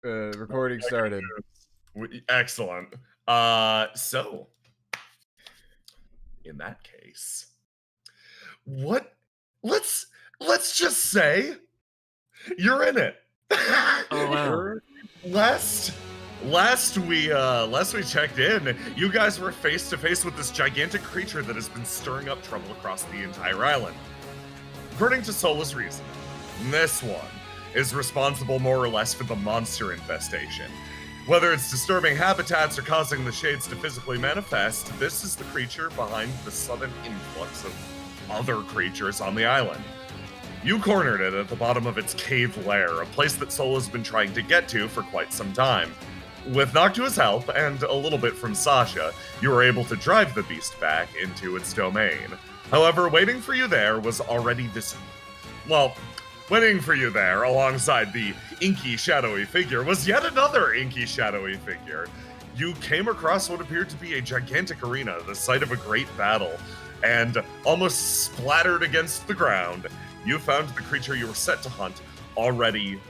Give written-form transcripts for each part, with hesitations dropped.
Recording started. Excellent. So, in that case, what? Let's just say you're in it. Oh wow. Last we checked in, you guys were face to face with this gigantic creature that has been stirring up trouble across the entire island. According to Sola's reason, this one is responsible more or less for the monster infestation. Whether it's disturbing habitats or causing the shades to physically manifest, this is the creature behind the sudden influx of other creatures on the island. You cornered it at the bottom of its cave lair, a place that Sola's been trying to get to for quite some time. With Noctua's help, and a little bit from Sasha, you were able to drive the beast back into its domain. However, waiting for you there was already waiting for you there, alongside the inky, shadowy figure, was yet another inky, shadowy figure. You came across what appeared to be a gigantic arena, the site of a great battle, and almost splattered against the ground, you found the creature you were set to hunt already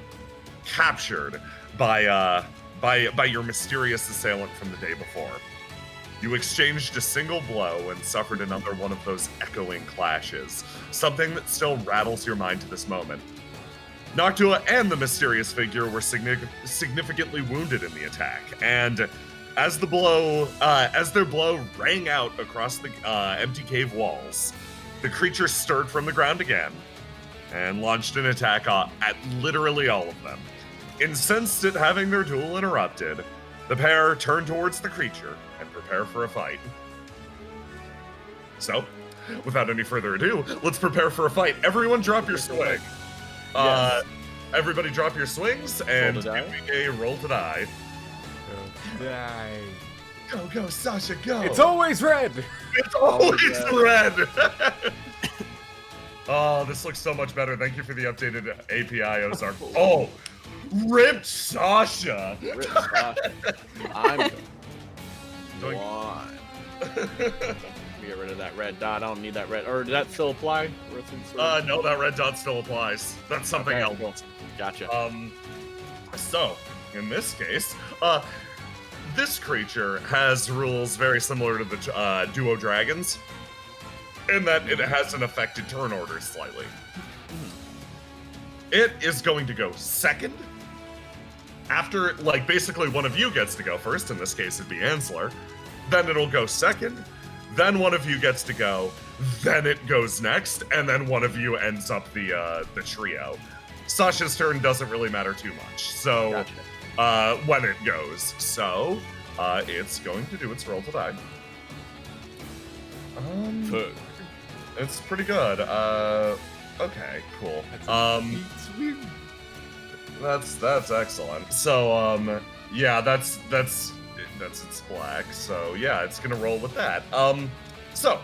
captured by your mysterious assailant from the day before. You exchanged a single blow and suffered another one of those echoing clashes, something that still rattles your mind to this moment. Noctua and the mysterious figure were significantly wounded in the attack, and as their blow rang out across the empty cave walls, the creature stirred from the ground again and launched an attack at literally all of them. Incensed at having their duel interrupted, the pair turn towards the creature and prepare for a fight. So, without any further ado, let's prepare for a fight. Everyone drop your swing. Yes. Everybody drop your swings and give me a roll to die. Die. Go, Sasha, go! It's always red! It's always red! Oh, this looks so much better. Thank you for the updated API, Ozark. Oh, ripped Sasha! Ripped Sasha. I'm Doing- one. Get rid of that red dot. I don't need that red. Or does that still apply? No, that red dot still applies. That's something Okay, else. cool. Gotcha. So, in this case, this creature has rules very similar to the Duo Dragons, in that it has an affected turn order slightly. It is going to go second. After, basically one of you gets to go first, in this case it'd be Ansler. Then it'll go second. Then one of you gets to go. Then it goes next, and then one of you ends up the trio. Sasha's turn doesn't really matter too much, so Gotcha. when it goes. So, it's going to do its roll to die. It's pretty good. Okay, cool. That's excellent. So, yeah, that's its black. So, yeah, it's gonna roll with that. So,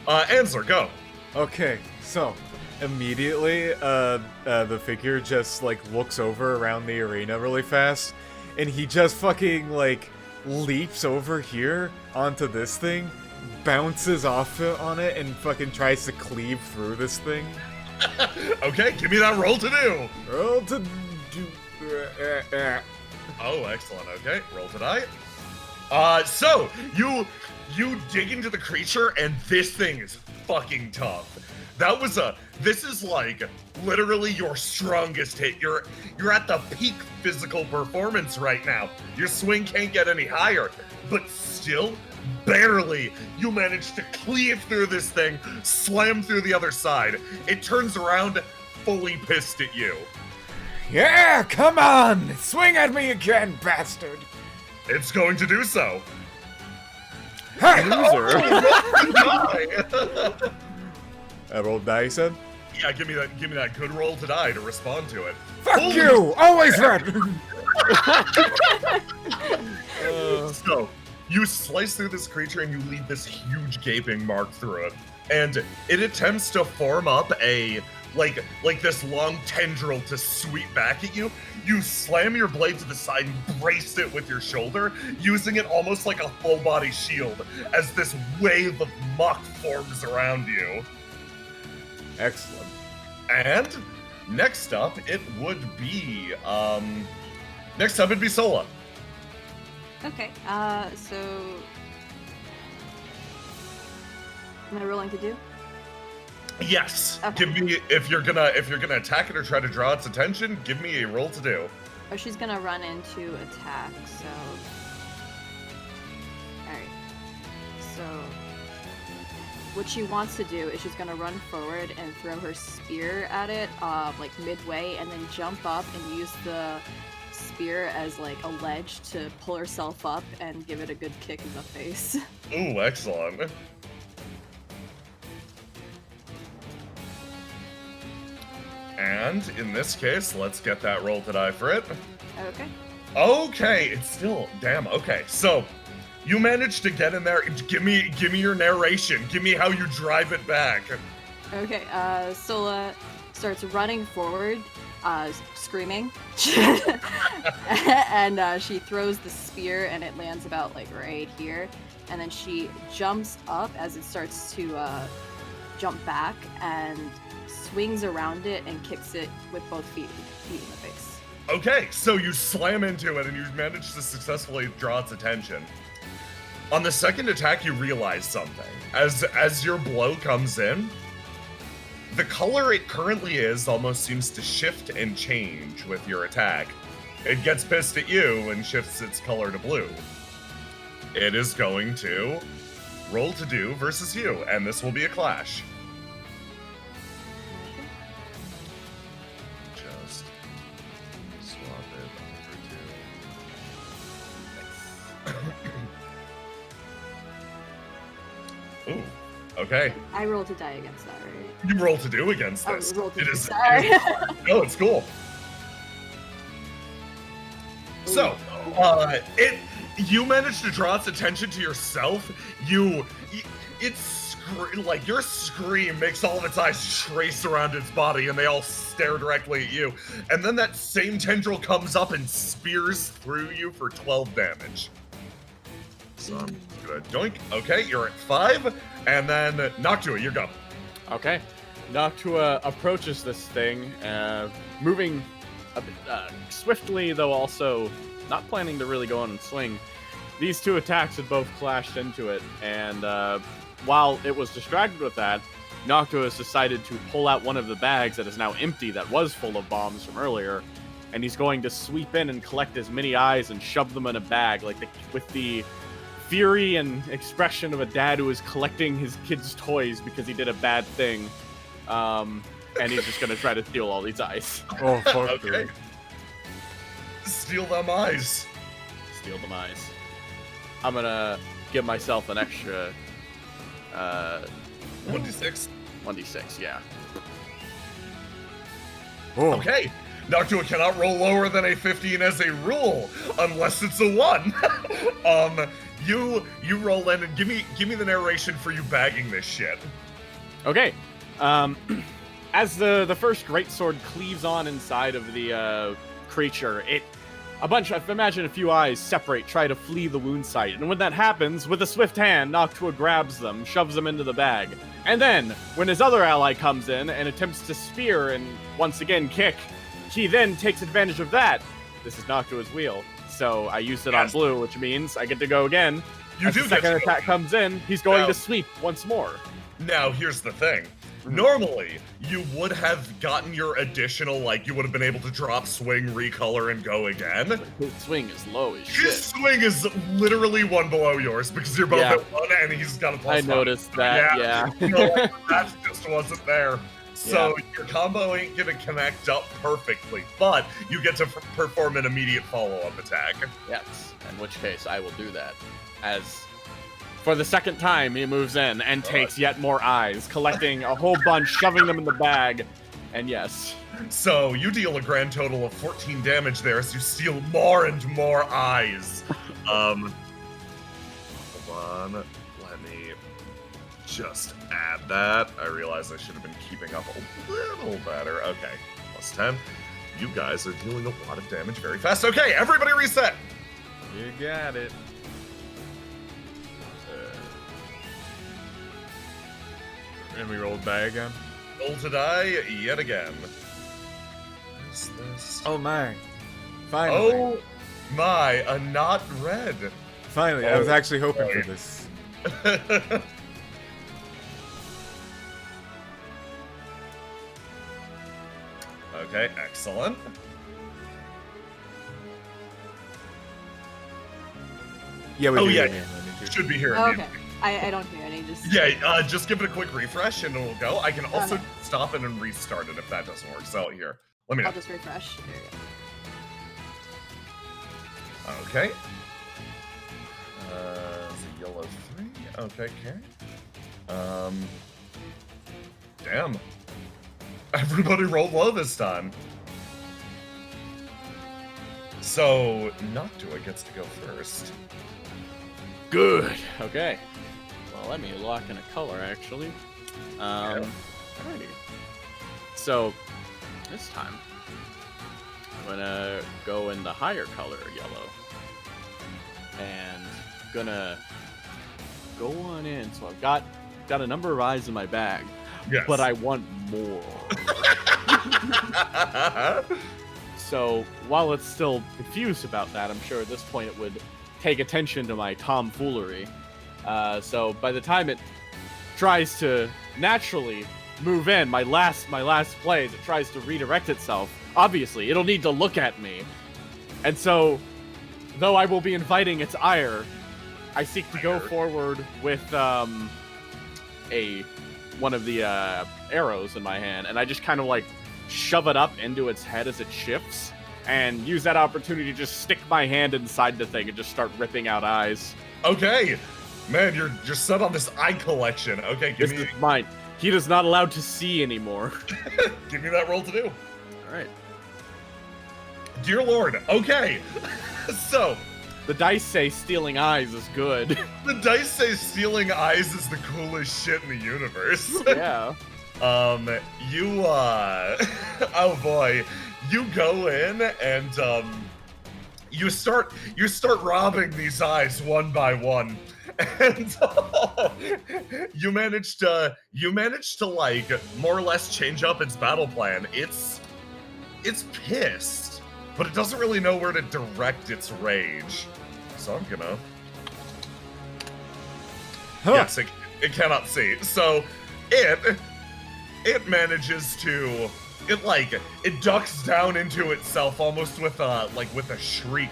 Ansler, go. Okay, so immediately, the figure just looks over around the arena really fast, and he just fucking leaps over here onto this thing, bounces off on it, and fucking tries to cleave through this thing. Okay, give me that roll to do. Roll to do. Oh, excellent. Okay, roll to die. So you dig into the creature, and this thing is fucking tough. This is literally your strongest hit. You're at the peak physical performance right now. Your swing can't get any higher, but still, barely, you manage to cleave through this thing, slam through the other side. It turns around, fully pissed at you. Yeah, come on! Swing at me again, bastard! It's going to do so. Loser. I rolled die, you said? Yeah, give me that good roll to die to respond to it. Fuck you! Always red! So, you slice through this creature and you leave this huge gaping mark through it. And it attempts to form up a, this long tendril to sweep back at you. You slam your blade to the side and brace it with your shoulder, using it almost like a full body shield as this wave of muck forms around you. Excellent. And next up, it would be Next up, it'd be Sola. Okay, so... Am I rolling to do? Yes. Okay. Give me if you're gonna attack it or try to draw its attention. Give me a roll to do. Oh, she's gonna run into attack, so... Alright. So... What she wants to do is she's gonna run forward and throw her spear at it, like midway, and then jump up and use the spear as like a ledge to pull herself up and give it a good kick in the face. Ooh, excellent. And in this case, let's get that roll to die for it. Okay. Okay, it's still damn. Okay, so you managed to get in there. Give me your narration. Give me how you drive it back. Okay, Sola starts running forward, screaming, and she throws the spear and it lands about like right here, and then she jumps up as it starts to jump back and swings around it and kicks it with both feet in the face. Okay, so you slam into it and you manage to successfully draw its attention. On the second attack, you realize something. As your blow comes in, the color it currently is almost seems to shift and change with your attack. It gets pissed at you and shifts its color to blue. It is going to roll to do versus you, and this will be a clash. Just swap it over to... Ooh, okay. I roll to die against that, right? You roll to do against this. Oh, roll to It do. is. Sorry. No, it's cool. So, you managed to draw its attention to yourself. Like your scream makes all of its eyes trace around its body, and they all stare directly at you. And then that same tendril comes up and spears through you for 12 damage. So I'm gonna doink. Okay, you're at 5, and then Noctua, you go. Okay. Noctua approaches this thing, moving a bit swiftly, though also not planning to really go on and swing. These two attacks had both clashed into it, and while it was distracted with that, Noctua has decided to pull out one of the bags that is now empty that was full of bombs from earlier, and he's going to sweep in and collect as many eyes and shove them in a bag, like with the fury and expression of a dad who is collecting his kid's toys because he did a bad thing. And he's just gonna try to steal all these eyes. Oh, fuck. Okay. Steal them eyes. Steal them eyes. I'm gonna give myself an extra 1d6. 1d6, yeah. Oh. Okay. Noctua cannot roll lower than a 15 as a rule, unless it's a 1. You roll in and give me the narration for you bagging this shit. Okay. As the first greatsword cleaves on inside of the creature, imagine a few eyes separate, try to flee the wound site. And when that happens, with a swift hand, Noctua grabs them, shoves them into the bag. And then, when his other ally comes in and attempts to spear and once again kick, he then takes advantage of that. This is Noctua's wheel. So I used it on blue, which means I get to go again. As the second attack comes in, he's going to sweep once more. Now, here's the thing. Normally, you would have gotten your additional, like, you would have been able to drop, swing, recolor, and go again. His swing is low as shit. His swing is literally 1 below yours, because you're both at 1, and he's got a +1. I noticed that, yeah. That just wasn't there. So your combo ain't gonna connect up perfectly, but you get to perform an immediate follow-up attack. Yes, in which case I will do that. As for the second time, he moves in and takes yet more eyes, collecting a whole bunch, shoving them in the bag, and yes. So you deal a grand total of 14 damage there as you steal more and more eyes. Hold on, let me just add that. I realize I should have been keeping up a little better. Okay, +10. You guys are dealing a lot of damage very fast. Okay, everybody reset. You got it. And we rolled die again. Roll to die yet again. Is this? Oh my. Finally. Oh my, a not red. Finally, I was actually hoping for this. Okay, excellent. Yeah, we Oh, do yeah. hear me. Should be here. Oh, okay. I don't hear any. Just Yeah, just give it a quick refresh and it'll go. I can also Okay. stop it and restart it if that doesn't work. So here, let me know. I'll just refresh. There you go. Okay. It's a yellow 3. Okay, okay. Damn. Everybody rolled low this time. So, Noctua gets to go first. Good. Okay. Well, let me lock in a color, actually. Alrighty. So, this time, I'm gonna go in the higher color, yellow. And gonna go on in. So I've got a number of eyes in my bag, Yes. but I want more. So while it's still confused about that, I'm sure at this point it would take attention to my tomfoolery. So by the time it tries to naturally move in, my last play, as it tries to redirect itself, obviously it'll need to look at me. And so, though I will be inviting its ire, I seek to go forward with one of the arrows in my hand, and I just kind of like shove it up into its head as it shifts, and use that opportunity to just stick my hand inside the thing and just start ripping out eyes. Okay. Man, you're set on this eye collection. Okay, This is mine. He is not allowed to see anymore. give me that roll to do. All right. Dear Lord. Okay. So, The dice say stealing eyes is good. the dice say stealing eyes is the coolest shit in the universe. Yeah. You oh boy, you go in and you start robbing these eyes one by one, and you manage to like more or less change up its battle plan. It's pissed, but it doesn't really know where to direct its rage. So I'm gonna. Huh. Yes, it cannot see. So it manages to it ducks down into itself almost with a shriek,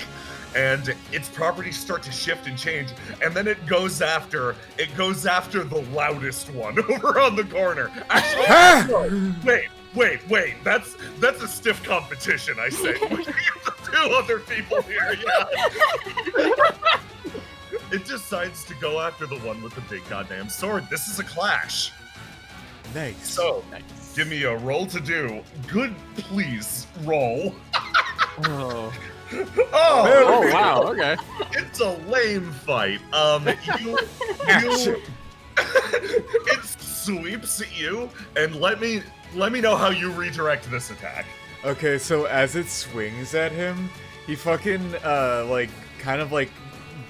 and its properties start to shift and change, and then it goes after the loudest one over on the corner. Actually, wait, that's a stiff competition, I say. We get the 2 other people here, yeah. It decides to go after the one with the big goddamn sword. This is a clash. Nice. So, Nice. give me a roll to do. Good, please, roll. Oh. Oh, Wow. Okay. it's a lame fight. It sweeps at you, and let me know how you redirect this attack. Okay, so as it swings at him, he fucking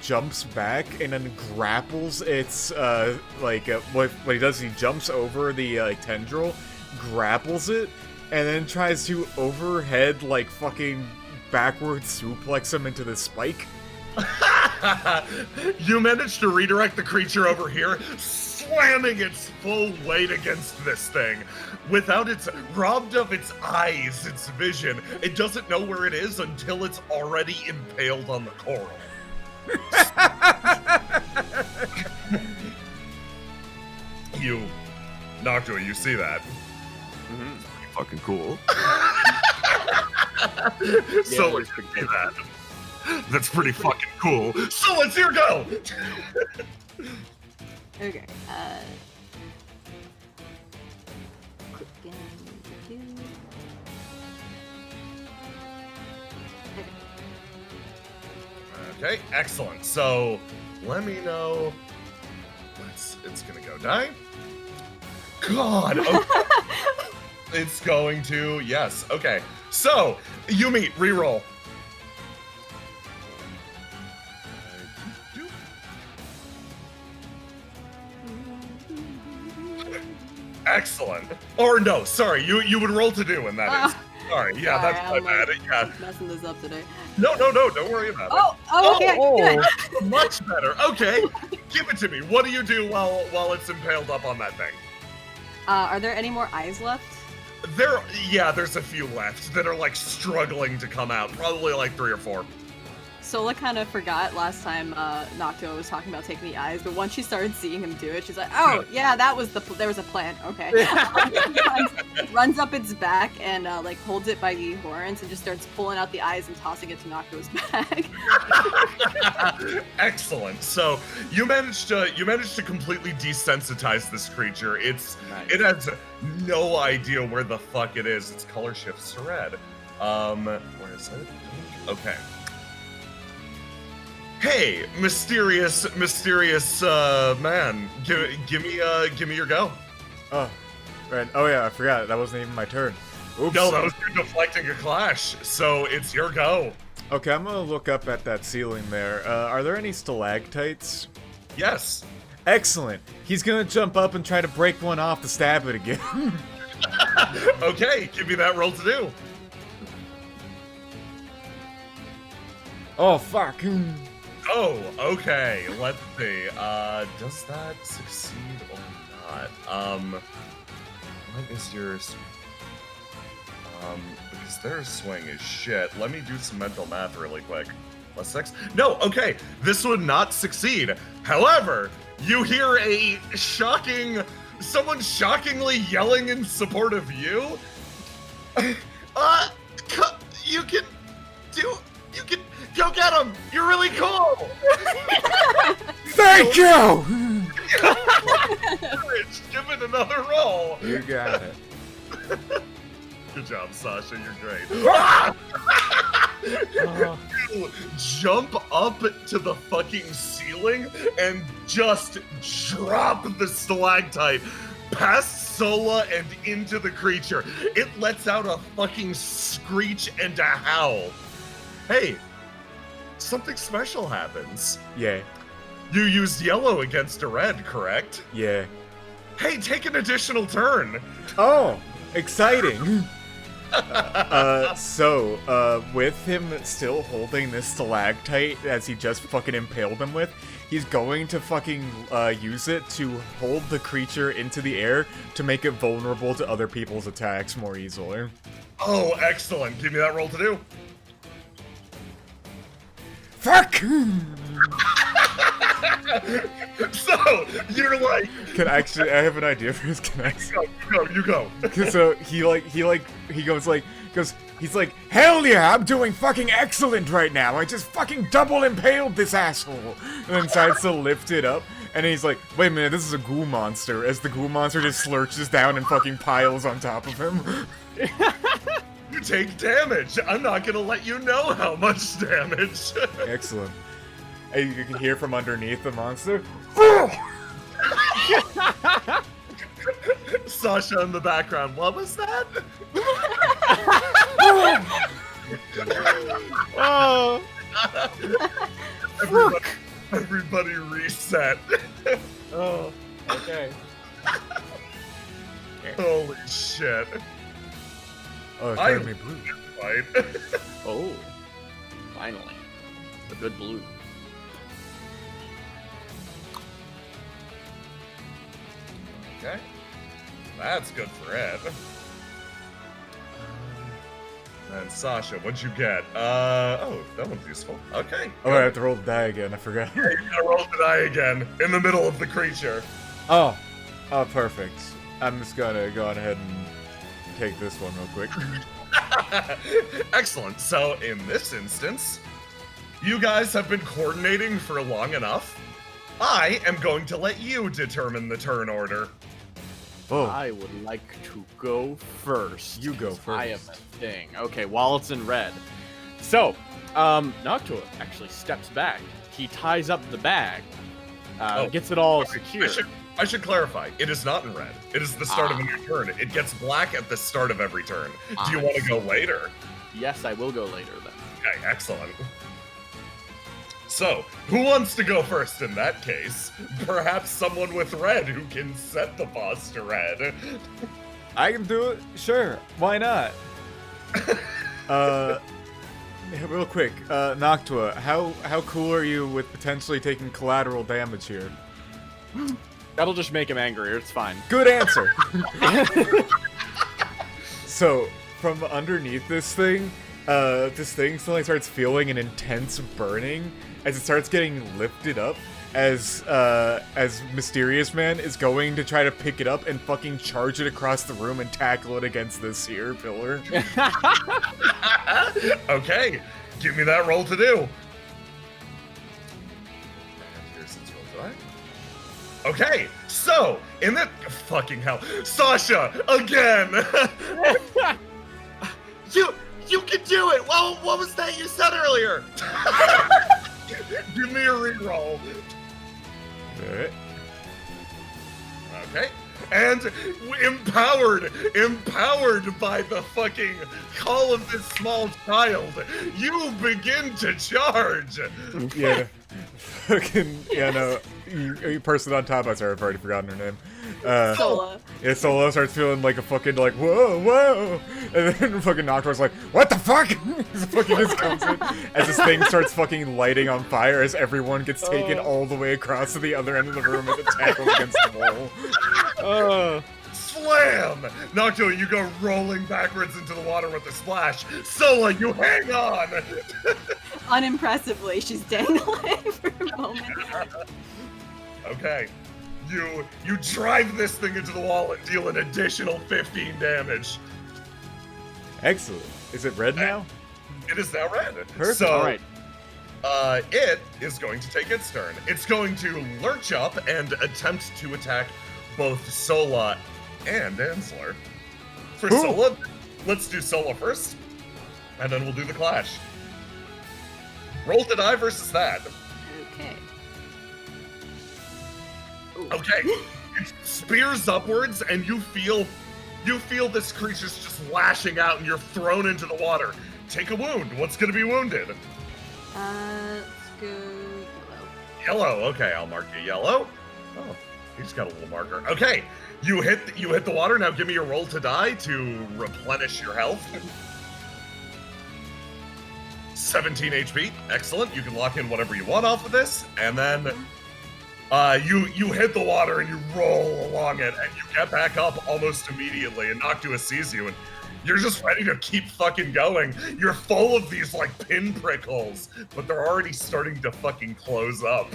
jumps back and then grapples its what he does, he jumps over the tendril, grapples it, and then tries to overhead fucking backward suplex him into the spike. You managed to redirect the creature over here, slamming its full weight against this thing. Without its robbed of its eyes, its vision, it doesn't know where it is until it's already impaled on the coral. You, Noctua, you see that? Mm-hmm. Fucking cool. Yeah, So let's see that. That's pretty fucking cool. So let's hear go. Okay. Quick game review. Okay, excellent. So let me know. It's gonna go die. God. Okay. It's going to, yes. Okay. So you meet reroll. Excellent. Or no, sorry, you would roll to do, and that is. Sorry, yeah, Sorry, that's my I'm, bad. Yeah. messing this up today. No, don't worry about it. Okay. Good. Much better. Okay, give it to me. What do you do while it's impaled up on that thing? Are there any more eyes left? There's a few left that are like struggling to come out. Probably like 3 or 4. Sola kind of forgot last time Noctua was talking about taking the eyes, but once she started seeing him do it, she's like, "Oh yeah, that was there was a plan." Okay. runs up its back and like holds it by the horns and just starts pulling out the eyes and tossing it to Noctua's bag. Excellent. So you managed to completely desensitize this creature. It has no idea where the fuck it is. Its color shifts to red. Where is it? Okay. Hey, mysterious man, give me your go. Oh, right. Oh yeah, I forgot. That wasn't even my turn. Oops. No, that was you deflecting a clash. So it's your go. Okay, I'm gonna look up at that ceiling there. Are there any stalactites? Yes. Excellent. He's gonna jump up and try to break one off to stab it again. Okay, give me that roll to do. Oh fuck. Oh, okay. Let's see. Does that succeed or not? What is yours? Because their swing is shit. Let me do some mental math really quick. +6? No, okay. This would not succeed. However, you hear someone shockingly yelling in support of you. You can go get him! You're really cool! Thank you! Give it another roll! You got it. Good job, Sasha, you're great. Oh. You jump up to the fucking ceiling and just drop the stalactite past Sola and into the creature. It lets out a fucking screech and a howl. Hey, something special happens. Yeah. You used yellow against a red, correct? Yeah. Hey, take an additional turn. Oh, exciting. With him still holding this stalactite as he just fucking impaled him with, he's going to fucking use it to hold the creature into the air to make it vulnerable to other people's attacks more easily. Oh, excellent. Give me that roll to do. Fuck! So, you're like... I have an idea for his connect. You go. So he's like, hell yeah, I'm doing fucking excellent right now. I just fucking double impaled this asshole. And then decides to lift it up. And he's like, wait a minute, this is a ghoul monster. As the ghoul monster just lurches down and fucking piles on top of him. You take damage. I'm not gonna let you know how much damage. Excellent. And you can hear from underneath the monster. Sasha in the background. What was that? Oh. Everybody reset. Oh. Okay. Holy shit. Oh, it's turning me blue. Right. Oh. Finally. The good blue. Okay. That's good for Ed. And Sasha, what'd you get? Oh, that one's useful. Okay. Oh, I have to roll the die again, I forgot. Yeah, you gotta roll the die again, in the middle of the creature. Oh, perfect. I'm just gonna go on ahead and take this one real quick. Excellent. So, in this instance, you guys have been coordinating for long enough. I am going to let you determine the turn order. Oh, I would like to go first. You go 'cause I have first. a thing. Okay, while it's in red. So, Noctua actually steps back. He ties up the bag, gets it all secure. I should clarify. It is not in red. It is the start of a new turn. It gets black at the start of every turn. Do you want to go later? Yes, I will go later then. Okay, excellent. So, who wants to go first in that case? Perhaps someone with red who can set the boss to red. I can do it? Sure, why not? real quick, Noctua, how cool are you with potentially taking collateral damage here? That'll just make him angrier. It's fine. Good answer. So, from underneath this thing suddenly starts feeling an intense burning as it starts getting lifted up as Mysterious Man is going to try to pick it up and fucking charge it across the room and tackle it against this here pillar. Okay, give me that roll to do. And here's its roll die. Okay, so in the fucking hell, Sasha again. You can do it. Well, what was that you said earlier? Give me a reroll. Alright. Okay. And empowered by the fucking call of this small child, you begin to charge. Yeah. Fucking, yeah, no. You person on top, I've already forgotten her name. Sola. Yeah, Solo starts feeling like a fucking, like, whoa. And then fucking Nocturne's like, what the fuck? He fucking just comes in as this thing starts fucking lighting on fire as everyone gets taken all the way across to the other end of the room as it tackles against the wall. Slam! Noctua, you go rolling backwards into the water with a splash. Sola, you hang on! Unimpressively, she's dangling for a moment. Okay. You drive this thing into the wall and deal an additional 15 damage. Excellent. Is it red now? It is now red. Perfect. So, All right. it is going to take its turn. It's going to lurch up and attempt to attack both Sola and Ansler. For Ooh. Sola, let's do Sola first, and then we'll do the clash. Roll to die versus that. Okay. Okay, it spears upwards, and you feel this creature's just lashing out, and you're thrown into the water. Take a wound. What's gonna be wounded? Let's go yellow. Yellow. Okay, I'll mark you yellow. Oh, he just got a little marker. Okay, you hit the water. Now give me your roll to die to replenish your health. 17 HP. Excellent. You can lock in whatever you want off of this, and then you hit the water and you roll along it, and you get back up almost immediately, and Noctua sees you, and you're just ready to keep fucking going. You're full of these, like, pinprick holes, but they're already starting to fucking close up.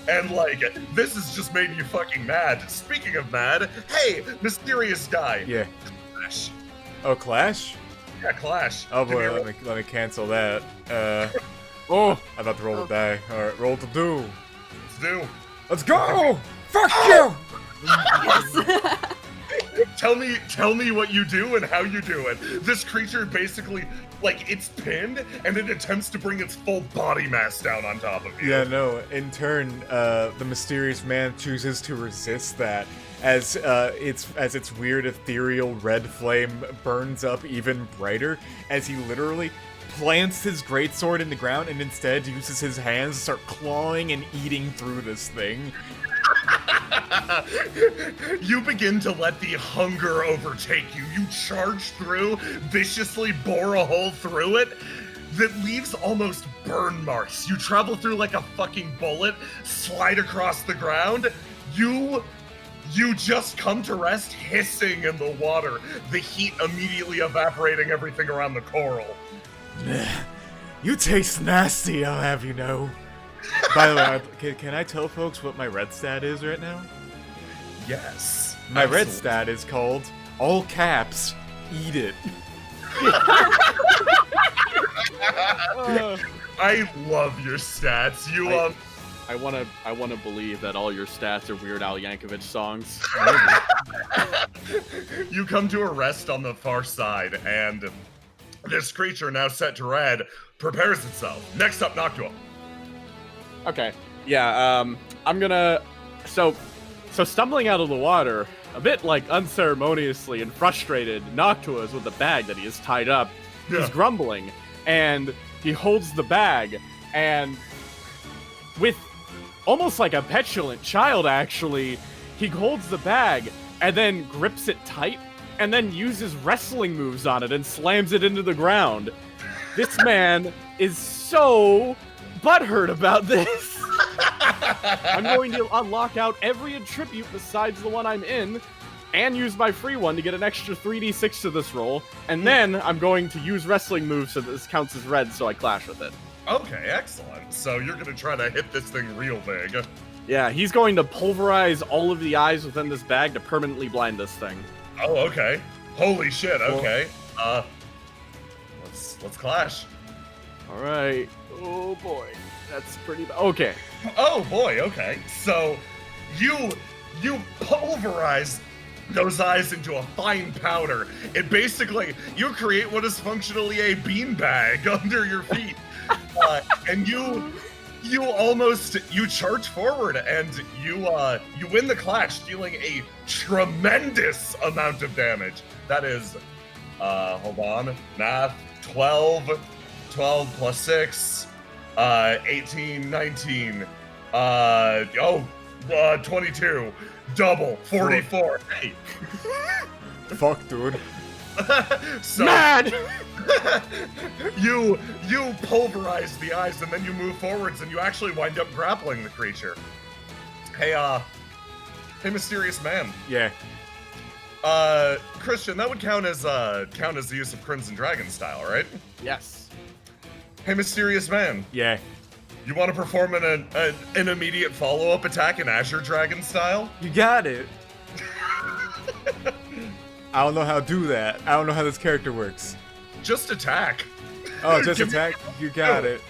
And, like, this has just made you fucking mad. Speaking of mad, hey, mysterious guy. Yeah. Clash. Oh, Clash? Yeah, Clash. Oh Give me boy, a let me cancel that. Oh, I'm about to roll to die. Alright, roll to do. Let's do. Let's go! Fuck you! Yes. Tell me what you do and how you do it. This creature basically, like, it's pinned, and it attempts to bring its full body mass down on top of you. Yeah, no. In turn, the mysterious man chooses to resist that as its weird ethereal red flame burns up even brighter as he literally plants his greatsword in the ground and instead uses his hands to start clawing and eating through this thing. You begin to let the hunger overtake you. You charge through, viciously bore a hole through it that leaves almost burn marks. You travel through like a fucking bullet, slide across the ground. You just come to rest hissing in the water, the heat immediately evaporating everything around the coral. You taste nasty, I'll have you know. By the way, can I tell folks what my red stat is right now? Yes. My red Absolutely. stat is called, all caps, eat it. I love your stats. I wanna believe that all your stats are Weird Al Yankovic songs. You come to a rest on the far side, and this creature, now set to red, prepares itself. Next up, Noctua. Okay. Yeah. I'm gonna. So stumbling out of the water, a bit like unceremoniously and frustrated, Noctua is with the bag that he has tied up. Yeah. He's grumbling, and he holds the bag, and with almost like a petulant child, actually, he holds the bag and then grips it tight, and then uses wrestling moves on it and slams it into the ground. This man is so butthurt about this. I'm going to unlock out every attribute besides the one I'm in, and use my free one to get an extra 3d6 to this roll, and then I'm going to use wrestling moves so that this counts as red so I clash with it. Okay, excellent. So you're gonna try to hit this thing real big. Yeah, he's going to pulverize all of the eyes within this bag to permanently blind this thing. Oh, okay. Holy shit, okay. Let's clash. Alright. Oh boy. That's pretty bad. Okay. Oh boy, okay. So you pulverize those eyes into a fine powder. It basically, you create what is functionally a beanbag under your feet. And you charge forward and you win the clash, dealing a tremendous amount of damage. That is, hold on, math, 12 plus 6, 18, 19, 22, double, 44. Hey. Fuck, dude. So, Mad! you pulverize the eyes and then you move forwards and you actually wind up grappling the creature. Hey, mysterious man. Yeah. Christian, that would count as the use of Crimson Dragon style, right? Yes. Hey, mysterious man. Yeah. You want to perform an immediate follow-up attack in Azure Dragon style? You got it. I don't know how to do that. I don't know how this character works. Just attack. Oh, just attack? You got it.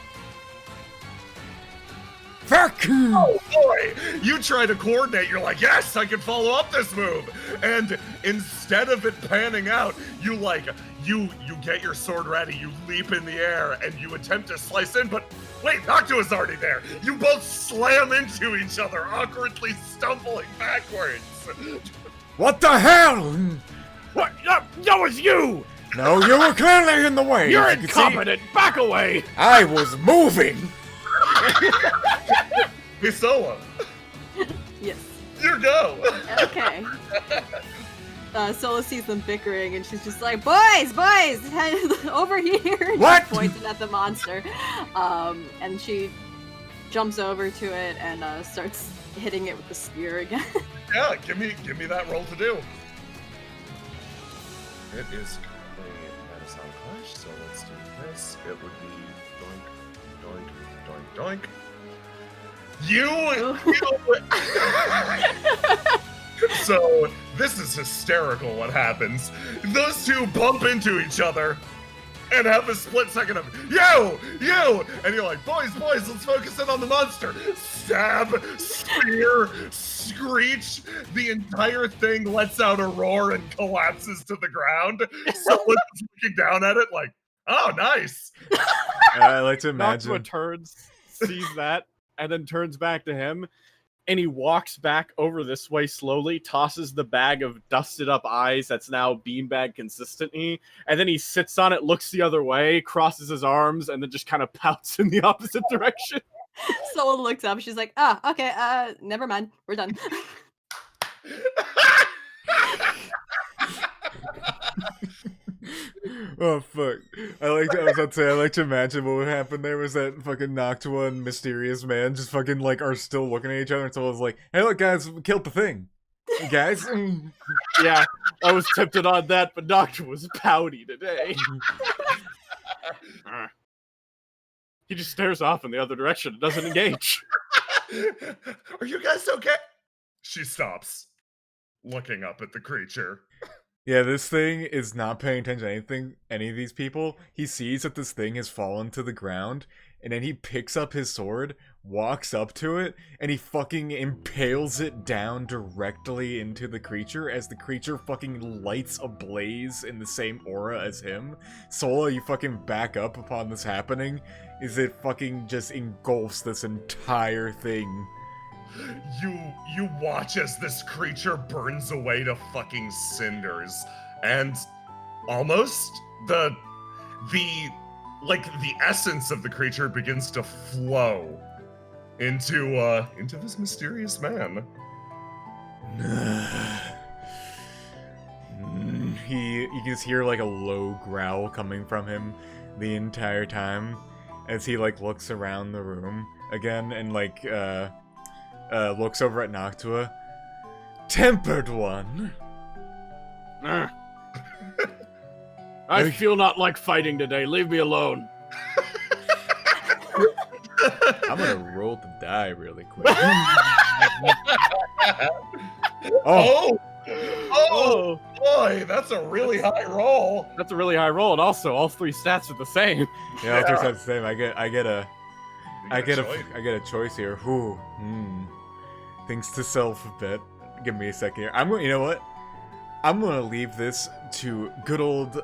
Fuck you! Oh boy! You try to coordinate, you're like, yes, I can follow up this move! And instead of it panning out, you get your sword ready, you leap in the air, and you attempt to slice in, but wait, Noctua's already there! You both slam into each other, awkwardly stumbling backwards! What the hell? What? That was you! No, you were clearly in the way. You're As you can see, incompetent! Back away! I was moving! Misola, Yes. you go! Okay. Sola sees them bickering, and she's just like, "Boys, over here!" And What? she's pointing at the monster. And she jumps over to it and starts hitting it with the spear again. Yeah, give me that roll to do. It is currently at a sound clash, so let's do this. It would be doink, doink, doink, doink. So this is hysterical what happens. Those two bump into each other and have a split second of you, and you're like, boys, let's focus in on the monster. Stab, spear, screech. The entire thing lets out a roar and collapses to the ground. Someone's looking down at it like, oh, nice. I like to imagine. Noctua turns, sees that, and then turns back to him, and he walks back over this way slowly, tosses the bag of dusted up eyes that's now beanbag consistency, and then he sits on it, looks the other way, crosses his arms, and then just kind of pouts in the opposite direction. Sola looks up. She's like, okay, never mind. We're done. Oh fuck! I was about to say, I like to imagine what would happen there was that fucking Noctua and Mysterious Man just fucking like are still looking at each other, and so I was like, "Hey, look, guys, we killed the thing, hey, guys." Yeah, I was tempted on that, but Noctua was pouty today. He just stares off in the other direction and doesn't engage. Are you guys okay? She stops, looking up at the creature. Yeah, this thing is not paying attention to any of these people. He sees that this thing has fallen to the ground, and then he picks up his sword, walks up to it, and he fucking impales it down directly into the creature as the creature fucking lights ablaze in the same aura as him. Sola, you fucking back up upon this happening, is it fucking just engulfs this entire thing. You watch as this creature burns away to fucking cinders, and almost the essence of the creature begins to flow into this mysterious man. You just hear like a low growl coming from him. the entire time as he like looks around the room again and like looks over at Noctua. Tempered one. I feel not like fighting today. Leave me alone. I'm gonna roll the die really quick. Oh. Oh boy, that's a really high roll. That's a really high roll, and also all 3 stats are the same. Yeah, all 3 stats the same. I get a choice here. Whew. Thinks to self a bit. Give me a second here. You know what? I'm gonna leave this to good old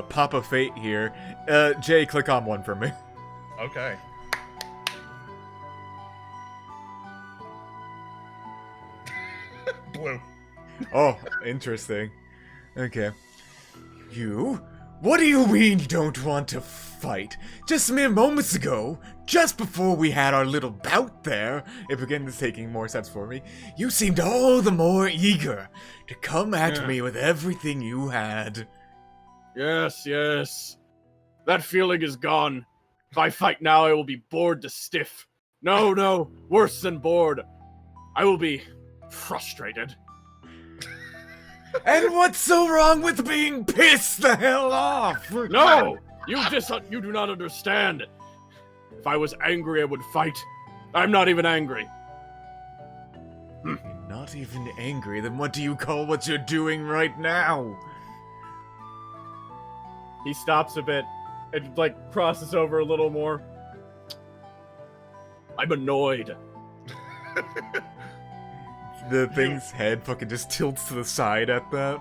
Papa Fate here. Jay, click on one for me. Okay. Blue. Oh, interesting. Okay. You? What do you mean you don't want to fight? Just mere moments ago, just before we had our little bout there, it began taking more steps for me, you seemed all the more eager to come at me with everything you had. Yes. That feeling is gone. If I fight now, I will be bored to stiff. No, worse than bored. I will be frustrated. And what's so wrong with being pissed the hell off? No! You do not understand. If I was angry, I would fight. I'm not even angry. You're not even angry, then what do you call what you're doing right now? He stops a bit and, like, crosses over a little more. I'm annoyed. The thing's head fucking just tilts to the side at that.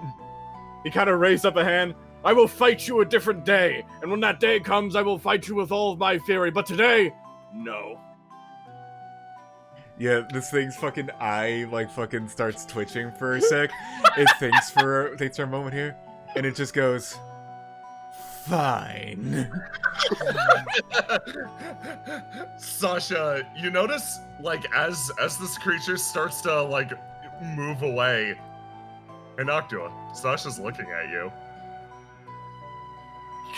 He kind of raised up a hand. I will fight you a different day, and when that day comes, I will fight you with all of my fury, but today, no. Yeah, this thing's fucking eye, like, fucking starts twitching for a sec. It thinks for a moment here, and it just goes, fine. Sasha, you notice, like, as this creature starts to, like, move away, and Noctua, Sasha's looking at you. He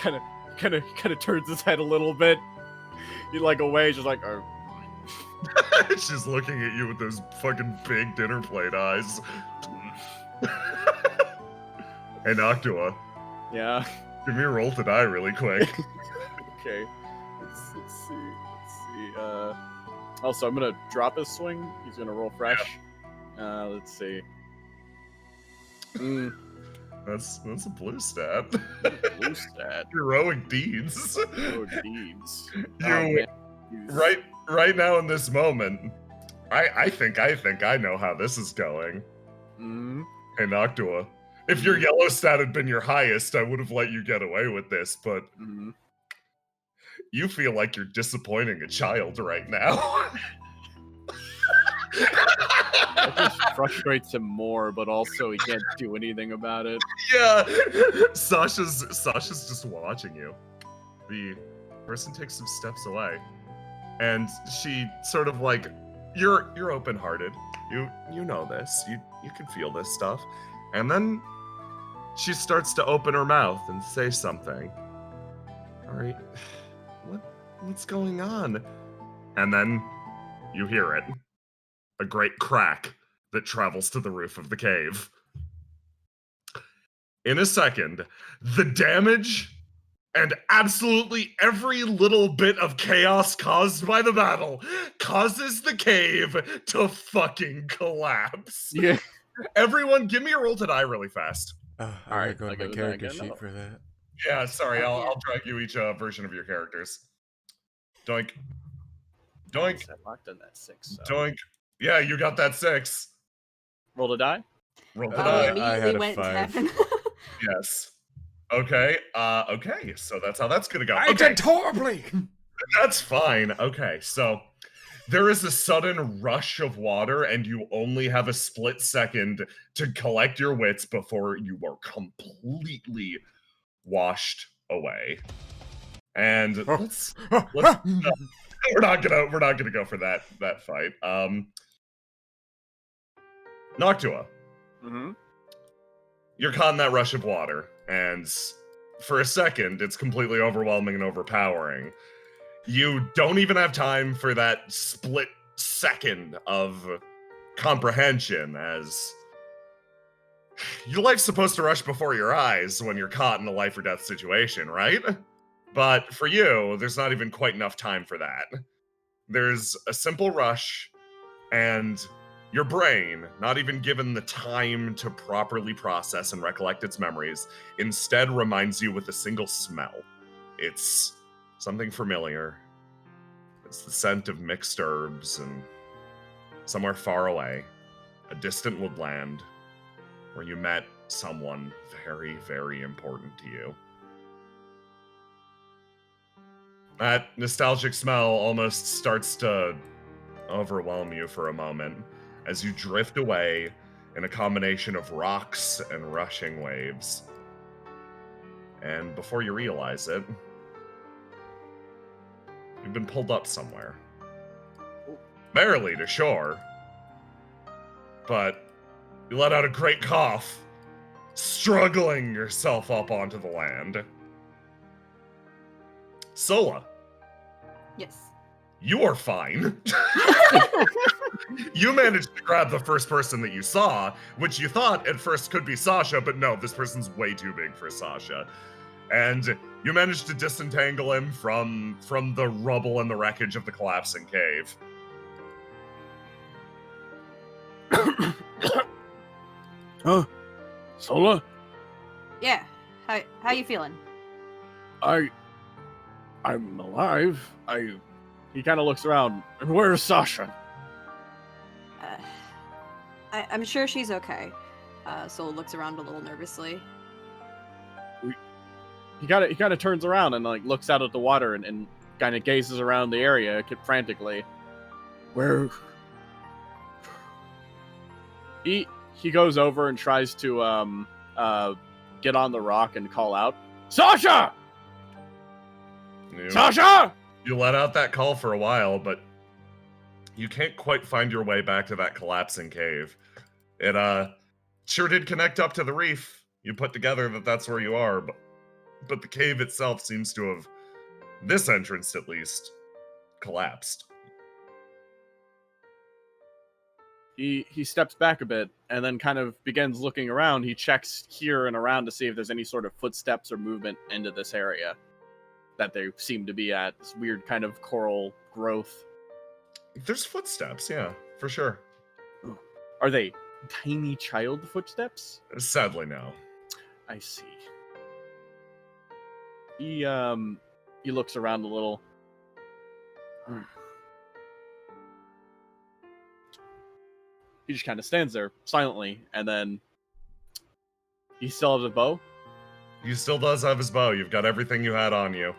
kind of turns his head a little bit. He, like, away, just like, oh. She's looking at you with those fucking big dinner plate eyes. Hey, Noctua. Yeah. Give me a roll to die really quick. Okay. Let's see. Also, I'm gonna drop his swing. He's gonna roll fresh. Let's see. That's a blue stat. Blue stat. Heroic deeds. Heroic deeds. You right now in this moment, I think I know how this is going. Hey, Noctua. If your yellow stat had been your highest, I would have let you get away with this, but you feel like you're disappointing a child right now. It just frustrates him more, but also he can't do anything about it. Yeah, Sasha's just watching you. The person takes some steps away, and she sort of like, you're open-hearted. You know this. You can feel this stuff, and then she starts to open her mouth and say something. All right, what's going on? And then you hear it. A great crack that travels to the roof of the cave. In a second, the damage and absolutely every little bit of chaos caused by the battle causes the cave to fucking collapse. Yeah. Everyone, give me a roll to die really fast. All right, go to my character sheet for that. Yeah, sorry, I'll drag you each version of your characters. Doink. Doink. I locked in that 6. So. Doink. Yeah, you got that 6. Roll to die? Roll to Oh, die. I immediately had a went 5. 7. Yes. Okay. Okay. So that's how that's gonna go. I Okay. did horribly. That's fine. Okay. So there is a sudden rush of water, and you only have a split second to collect your wits before you are completely washed away. And let's we're not gonna go for that fight. Noctua. Mm-hmm. You're caught in that rush of water, and for a second, it's completely overwhelming and overpowering. You don't even have time for that split second of comprehension, as your life's supposed to rush before your eyes when you're caught in a life or death situation, right? But for you, there's not even quite enough time for that. There's a simple rush, and your brain, not even given the time to properly process and recollect its memories, instead reminds you with a single smell. It's something familiar. It's the scent of mixed herbs, and somewhere far away, a distant woodland, where you met someone very, very important to you. That nostalgic smell almost starts to overwhelm you for a moment as you drift away in a combination of rocks and rushing waves. And before you realize it, you've been pulled up somewhere. Barely to shore, but you let out a great cough, struggling yourself up onto the land. Sola. Yes. You are fine. You managed to grab the first person that you saw, which you thought at first could be Sasha, but no, this person's way too big for Sasha. And you managed to disentangle him from the rubble and the wreckage of the collapsing cave. Sola? Yeah. How you feeling? I'm alive. He kind of looks around. And where's Sasha? I'm sure she's okay. Soul looks around a little nervously. He kind of turns around and like looks out at the water and kind of gazes around the area frantically. Where? He goes over and tries to get on the rock and call out, Sasha! Sasha! You let out that call for a while, but you can't quite find your way back to that collapsing cave. It sure did connect up to the reef. You put together that that's where you are, but the cave itself seems to have, this entrance at least, collapsed. He steps back a bit and then kind of begins looking around. He checks here and around to see if there's any sort of footsteps or movement into this area that they seem to be at. This weird kind of coral growth. There's footsteps, yeah, for sure. Are they tiny child footsteps? Sadly, no. I see. He looks around a little. He just kind of stands there silently, and then he still has a bow. He still does have his bow. You've got everything you had on you.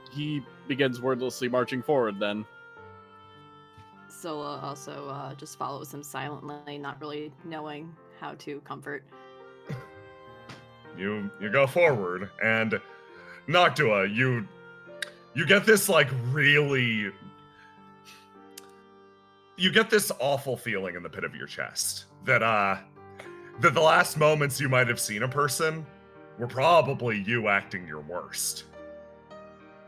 He begins wordlessly marching forward then. Sola also just follows him silently, not really knowing how to comfort. You go forward, and Noctua, you get this like really, you get this awful feeling in the pit of your chest that that the last moments you might have seen a person were probably you acting your worst.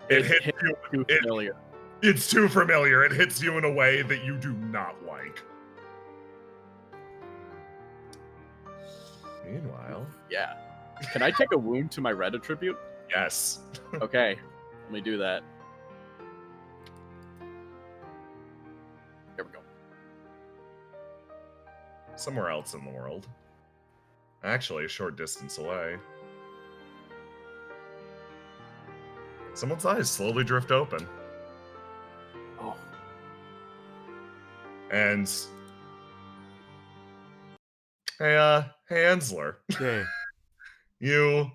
It hits you too familiar. It's too familiar. It hits you in a way that you do not like. Meanwhile, Yeah. Can I take a wound to my red attribute? yes. Okay, let me do that. There we go. Somewhere else in the world. Actually, a short distance away. Someone's eyes slowly drift open. Oh. And hey Ansler. Yay. You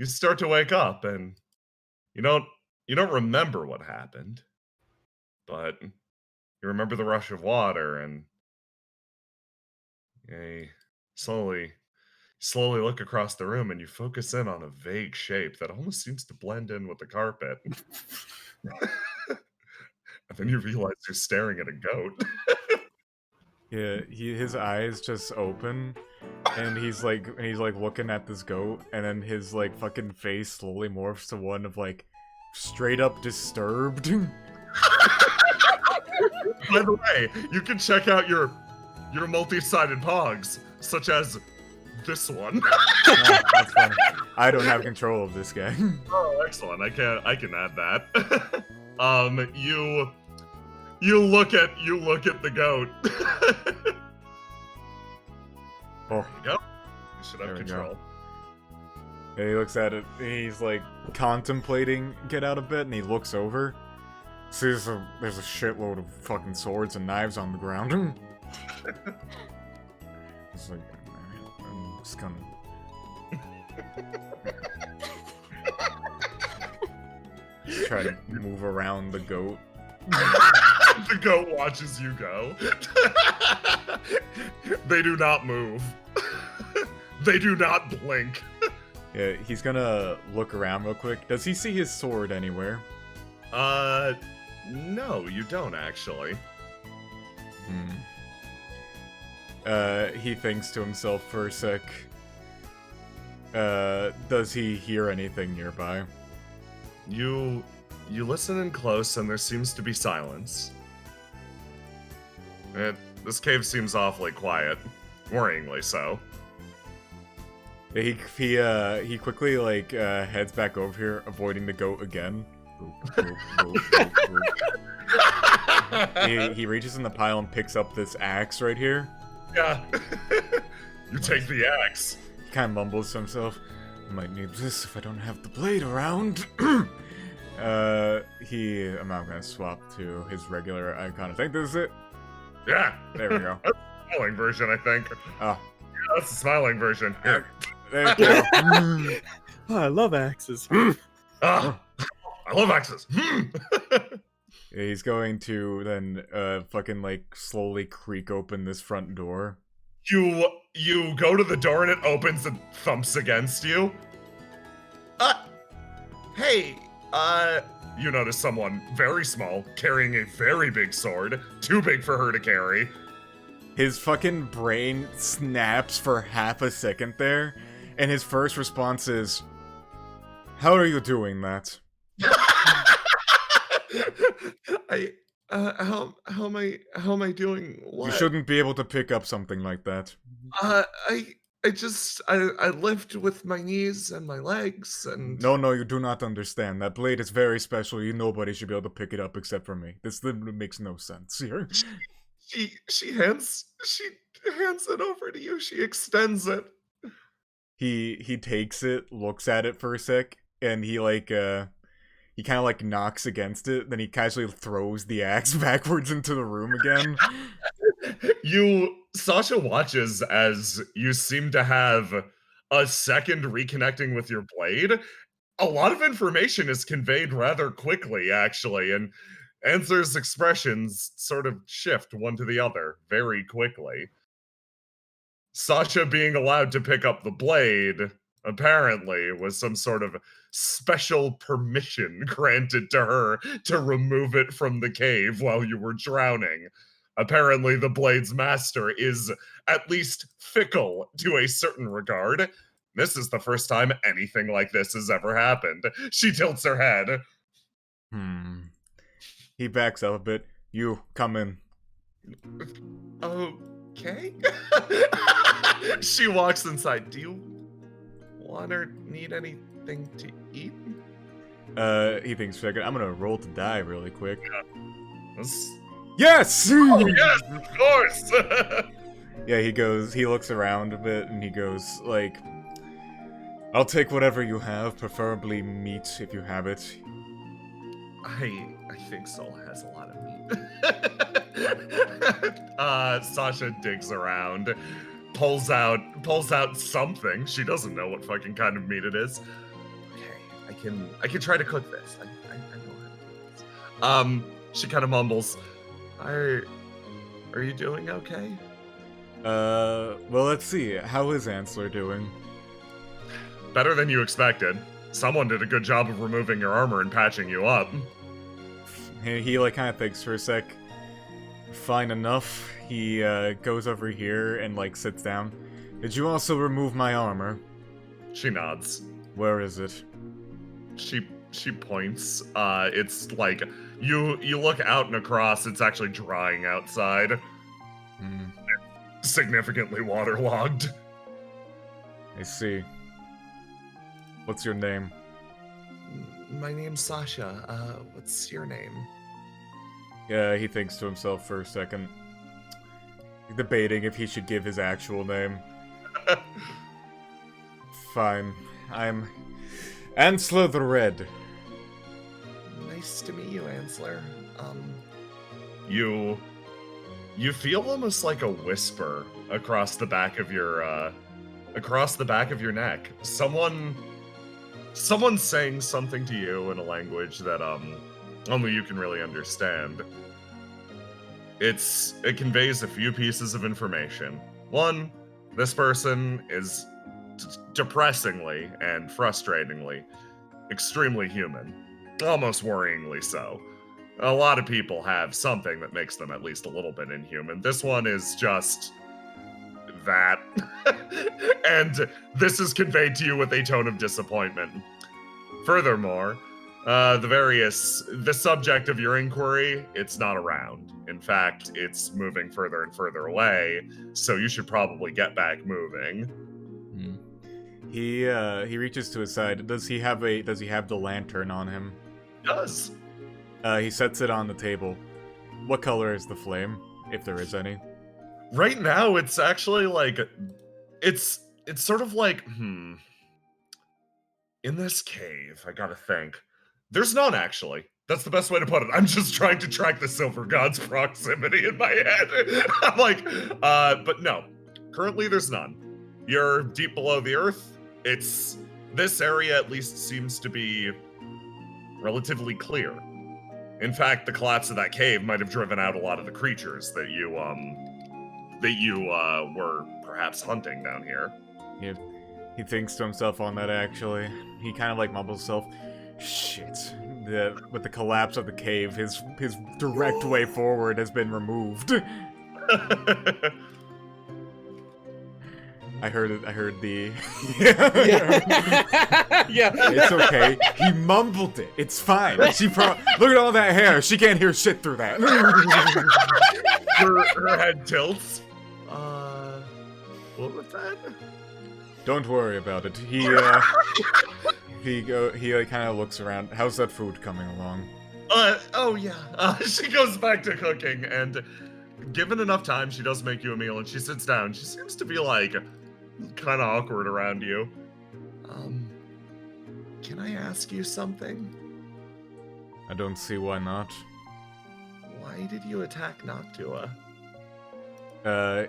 start to wake up and you don't remember what happened, but you remember the rush of water, and you slowly look across the room and you focus in on a vague shape that almost seems to blend in with the carpet. And then you realize you're staring at a goat. Yeah, his eyes just open, And he's looking at this goat, and then his like fucking face slowly morphs to one of like straight up disturbed. By the way, you can check out your multi-sided pogs, such as this one. Oh, that's fine. I don't have control of this guy. Oh, excellent. I can add that. You look at the goat. Oh, There you go. You should There have we control. and he looks at it. He's like contemplating get out a bit, and he looks over. Sees there's a shitload of fucking swords and knives on the ground. It's like, I'm just gonna. Try to move around the goat. The goat watches you go. They do not move. They do not blink. Yeah, he's gonna look around real quick. Does he see his sword anywhere? No, you don't actually. He thinks to himself for a sec. Does he hear anything nearby? You listen in close, and there seems to be silence. This cave seems awfully quiet, worryingly so. He quickly like heads back over here, avoiding the goat again. He reaches in the pile and picks up this axe right here. Yeah. You take the axe. He kind of mumbles to himself, I might need this if I don't have the blade around. I'm not gonna swap to his regular icon. I think this is it. Yeah. There we go. That's the smiling version, I think. Oh, Yeah, that's the smiling version. Here. there you go. Oh, I love axes. Ah, I love axes. Yeah, he's going to then fucking like slowly creak open this front door. You go to the door and it opens and thumps against you. Hey, you notice someone very small carrying a very big sword, too big for her to carry. His fucking brain snaps for half a second there, and his first response is, "How are you doing that?" How am I doing? What? You shouldn't be able to pick up something like that. I lift with my knees and my legs and. No, you do not understand. That blade is very special. Nobody should be able to pick it up except for me. This literally makes no sense here. She hands it over to you. She extends it. He takes it, looks at it for a sec, and he kind of like knocks against it. Then he casually throws the axe backwards into the room again. Sasha watches as you seem to have a second reconnecting with your blade. A lot of information is conveyed rather quickly, actually, and Answer's expressions sort of shift one to the other very quickly. Sasha being allowed to pick up the blade apparently was some sort of special permission granted to her to remove it from the cave while you were drowning. Apparently, the blade's master is at least fickle to a certain regard. This is the first time anything like this has ever happened. She tilts her head. He backs up a bit. You, come in. Okay. She walks inside. Do you want or need anything to eat? He thinks for a second. I'm gonna roll to die really quick. Yes! Yes! Oh, yes, of course! Yeah, he looks around a bit, and he goes, like, I'll take whatever you have, preferably meat if you have it. I think Sol has a lot of meat. Sasha digs around, pulls out something. She doesn't know what fucking kind of meat it is. Okay, I can try to cook this. I know how to do this. She kind of mumbles, Are you doing okay? Well, let's see. How is Ansler doing? Better than you expected. Someone did a good job of removing your armor and patching you up. He like kind of thinks for a sec. Fine enough. He goes over here and like sits down. Did you also remove my armor? She nods. Where is it? She points. It's like you look out and across. It's actually drying outside. Hmm. Significantly waterlogged. I see. What's your name? My name's Sasha. What's your name? Yeah, he thinks to himself for a second, debating if he should give his actual name. Fine. I'm Ansler the Red. Nice to meet you, Ansler. You feel almost like a whisper across the back of your neck. Someone's saying something to you in a language that only you can really understand. It conveys a few pieces of information. One, this person is depressingly and frustratingly extremely human, almost worryingly so. A lot of people have something that makes them at least a little bit inhuman. This one is just that. And this is conveyed to you with a tone of disappointment. Furthermore, the subject of your inquiry, it's not around. In fact, it's moving further and further away, so you should probably get back moving. He reaches to his side. Does he have the lantern on him? He does. He sets it on the table. What color is the flame, if there is any? Right now, it's actually like it's sort of like in this cave, I gotta think. There's none, actually. That's the best way to put it. I'm just trying to track the Silver God's proximity in my head. I'm like, but no. Currently, there's none. You're deep below the earth. This area at least seems to be relatively clear. In fact, the collapse of that cave might have driven out a lot of the creatures that you were perhaps hunting down here. Yeah. He thinks to himself on that, actually. He kind of like mumbles himself, shit. With the collapse of the cave, his direct way forward has been removed. I heard the... Yeah. It's okay. He mumbled it. It's fine. Look at all that hair. She can't hear shit through that. her head tilts. What was that? Don't worry about it. He kind of looks around. How's that food coming along? Oh yeah. She goes back to cooking, and given enough time, she does make you a meal, and she sits down. She seems to be like kind of awkward around you. Can I ask you something? I don't see why not. Why did you attack Noctua?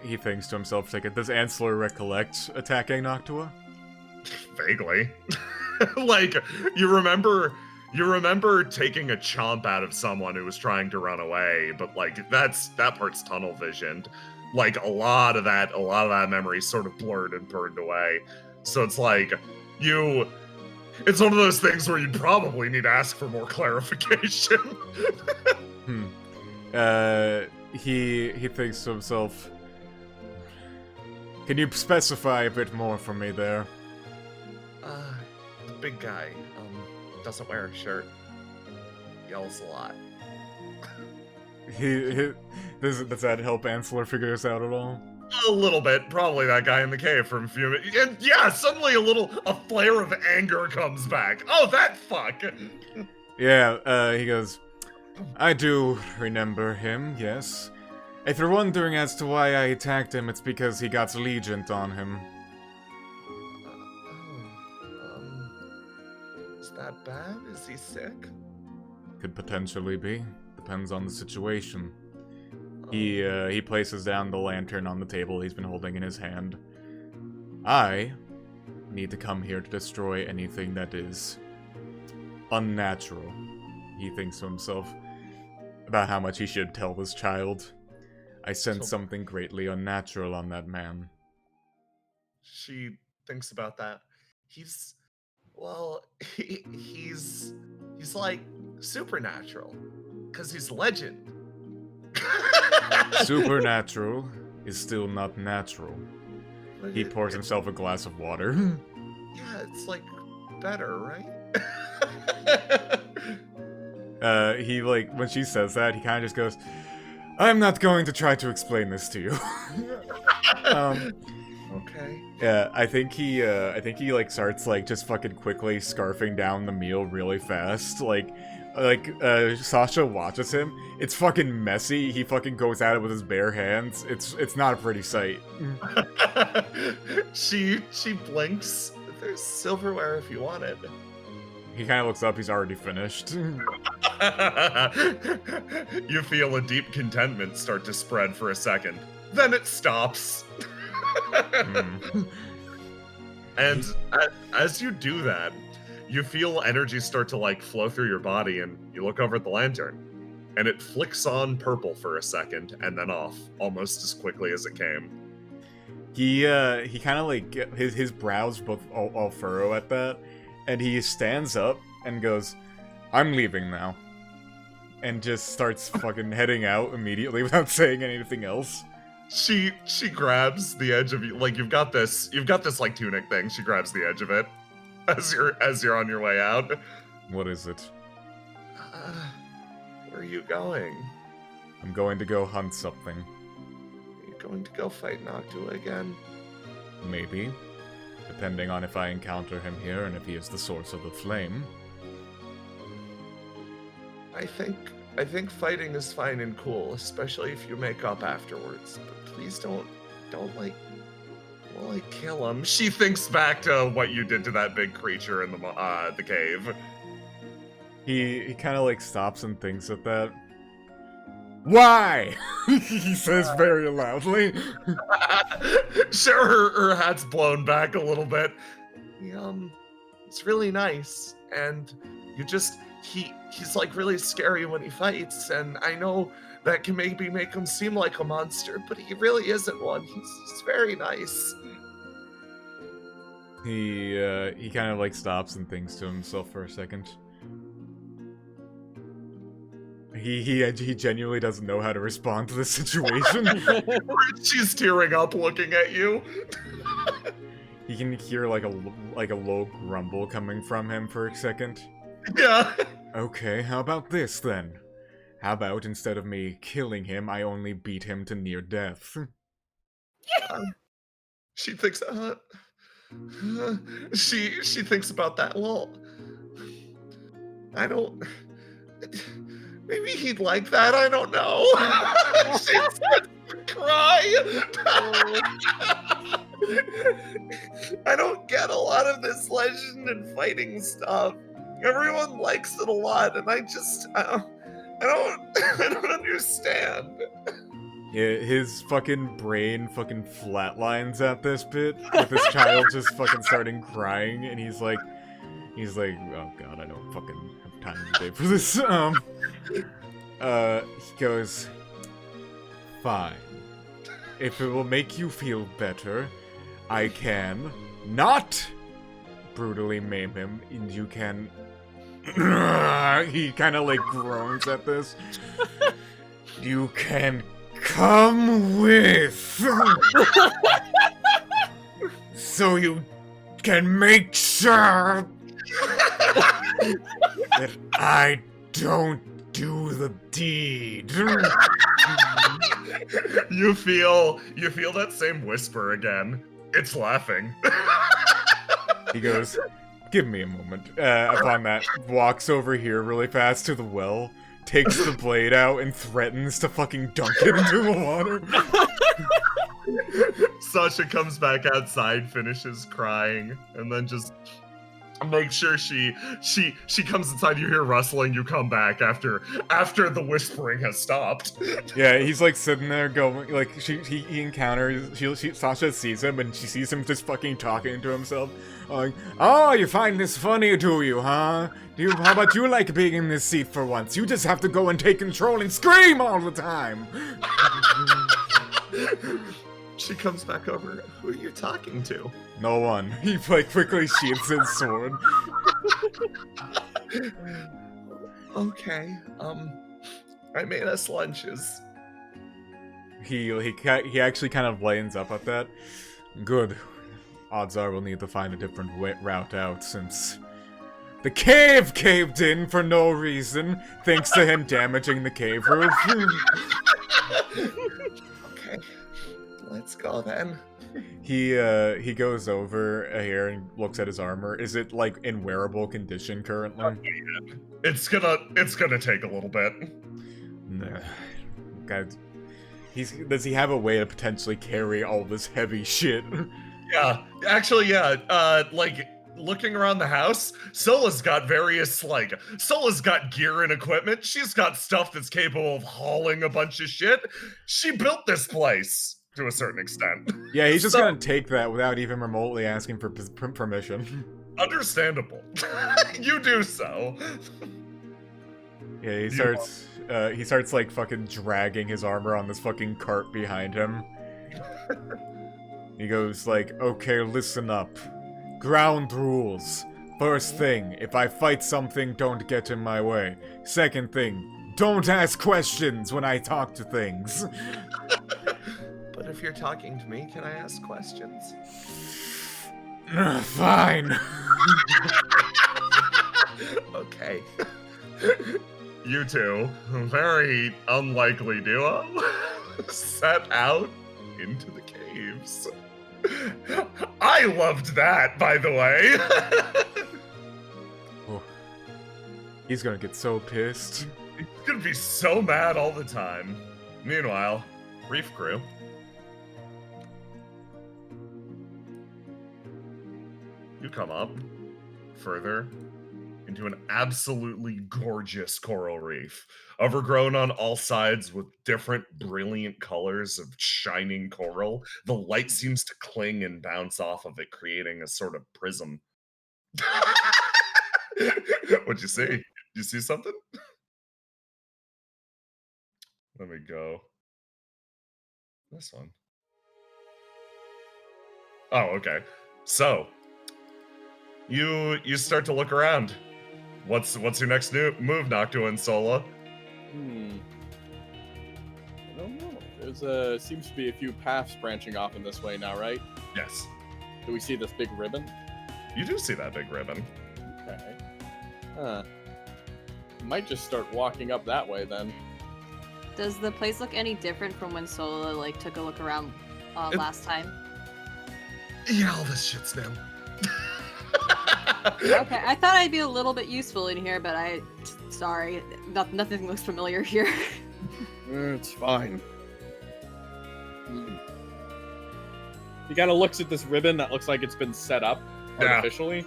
He thinks to himself, like, does Ansler recollect attacking Noctua? Vaguely. Like, you remember taking a chomp out of someone who was trying to run away, but like that part's tunnel visioned. Like a lot of that memory sort of blurred and burned away. So it's like it's one of those things where you probably need to ask for more clarification. He thinks to himself, can you specify a bit more for me there? The big guy, doesn't wear a shirt. Yells a lot. Does that help Ansler figure this out at all? A little bit. Probably that guy in the cave from Fume. And yeah, suddenly a flare of anger comes back. Oh, that fuck! Yeah, he goes, I do remember him, yes. If you're wondering as to why I attacked him, it's because he got Legient on him. Is that bad? Is he sick? Could potentially be. Depends on the situation. He places down the lantern on the table he's been holding in his hand. I need to come here to destroy anything that is unnatural. He thinks to himself about how much he should tell this child. I sense something greatly unnatural on that man. She thinks about that. He's like supernatural, because he's legend. Supernatural is still not natural. He pours himself a glass of water. Yeah, it's like better, right? He like when she says that, he kind of just goes, "I'm not going to try to explain this to you." Okay. Yeah, I think he like starts like just fucking quickly scarfing down the meal really fast. Sasha watches him. It's fucking messy. He fucking goes at it with his bare hands. It's not a pretty sight. She blinks. There's silverware if you want it. He kind of looks up. He's already finished. You feel a deep contentment start to spread for a second. Then it stops. And as you do that, you feel energy start to like flow through your body, and you look over at the lantern, and it flicks on purple for a second and then off almost as quickly as it came. He kind of like his brows both all furrow at that, and he stands up and goes, "I'm leaving now," and just starts fucking heading out immediately without saying anything else. She grabs the edge of you, like you've got this like tunic thing. She grabs the edge of it as you're on your way out. What is it? Where are you going? I'm going to go hunt something. Are you going to go fight Noctua again? Maybe. Depending on if I encounter him here and if he is the source of the flame. I think fighting is fine and cool, especially if you make up afterwards. But please don't kill him. She thinks back to what you did to that big creature in the cave. He kind of like stops and thinks at that. Why? He says very loudly. Sure, her hat's blown back a little bit. It's really nice, and he's like really scary when he fights, and I know that can maybe make him seem like a monster, but he really isn't one. He's very nice. He kind of like stops and thinks to himself for a second. He genuinely doesn't know how to respond to this situation. She's tearing up looking at you. He can hear like a low grumble coming from him for a second. Yeah. Okay, how about this then? How about instead of me killing him, I only beat him to near death? She thinks, she thinks about that. Well, I don't. Maybe he'd like that. I don't know. She starts to cry. I don't get a lot of this legend and fighting stuff. Everyone likes it a lot, and I don't understand. Yeah, his fucking brain fucking flatlines at this bit, with his child just fucking starting crying, and he's like, oh god, I don't fucking have time today for this. He goes, fine. If it will make you feel better, I can not brutally maim him, and you can... He kind of like groans at this. You can come with, so you can make sure that I don't do the deed. You feel that same whisper again. It's laughing. He goes, give me a moment. Upon that, walks over here really fast to the well, takes the blade out, and threatens to fucking dunk it into the water. Sasha comes back outside, finishes crying, and then just make sure she comes inside. You hear rustling. You come back after the whispering has stopped. Yeah, he's like sitting there going, like he encounters. Sasha sees him, and she sees him just fucking talking to himself. Like, oh, you find this funny, do you, huh? How about you like being in this seat for once? You just have to go and take control and scream all the time. She comes back over. Who are you talking to? No one. He like quickly sheathes his sword. Okay. I made us lunches. He actually kind of lightens up at that. Good. Odds are we'll need to find a different route out since the cave caved in for no reason, thanks to him damaging the cave roof. Okay, let's go then. He goes over here and looks at his armor. Is it like in wearable condition currently? It's gonna take a little bit. Nah. God, does he have a way to potentially carry all this heavy shit? Yeah, actually, yeah. Like looking around the house, Sola's got gear and equipment. She's got stuff that's capable of hauling a bunch of shit. She built this place to a certain extent. Yeah, he's just gonna take that without even remotely asking for permission. Understandable. You do so. Yeah, he starts like fucking dragging his armor on this fucking cart behind him. He goes like, okay, listen up. Ground rules. First thing, if I fight something, don't get in my way. Second thing, don't ask questions when I talk to things. But if you're talking to me, can I ask questions? Fine. Okay. You two, very unlikely duo, set out into the caves. I loved that, by the way. Oh. He's gonna get so pissed. He's gonna be so mad all the time. Meanwhile, Reef Crew. You come up further into an absolutely gorgeous coral reef, overgrown on all sides with different brilliant colors of shining coral. The light seems to cling and bounce off of it, creating a sort of prism. What'd you see? Did you see something? Let me go. This one. Oh, okay. So, you start to look around. What's your next move, Noctua and Sola? I don't know. There's seems to be a few paths branching off in this way now, right? Yes. Do we see this big ribbon? You do see that big ribbon. Okay. Might just start walking up that way then. Does the place look any different from when Sola like took a look around last time? Yeah, all this shit's new. Okay, I thought I'd be a little bit useful in here, but sorry, nothing looks familiar here. It's fine. He kind of looks at this ribbon that looks like it's been set up artificially.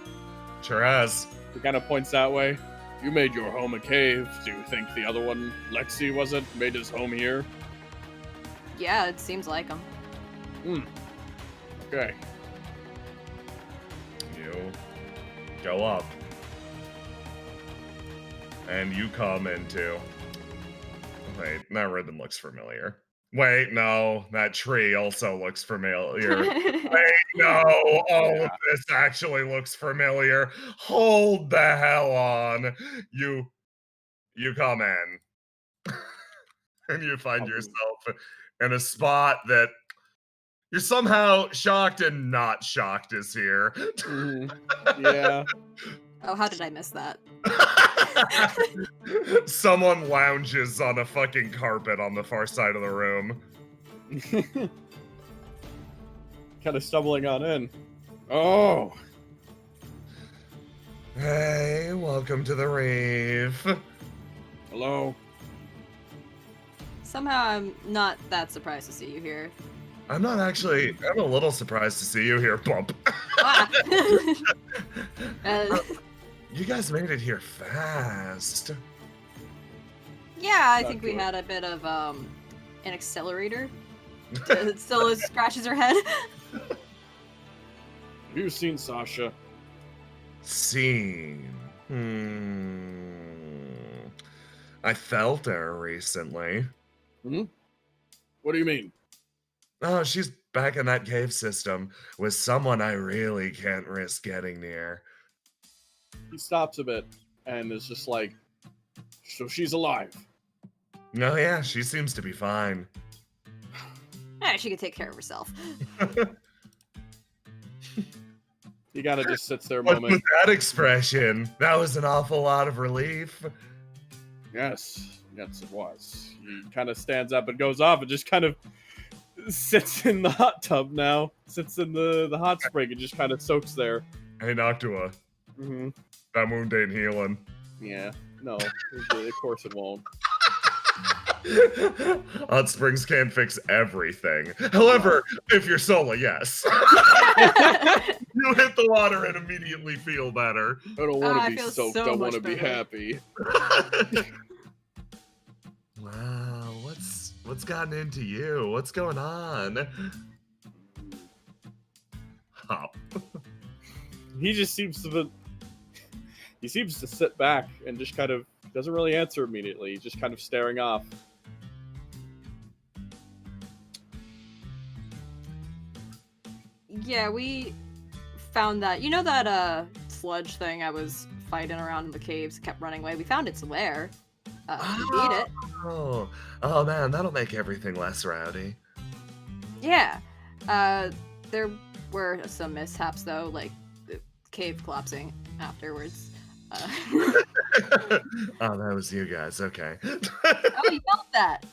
Sure has. He kind of points that way. You made your home a cave. Do you think the other one, Lexi, made his home here? Yeah, it seems like him. Okay. You go up. And you come into... Wait, that ribbon looks familiar. Wait, no, that tree also looks familiar. Wait, no, all of this actually looks familiar. Hold the hell on. You come in. And you find yourself in a spot that you're somehow shocked and not shocked is here. Yeah. Oh, how did I miss that? Someone lounges on a fucking carpet on the far side of the room. Kind of stumbling on in. Oh. Hey, welcome to the reef. Hello. Somehow I'm not that surprised to see you here. I'm a little surprised to see you here, Bump. Ah. You guys made it here fast. Yeah, I think we had a bit of an accelerator. Still scratches her head. Have you seen Sasha? Seen. I felt her recently. What do you mean? Oh, she's back in that cave system with someone I really can't risk getting near. He stops a bit and is just like, so she's alive. No, yeah, she seems to be fine. She can take care of herself. He kind of just sits there a What's moment. with that expression? That was an awful lot of relief. Yes, it was. He kind of stands up and goes off and just kind of sits in the hot tub now. Sits in the hot spring and just kind of soaks there. Hey, Noctua. Mm-hmm. That wound ain't healing. Yeah, no, of course it won't. Hot springs can't fix everything. However, if you're solo, yes. You hit the water and immediately feel better. I don't want I to be feel soaked. so I want to much be better. happy. Wow, what's gotten into you? What's going on? Hop. He just seems to sit back and just kind of doesn't really answer immediately. He's just kind of staring off. Yeah, we found that. You know that sludge thing I was fighting around in the caves, kept running away? We found its lair. We beat it. Oh man, that'll make everything less rowdy. Yeah. There were some mishaps though, like the cave collapsing afterwards. Oh, that was you guys. Okay. Oh, you felt that.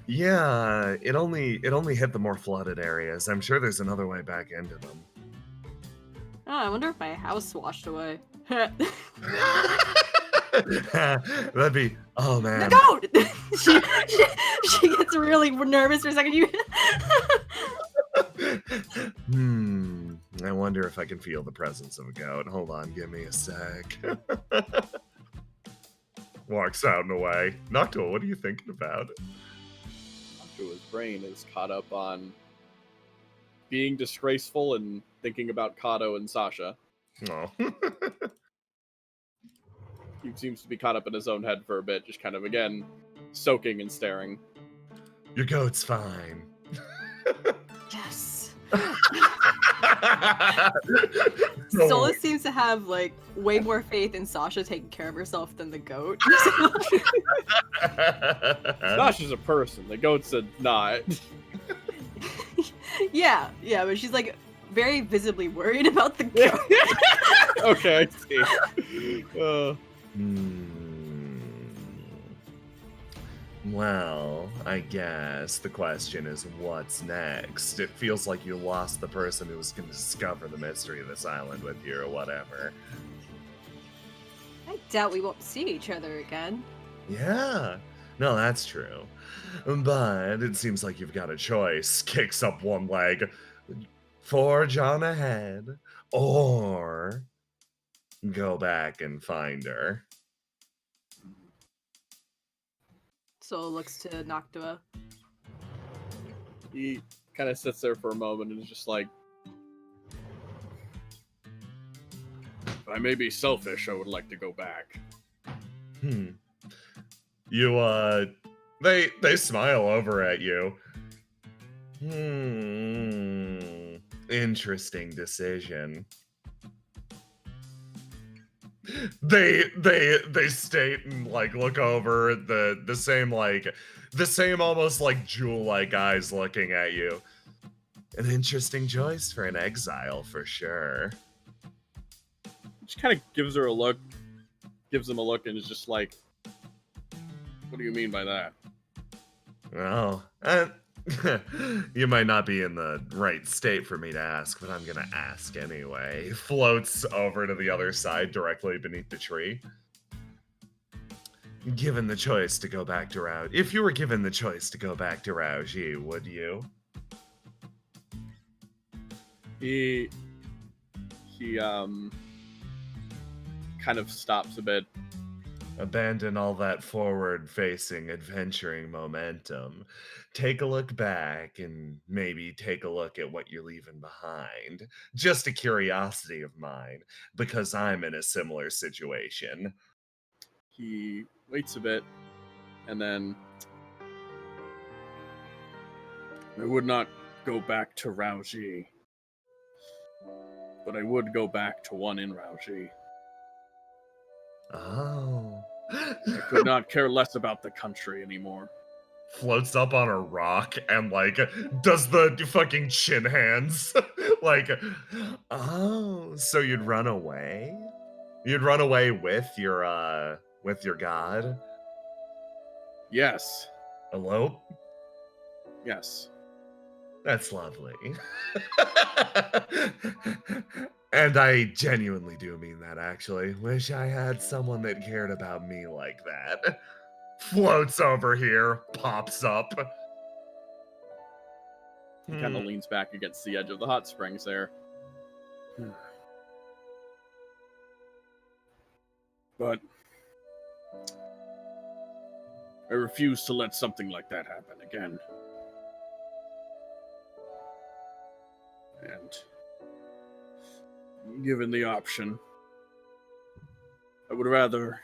Yeah, it only hit the more flooded areas. I'm sure there's another way back into them. Oh, I wonder if my house washed away. That'd be. Oh man. No! she gets really nervous for a second. I wonder if I can feel the presence of a goat. Hold on, give me a sec. Walks out and away. Noctua, what are you thinking about? His brain is caught up on being disgraceful and thinking about Kato and Sasha. Oh. He seems to be caught up in his own head for a bit, just kind of, again, soaking and staring. Your goat's fine. Yes. Don't Solus seems to have like way more faith in Sasha taking care of herself than the goat. Sasha's a person. The goat's a not. yeah, but she's like very visibly worried about the goat. Okay, I see. Well, I guess the question is what's next? It feels like you lost the person who was going to discover the mystery of this island with you or whatever. I doubt we won't see each other again. Yeah, no, that's true. But it seems like you've got a choice. Kicks up one leg, forge on ahead, or go back and find her. Sol looks to Noctua. He kind of sits there for a moment and is just like, if I may be selfish, I would like to go back. You, they smile over at you. Interesting decision. They state and like look over at the same almost like jewel-like eyes looking at you. An interesting choice for an exile for sure. Just kind of gives him a look, and is just like, what do you mean by that? Oh, you might not be in the right state for me to ask, but I'm gonna ask anyway. Floats over to the other side, directly beneath the tree. Given the choice to go back to Rao, if you were given the choice to go back to Raoji, would you? He kind of stops a bit. Abandon all that forward-facing, adventuring momentum. Take a look back and maybe take a look at what you're leaving behind. Just a curiosity of mine, because I'm in a similar situation. He waits a bit, and then I would not go back to Raoji, but I would go back to one in Raoji. Oh. I could not care less about the country anymore. floats up on a rock and like does the fucking chin hands. Like, oh, so you'd run away? You'd run away with your god? Yes. Elope? Yes. That's lovely. And I genuinely do mean that, actually. Wish I had someone that cared about me like that. Floats over here, pops up. He kind of leans back against the edge of the hot springs there. But I refuse to let something like that happen again. And given the option, I would rather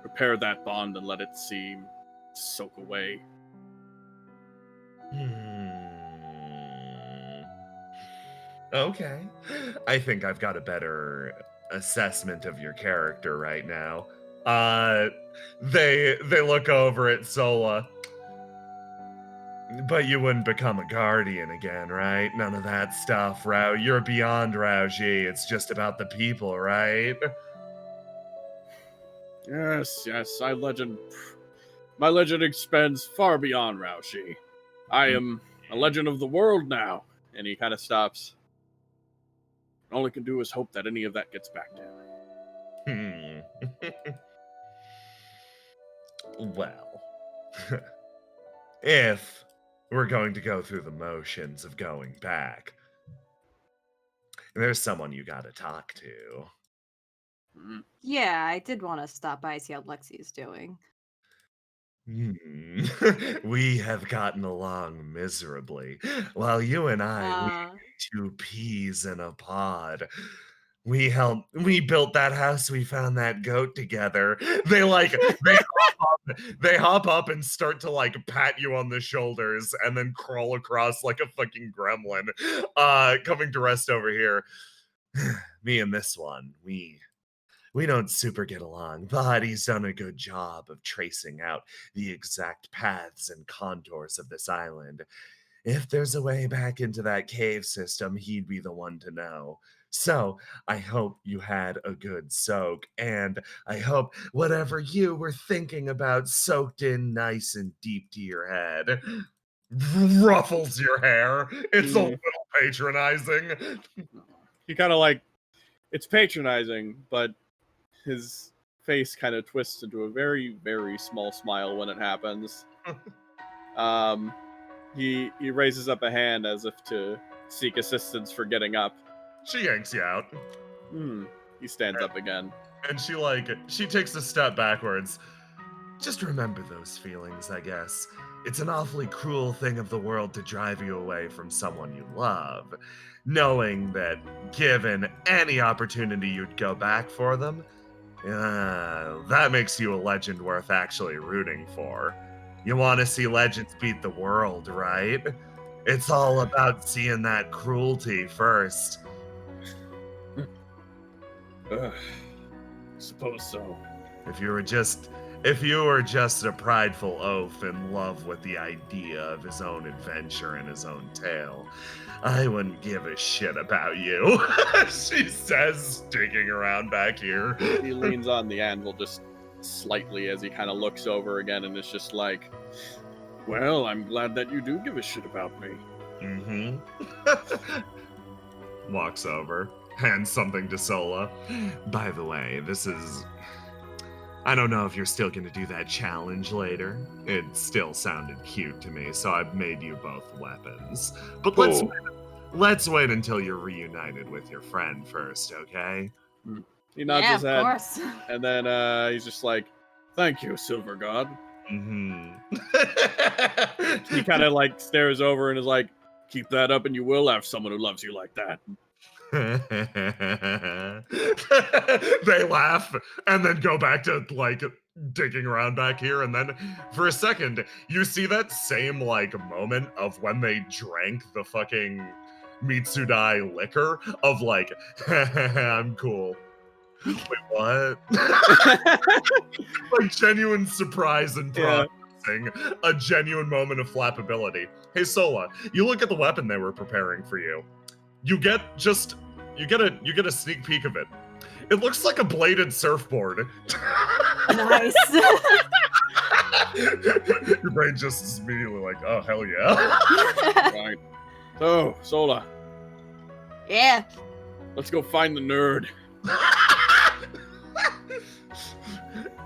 repair that bond and let it seem soak away. Okay. I think I've got a better assessment of your character right now. They look over at Sola. But you wouldn't become a guardian again, right? None of that stuff, Rao. You're beyond Rao-Ji. It's just about the people, right? Yes, my legend expands far beyond Rao-Ji. I am a legend of the world now. And he kind of stops. All I can do is hope that any of that gets back to him. Well, if we're going to go through the motions of going back, there's someone you gotta talk to. Yeah, I did want to stop by and see how Lexi's doing. We have gotten along miserably. While you and I, we two peas in a pod. We built that house, we found that goat together. They hop up and start to like pat you on the shoulders and then crawl across like a fucking gremlin, coming to rest over here. Me and this one, we don't super get along, but he's done a good job of tracing out the exact paths and contours of this island. If there's a way back into that cave system, he'd be the one to know. So I hope you had a good soak, and I hope whatever you were thinking about soaked in nice and deep to your head. Ruffles your hair. It's a little patronizing. He kind of like, it's patronizing, but his face kind of twists into a very, very small smile when it happens. He raises up a hand as if to seek assistance for getting up. She yanks you out. He stands up again. And she takes a step backwards. Just remember those feelings, I guess. It's an awfully cruel thing of the world to drive you away from someone you love, knowing that given any opportunity you'd go back for them. That makes you a legend worth actually rooting for. You want to see legends beat the world, right? It's all about seeing that cruelty first. Suppose so. If you were just a prideful oaf in love with the idea of his own adventure and his own tale, I wouldn't give a shit about you, she says, digging around back here. He leans on the anvil just slightly as he kind of looks over again and is just like, well, I'm glad that you do give a shit about me. Walks over, hands something to Sola. By the way, I don't know if you're still going to do that challenge later. It still sounded cute to me, so I've made you both weapons. But let's wait until you're reunited with your friend first, okay? He nods his head, of course. and then he's just like, thank you, Silver God. He kind of like stares over and is like, keep that up and you will have someone who loves you like that. They laugh and then go back to like digging around back here, and then for a second you see that same like moment of when they drank the fucking Mitsudai liquor of like I'm cool. Wait, what? Like genuine surprise and processing, a genuine moment of flappability. Hey Sola, you look at the weapon they were preparing for you. You get a sneak peek of it. It looks like a bladed surfboard. Nice. Your brain just is immediately like, oh hell yeah. Right. So, Sola, Yeah. let's go find the nerd.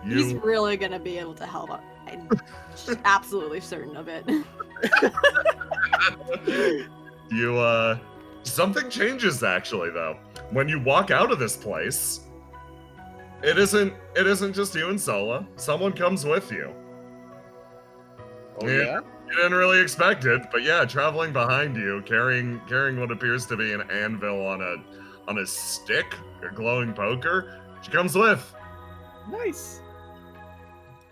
He's really gonna be able to help. I'm just absolutely certain of it. Something changes actually though. When you walk out of this place, it isn't just you and Sola. Someone comes with you. Oh yeah? You didn't really expect it, but yeah, traveling behind you, carrying what appears to be an anvil on a stick, a glowing poker. She comes with. Nice.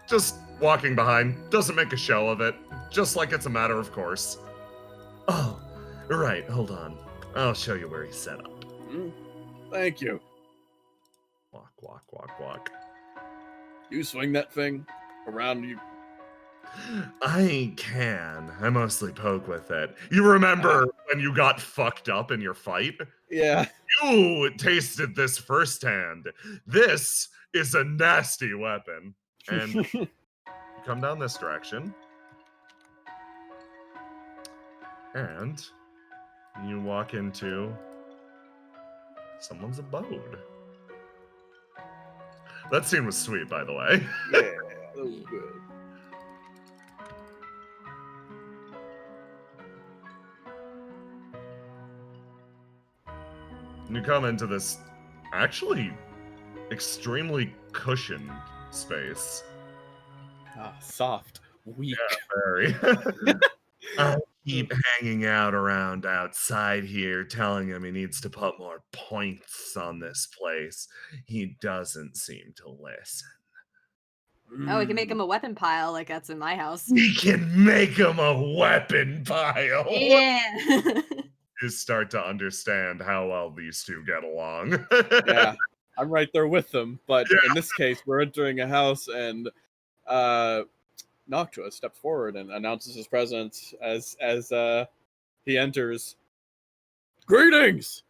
Just walking behind, doesn't make a show of it, just like it's a matter of course. Oh, right, hold on. I'll show you where he's set up. Thank you. Walk, walk, walk, walk. You swing that thing around you. I can. I mostly poke with it. You remember when you got fucked up in your fight? Yeah. You tasted this firsthand. This is a nasty weapon. And you come down this direction. And you walk into someone's abode. That scene was sweet, by the way. Yeah, that was good. You come into this actually extremely cushioned space. Soft, weak. Yeah, very. I keep hanging out around outside here, telling him he needs to put more points on this place. He doesn't seem to listen. Oh, we can make him a weapon pile like that's in my house. We can make him a weapon pile. Yeah. You start to understand how well these two get along. Yeah, I'm right there with them. But in this case, we're entering a house, and Noctua steps forward and announces his presence as he enters. Greetings!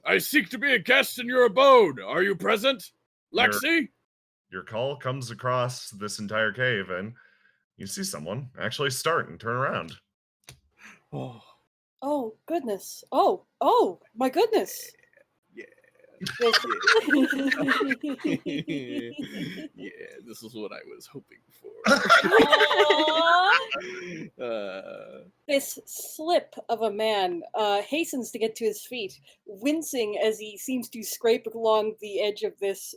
I seek to be a guest in your abode. Are you present, Lexi? Your call comes across this entire cave, and you see someone actually start and turn around. Oh, goodness. Oh, my goodness. Yeah. This, Yeah, this is what I was hoping for. this slip of a man hastens to get to his feet, wincing as he seems to scrape along the edge of this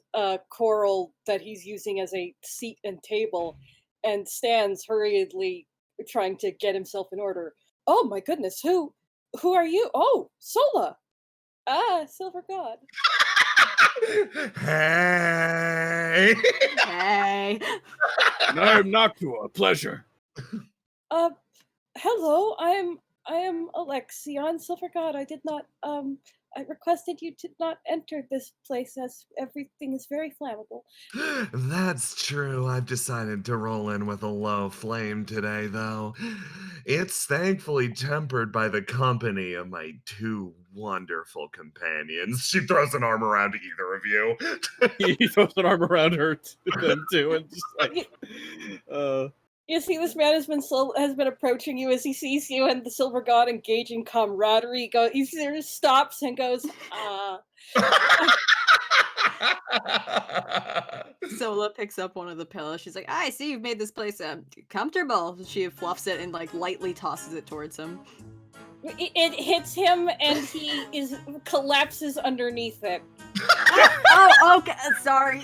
coral that he's using as a seat and table, and stands hurriedly trying to get himself in order. Oh my goodness, who are you? Oh, Sola! Silver God. Hey! Hey. I'm Noctua, pleasure. Hello, I am Alexion, Silver God. I did not, I requested you to not enter this place as everything is very flammable. That's true. I've decided to roll in with a low flame today, though. It's thankfully tempered by the company of my two wonderful companions. She throws an arm around either of you. He throws an arm around her them too, and just like, You see, this man has been approaching you as he sees you and the Silver God engaging camaraderie. He stops and goes, Sola picks up one of the pillows. She's like, I see you've made this place comfortable. She fluffs it and like lightly tosses it towards him. It hits him and he collapses underneath it. Oh, okay. Sorry.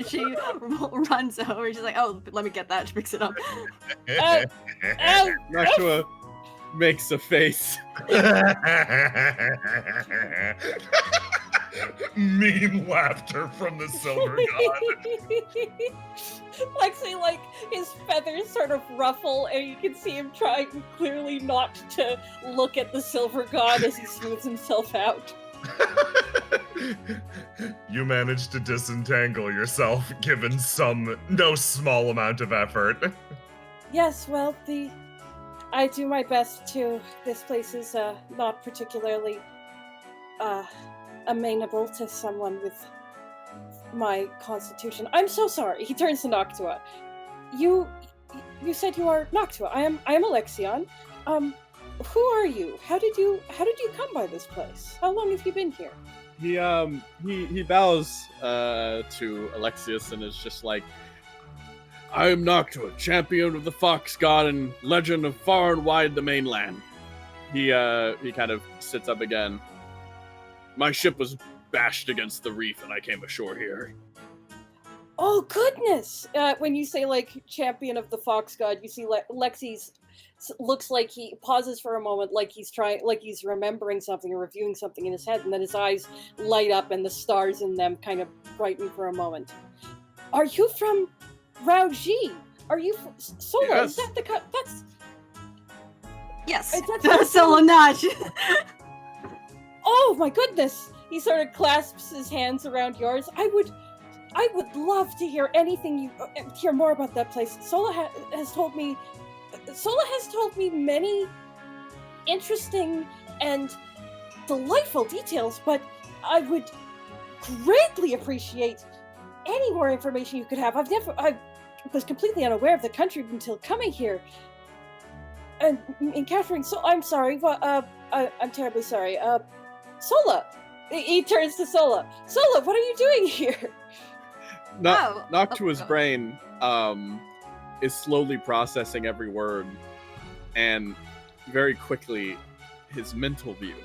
She runs over. She's like, oh, let me get that. She picks it up. Noctua makes a face. Mean laughter from the Silver God. Lexi, like, his feathers sort of ruffle, and you can see him trying clearly not to look at the Silver God as he smooths himself out. You managed to disentangle yourself, given no small amount of effort. Yes, well, I do my best to. This place is not particularly amenable to someone with my constitution. I'm so sorry. He turns to Noctua. You said you are Noctua. I am Alexion. Who are you? How did you come by this place? How long have you been here? He bows to Alexius and is just like, I am Noctua, champion of the Fox God and legend of far and wide the mainland. He kind of sits up again. My ship was bashed against the reef and I came ashore here. Oh goodness! When you say like champion of the Fox God, you see Lexi's looks like he pauses for a moment, like he's remembering something or reviewing something in his head, and then his eyes light up and the stars in them kind of brighten for a moment. Are you from Rauji? Are you Sola? Yes. Is that that's? Yes. That's Solanage. Oh my goodness! He sort of clasps his hands around yours. I would love to hear hear more about that place. Sola has told me many interesting and delightful details, but I would greatly appreciate any more information you could have. I was completely unaware of the country until coming here and encountering. So I'm sorry, but I'm terribly sorry. Sola. He turns to Sola. Sola, what are you doing here? Noctua's brain is slowly processing every word, and very quickly his mental view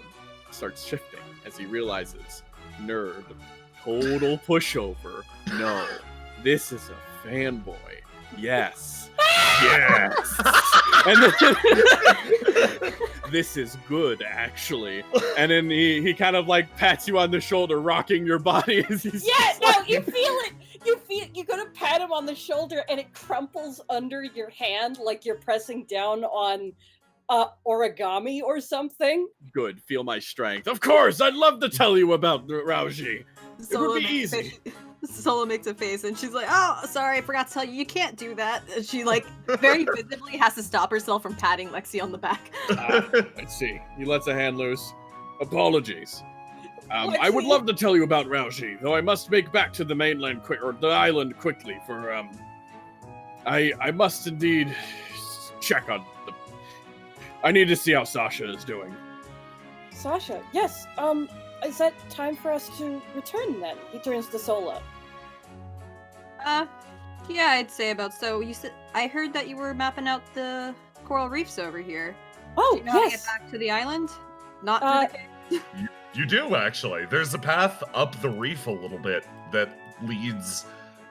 starts shifting as he realizes, nerd, total pushover. No, this is a fanboy. Yes. Yes. And then, this is good, actually. And then he kind of like pats you on the shoulder, rocking your body as he's You feel it. You go to pat him on the shoulder, and it crumples under your hand like you're pressing down on origami or something. Good. Feel my strength. Of course, I'd love to tell you about Rauji. It would be easy. Sola makes a face and she's like, oh, sorry, I forgot to tell you, you can't do that. And she like very visibly has to stop herself from patting Lexi on the back. I see. He lets a hand loose. Apologies. I would love to tell you about Rauji, though I must make back to the mainland the island quickly for I must indeed check on I need to see how Sasha is doing. Sasha, yes. Is that time for us to return then? He turns to Sola. Yeah, I'd say about so. You said I heard that you were mapping out the coral reefs over here. Oh, do you know how to yes. get back to the island? Not to the cave? You do, actually. There's a path up the reef a little bit that leads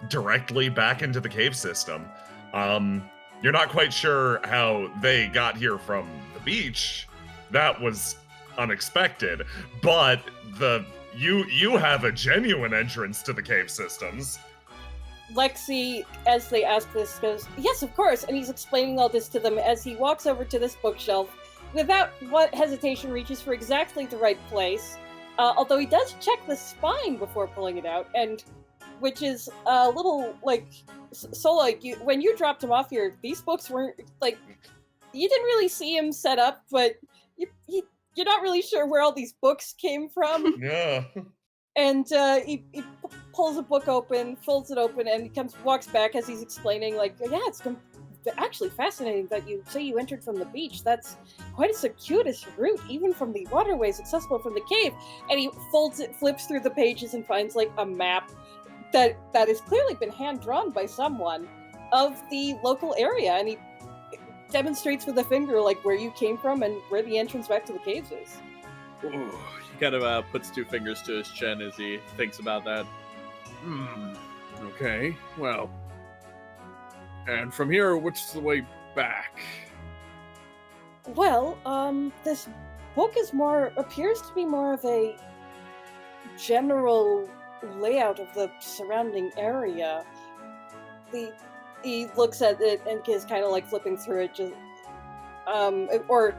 directly back into the cave system. You're not quite sure how they got here from the beach. That was unexpected, but you have a genuine entrance to the cave systems. Lexi, as they ask this, goes, yes, of course, and he's explaining all this to them as he walks over to this bookshelf, without what hesitation reaches for exactly the right place, although he does check the spine before pulling it out, and which is a little, like, Sola, when you dropped him off here, these books weren't, like, you didn't really see him set up, but you're not really sure where all these books came from. Yeah. And he pulls a book open, folds it open, and he walks back as he's explaining, like, yeah, it's actually fascinating that you say you entered from the beach. That's quite a circuitous route, even from the waterways accessible from the cave. And he flips through the pages and finds, like, a map that has clearly been hand-drawn by someone of the local area. And he demonstrates with a finger, like, where you came from and where the entrance back to the caves is. Ooh, he kind of puts two fingers to his chin as he thinks about that. Okay, well. And from here, which is the way back? Well, this book appears to be more of a general layout of the surrounding area. He looks at it and is kind of like flipping through it, just, or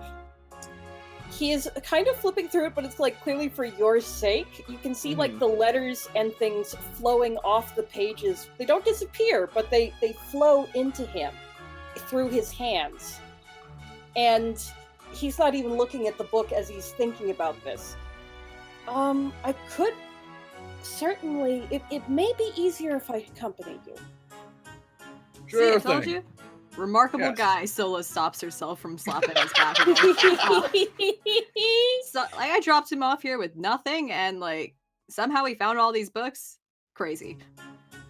he is kind of flipping through it, but it's like clearly for your sake. You can see like the letters and things flowing off the pages. They don't disappear, but they flow into him through his hands. And he's not even looking at the book as he's thinking about this. I could certainly, it may be easier if I accompanied you. Sure See, I told thing. you. Remarkable Yes. guy. Sola stops herself from slapping his back. So, like, I dropped him off here with nothing, and like somehow he found all these books. Crazy.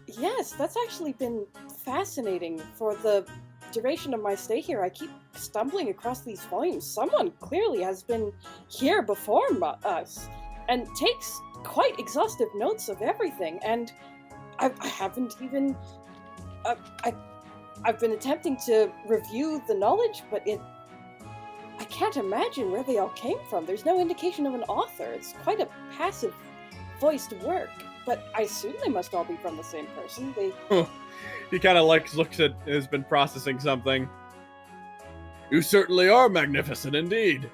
Yes, that's actually been fascinating. For the duration of my stay here, I keep stumbling across these volumes. Someone clearly has been here before us and takes quite exhaustive notes of everything. And I haven't even... I've been attempting to review the knowledge, but I can't imagine where they all came from. There's no indication of an author. It's quite a passive voiced work. But I assume they must all be from the same person. He kind of like looks at, has been processing something. You certainly are magnificent indeed.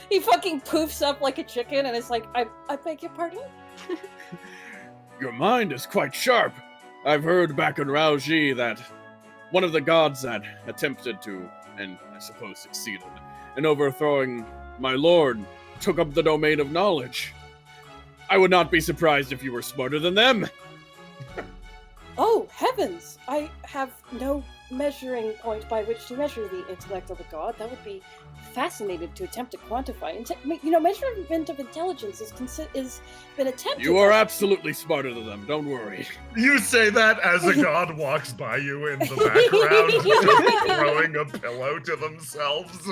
He fucking poofs up like a chicken and is like, I beg your pardon? Your mind is quite sharp. I've heard back in Raoji that one of the gods that attempted to, and I suppose succeeded, in overthrowing my lord, took up the domain of knowledge. I would not be surprised if you were smarter than them. Oh, heavens! I have no measuring point by which to measure the intellect of a god. That would be fascinating to attempt to quantify. Measurement of intelligence is been attempted. You are absolutely smarter than them, don't worry. You say that as a god walks by you in the background, throwing a pillow to themselves.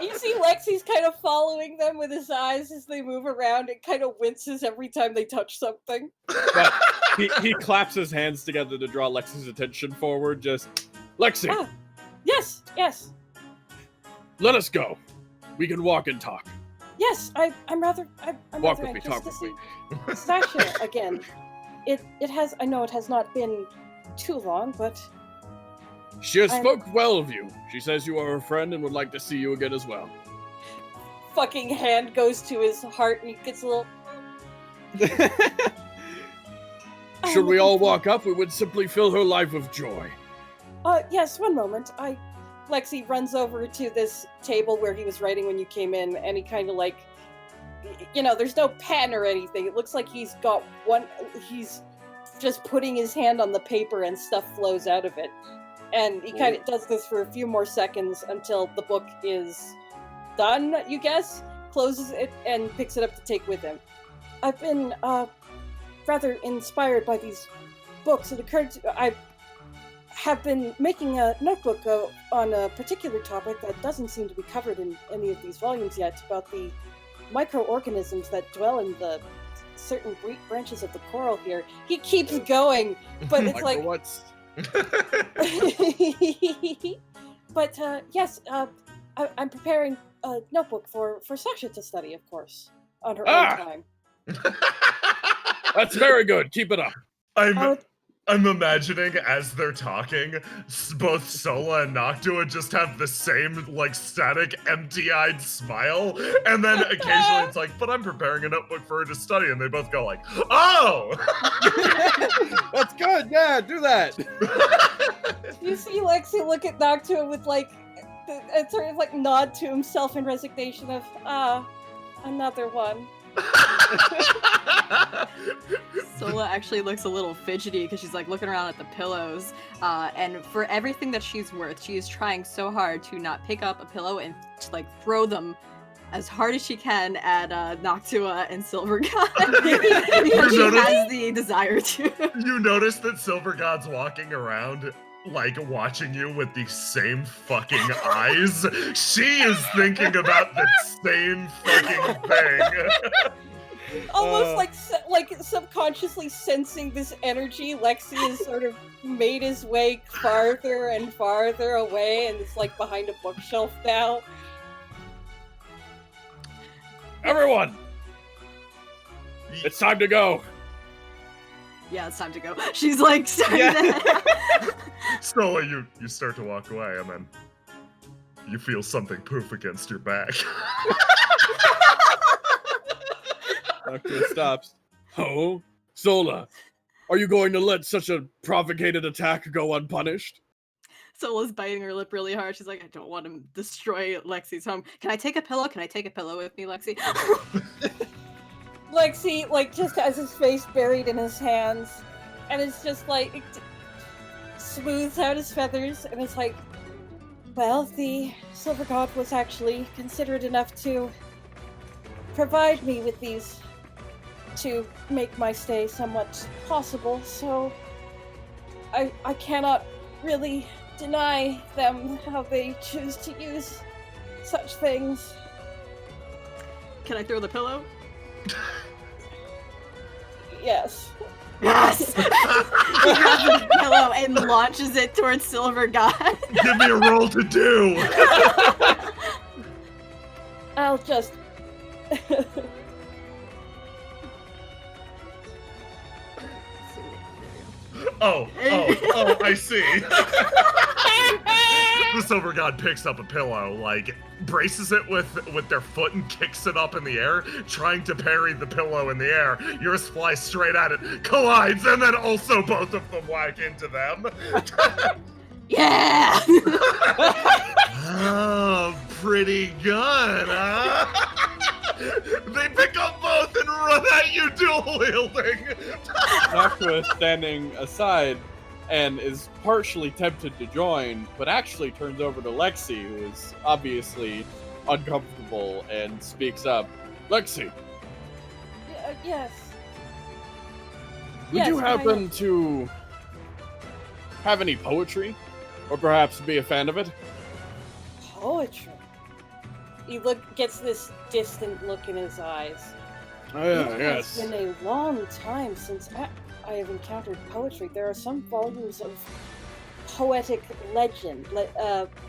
You see Lexi's kind of following them with his eyes as they move around and kind of winces every time they touch something. But he claps his hands together to draw Lexi's attention forward, just, Lexi, Ah, yes. let us go. We can walk and talk. Yes, I'm rather Walk rather with me, anxious talk to with see me. Sasha again. I know it has not been too long, but She has I'm- spoke well of you. She says you are her friend and would like to see you again as well. fucking hand goes to his heart and he gets a little. Should we all walk up, we would simply fill her life with joy. Yes, one moment. Lexi runs over to this table where he was writing when you came in, and he kind of like, there's no pen or anything. It looks like he's just putting his hand on the paper and stuff flows out of it. And he kind of does this for a few more seconds until the book is done, you guess, closes it and picks it up to take with him. I've been, rather inspired by these books. It occurred to I have been making a notebook on a particular topic that doesn't seem to be covered in any of these volumes yet, about the microorganisms that dwell in the certain branches of the coral here. He keeps going, but it's like... What's? But yes, I'm preparing a notebook for Sasha to study, of course, on her own time. That's very good. Keep it up. I'm imagining as they're talking, both Sola and Noctua just have the same, like, static, empty-eyed smile, and then occasionally it's like, but I'm preparing a notebook for her to study, and they both go like, oh! That's good. Yeah, do that. You see Lexi look at Noctua with, like, a sort of, like, nod to himself in resignation of, another one. Sola actually looks a little fidgety because she's like looking around at the pillows, and for everything that she's worth, she is trying so hard to not pick up a pillow and like throw them as hard as she can at Noctua and Silver God because she has the desire to. You notice that Silver God's walking around, like, watching you with the same fucking eyes. She is thinking about the same fucking thing. Almost like subconsciously sensing this energy, Lexi has sort of made his way farther and farther away, and it's like behind a bookshelf now. Everyone, it's time to go. Yeah, it's time to go. She's like starting to... Sola, you start to walk away, and then You feel something poof against your back. Noctua stops. Oh, Sola, are you going to let such a provocated attack go unpunished? Sola's biting her lip really hard. She's like, I don't want to destroy Lexi's home. Can I take a pillow? Can I take a pillow with me, Lexi? Lexi, like, just has his face buried in his hands, and it's just like, it smooths out his feathers, and it's like, well, the Silver God was actually considerate enough to provide me with these to make my stay somewhat possible, so I cannot really deny them how they choose to use such things. Can I throw the pillow? Yes. Yes! He grabs the pillow and launches it towards Silver God. Give me a roll to do. I'll just... Oh, I see. The Silver God picks up a pillow, like, braces it with their foot and kicks it up in the air, trying to parry the pillow in the air. Yours flies straight at it, collides, and then also both of them whack into them. Yeah! Oh, pretty good, huh? They pick up both and run at you dual wielding. Noctua is standing aside and is partially tempted to join, but actually turns over to Lexi, who is obviously uncomfortable, and speaks up. Lexi, yes. would you happen to have any poetry? Or perhaps be a fan of it? Poetry? He gets this distant look in his eyes. Oh, yeah, It yes. has been a long time since I have encountered poetry. There are some volumes of poetic legend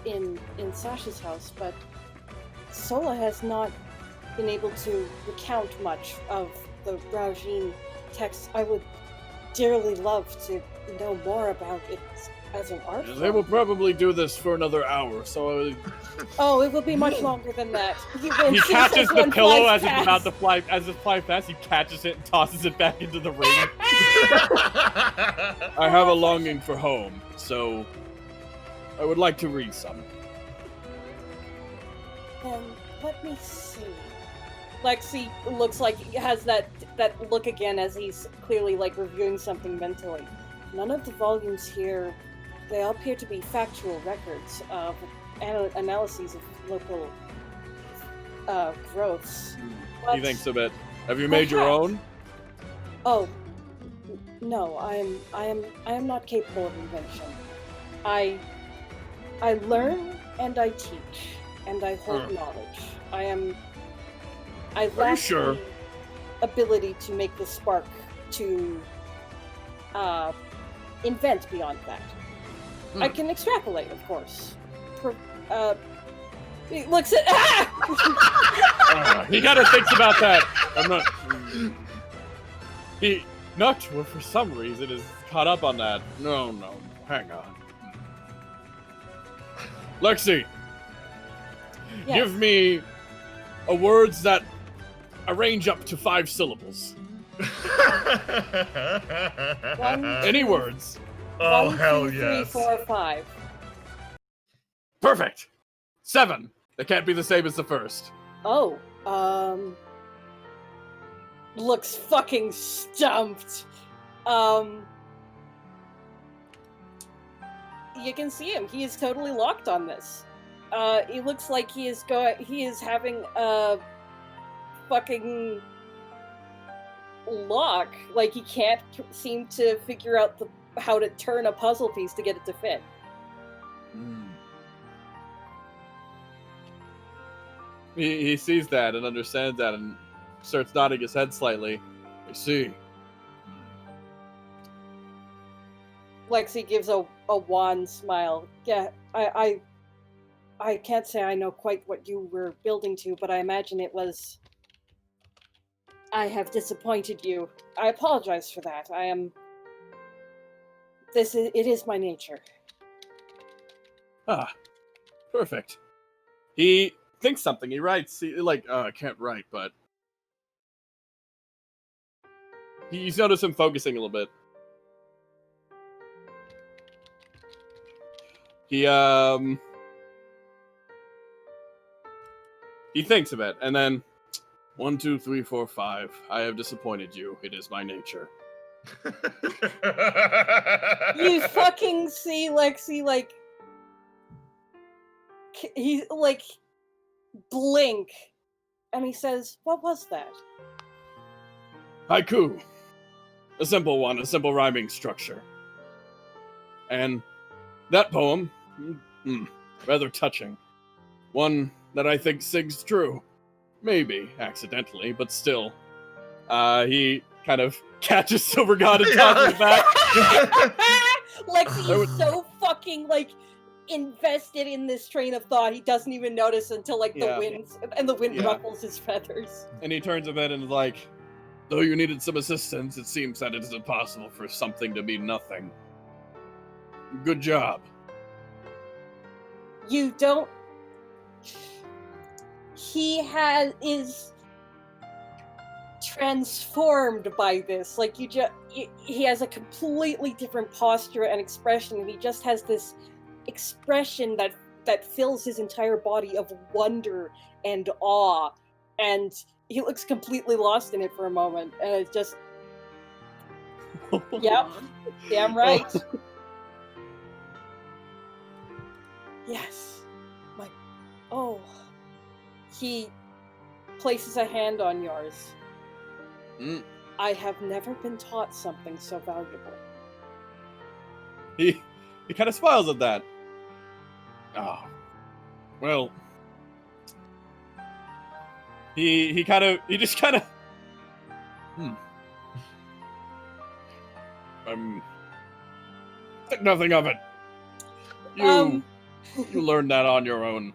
in Sasha's house, but Sola has not been able to recount much of the Raujin texts. I would dearly love to know more about it as an art form. They will probably do this for another hour, so Oh, it will be much longer than that. he catches the pillow as it's about to fly. As it flies past, he catches it and tosses it back into the ring. I have a longing for home, so I would like to read some. Let me see. Lexi looks like he has that look again as he's clearly like reviewing something mentally. None of the volumes here, they all appear to be factual records of analyses of local growths. He thinks a bit. Have you made your Perhaps. own? Oh, no, I am not capable of invention. I learn and I teach and I hold knowledge. I lack sure? the ability to make the spark to invent beyond that. I can extrapolate, of course. He looks at He kind of thinks about that. I'm not. Noctua, for some reason, is caught up on that. No, hang on. Lexi, Yes. give me a words that arrange up to 5 syllables. Any words. Oh, 1, hell 2, 3, yes. 4, 5. Perfect. 7. They can't be the same as the first. Oh, looks fucking stumped. You can see him. He is totally locked on this. He looks like he is having a fucking lock. Like he can't seem to figure out how to turn a puzzle piece to get it to fit. He sees that and understands that and starts nodding his head slightly. I see. Lexi gives a wan smile. Yeah, I can't say I know quite what you were building to, but I imagine it was... I have disappointed you. I apologize for that. It is my nature. Ah, perfect. He thinks something. He writes. I can't write, but he's noticed him focusing a little bit. He thinks of it, and then 1, 2, 3, 4, 5. I have disappointed you. It is my nature. You fucking see Lexi, like, he, like, blink, and he says, what was that? Haiku. A simple one, a simple rhyming structure. And that poem, rather touching. One that I think sings true. Maybe accidentally, but still. He kind of catches Silver God and tosses it back. Lexi is so fucking, like, invested in this train of thought, he doesn't even notice until, like, the wind ruffles his feathers. And he turns a bit and is like, though you needed some assistance, it seems that it is impossible for something to mean nothing. Good job. You don't... He is transformed by this. Like, he has a completely different posture and expression, and he just has this expression that fills his entire body of wonder and awe, and he looks completely lost in it for a moment, and it's just, yep, damn right. Yes, he places a hand on yours. I have never been taught something so valuable. He kind of smiles at that. Oh, well, he just kind of, think nothing of it. You learned that on your own.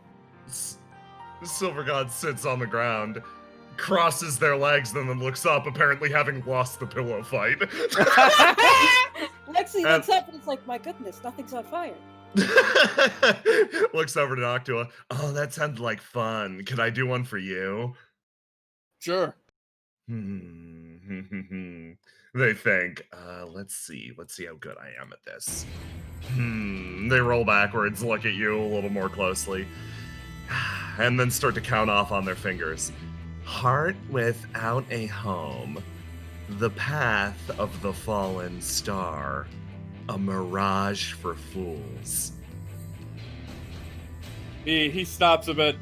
Silver God sits on the ground, crosses their legs, then looks up, apparently having lost the pillow fight. Lexi looks up and it's like, my goodness, nothing's on fire. Looks over to Noctua. Oh, that sounded like fun. Could I do one for you? Sure. They think, let's see how good I am at this. They roll backwards, look at you a little more closely, and then start to count off on their fingers. Heart without a home, the path of the fallen star, a mirage for fools. He stops a bit.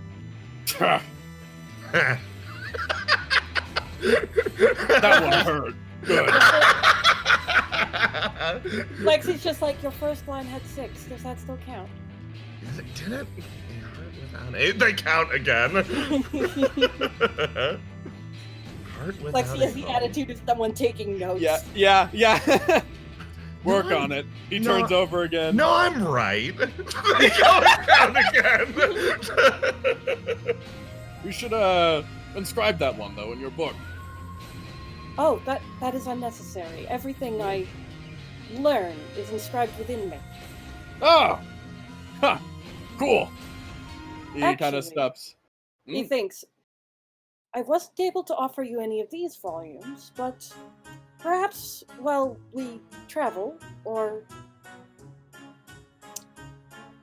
That one hurt. Good. Lexi's just like, your first line had 6. Does that still count? Did it? Heart without 8. They count again. Heart without Lexi has the attitude of someone taking notes. Yeah. Work on it. He turns over again. No, I'm right. They go down again. You should inscribe that one though in your book. Oh, that is unnecessary. Everything I learn is inscribed within me. Oh! Huh. Cool. He kind Actually, of stops. He thinks, I wasn't able to offer you any of these volumes, but perhaps while we travel, or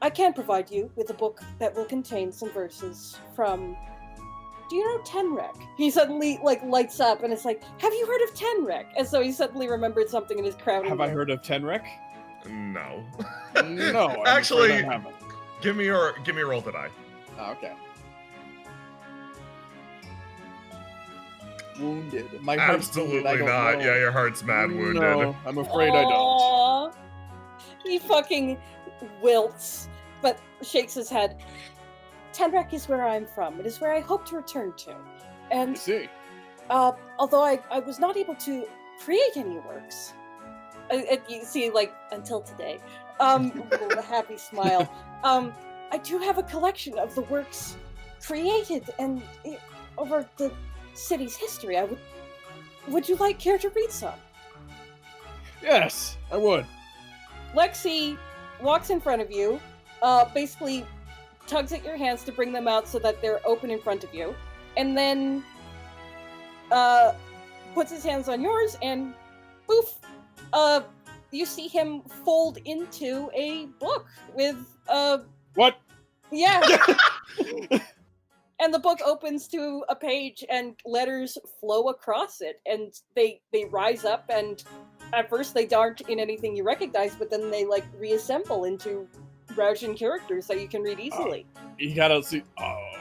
I can provide you with a book that will contain some verses from... Do you know Tenrek? He suddenly, like, lights up and it's like, have you heard of Tenrek? And so he suddenly remembered something in his crowd. Have I heard of Tenrek? No. No. Actually, give me a roll to die. Oh, okay. Wounded. My heart's Absolutely wounded, not. know. Yeah, your heart's mad wounded. No, I'm afraid I don't. He fucking wilts, but shakes his head. Tenrek is where I'm from. It is where I hope to return to. And I see. although I was not able to create any works, you see, like, until today, with a happy smile, I do have a collection of the works created and over the city's history. Would you care to read some? Yes, I would. Lexi walks in front of you, basically tugs at your hands to bring them out so that they're open in front of you, and then puts his hands on yours, and poof, you see him fold into a book with What? yeah. And the book opens to a page, and letters flow across it, and they rise up, and at first they aren't in anything you recognize, but then they like reassemble into Rousian characters that you can read easily. He kind of see. Oh,